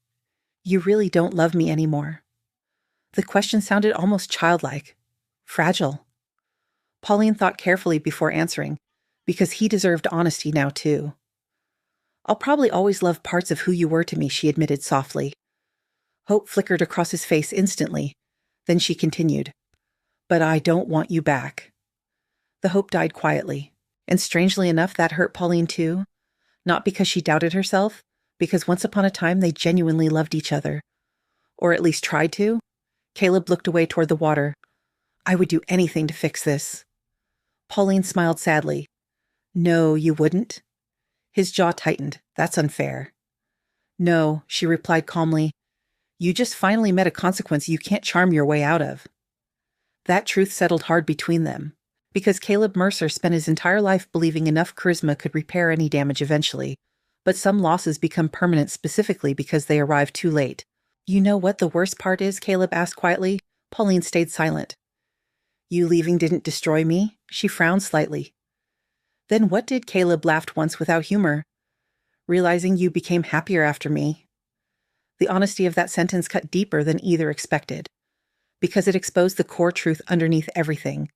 You really don't love me anymore. The question sounded almost childlike. Fragile. Pauline thought carefully before answering, because he deserved honesty now too. I'll probably always love parts of who you were to me, she admitted softly. Hope flickered across his face instantly. Then she continued, but I don't want you back. The hope died quietly, and strangely enough that hurt Pauline too. Not because she doubted herself, because once upon a time they genuinely loved each other. Or at least tried to. Caleb looked away toward the water. I would do anything to fix this. Pauline smiled sadly. No, you wouldn't? His jaw tightened. That's unfair. No, she replied calmly. You just finally met a consequence you can't charm your way out of. That truth settled hard between them, because Caleb Mercer spent his entire life believing enough charisma could repair any damage eventually, but some losses become permanent specifically because they arrive too late. You know what the worst part is? Caleb asked quietly. Pauline stayed silent. You leaving didn't destroy me? She frowned slightly. Then what did? Caleb laughed once without humor. Realizing you became happier after me. The honesty of that sentence cut deeper than either expected, because it exposed the core truth underneath everything.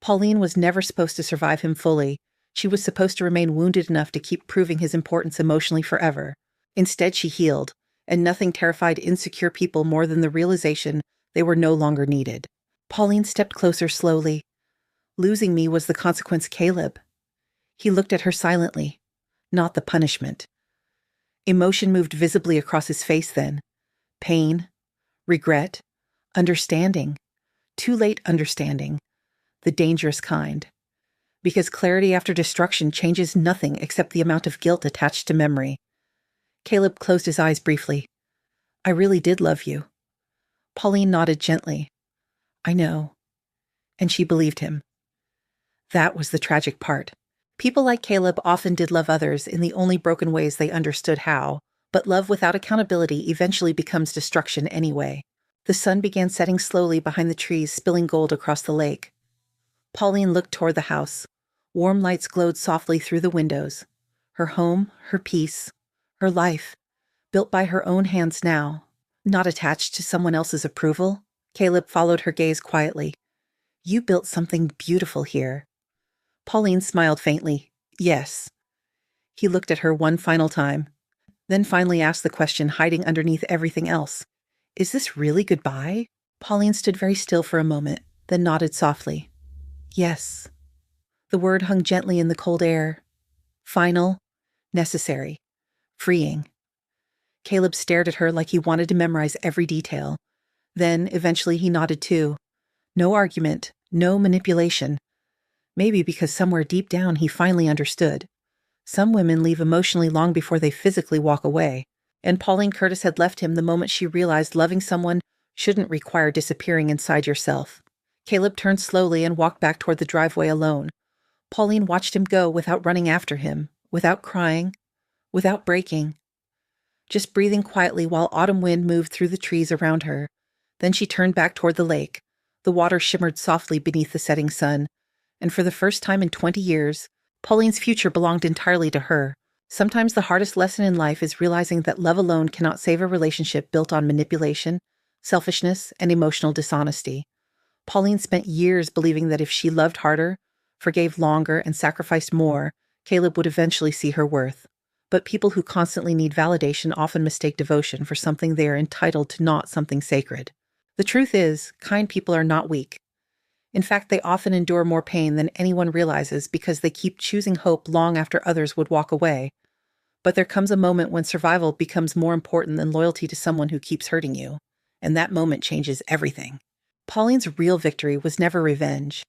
Pauline was never supposed to survive him fully. She was supposed to remain wounded enough to keep proving his importance emotionally forever. Instead, she healed, and nothing terrified insecure people more than the realization they were no longer needed. Pauline stepped closer slowly. Losing me was the consequence, Caleb. He looked at her silently, not the punishment. Emotion moved visibly across his face then. Pain, regret, understanding. Too late understanding. The dangerous kind. Because clarity after destruction changes nothing except the amount of guilt attached to memory. Caleb closed his eyes briefly. I really did love you. Pauline nodded gently. I know. And she believed him. That was the tragic part. People like Caleb often did love others in the only broken ways they understood how, but love without accountability eventually becomes destruction anyway. The sun began setting slowly behind the trees, spilling gold across the lake. Pauline looked toward the house. Warm lights glowed softly through the windows. Her home, her peace, her life, built by her own hands now, not attached to someone else's approval. Caleb followed her gaze quietly. You built something beautiful here. Pauline smiled faintly. Yes. He looked at her one final time, then finally asked the question hiding underneath everything else. Is this really goodbye? Pauline stood very still for a moment, then nodded softly. Yes. The word hung gently in the cold air. Final, necessary, freeing. Caleb stared at her like he wanted to memorize every detail. Then, eventually, he nodded too. No argument, no manipulation. Maybe because somewhere deep down he finally understood. Some women leave emotionally long before they physically walk away, and Pauline Curtis had left him the moment she realized loving someone shouldn't require disappearing inside yourself. Caleb turned slowly and walked back toward the driveway alone. Pauline watched him go without running after him, without crying, without breaking. Just breathing quietly while autumn wind moved through the trees around her. Then she turned back toward the lake. The water shimmered softly beneath the setting sun, and for the first time in 20 years, Pauline's future belonged entirely to her. Sometimes the hardest lesson in life is realizing that love alone cannot save a relationship built on manipulation, selfishness, and emotional dishonesty. Pauline spent years believing that if she loved harder, forgave longer, and sacrificed more, Caleb would eventually see her worth. But people who constantly need validation often mistake devotion for something they are entitled to, not something sacred. The truth is, kind people are not weak. In fact, they often endure more pain than anyone realizes because they keep choosing hope long after others would walk away. But there comes a moment when survival becomes more important than loyalty to someone who keeps hurting you, and that moment changes everything. Pauline's real victory was never revenge.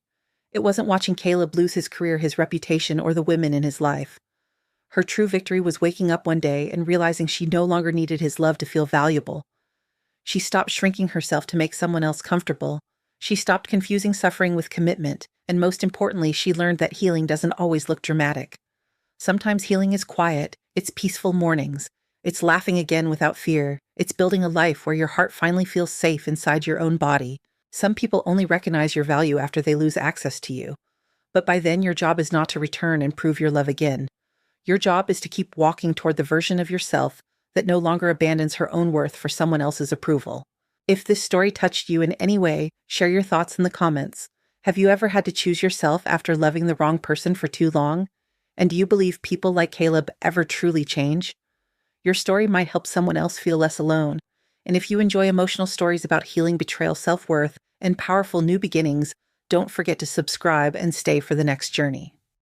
It wasn't watching Caleb lose his career, his reputation, or the women in his life. Her true victory was waking up one day and realizing she no longer needed his love to feel valuable. She stopped shrinking herself to make someone else comfortable. She stopped confusing suffering with commitment, and most importantly, she learned that healing doesn't always look dramatic. Sometimes healing is quiet, it's peaceful mornings, it's laughing again without fear, it's building a life where your heart finally feels safe inside your own body. Some people only recognize your value after they lose access to you. But by then, your job is not to return and prove your love again. Your job is to keep walking toward the version of yourself that no longer abandons her own worth for someone else's approval. If this story touched you in any way, share your thoughts in the comments. Have you ever had to choose yourself after loving the wrong person for too long? And do you believe people like Caleb ever truly change? Your story might help someone else feel less alone. And if you enjoy emotional stories about healing, betrayal, self-worth, and powerful new beginnings, don't forget to subscribe and stay for the next journey.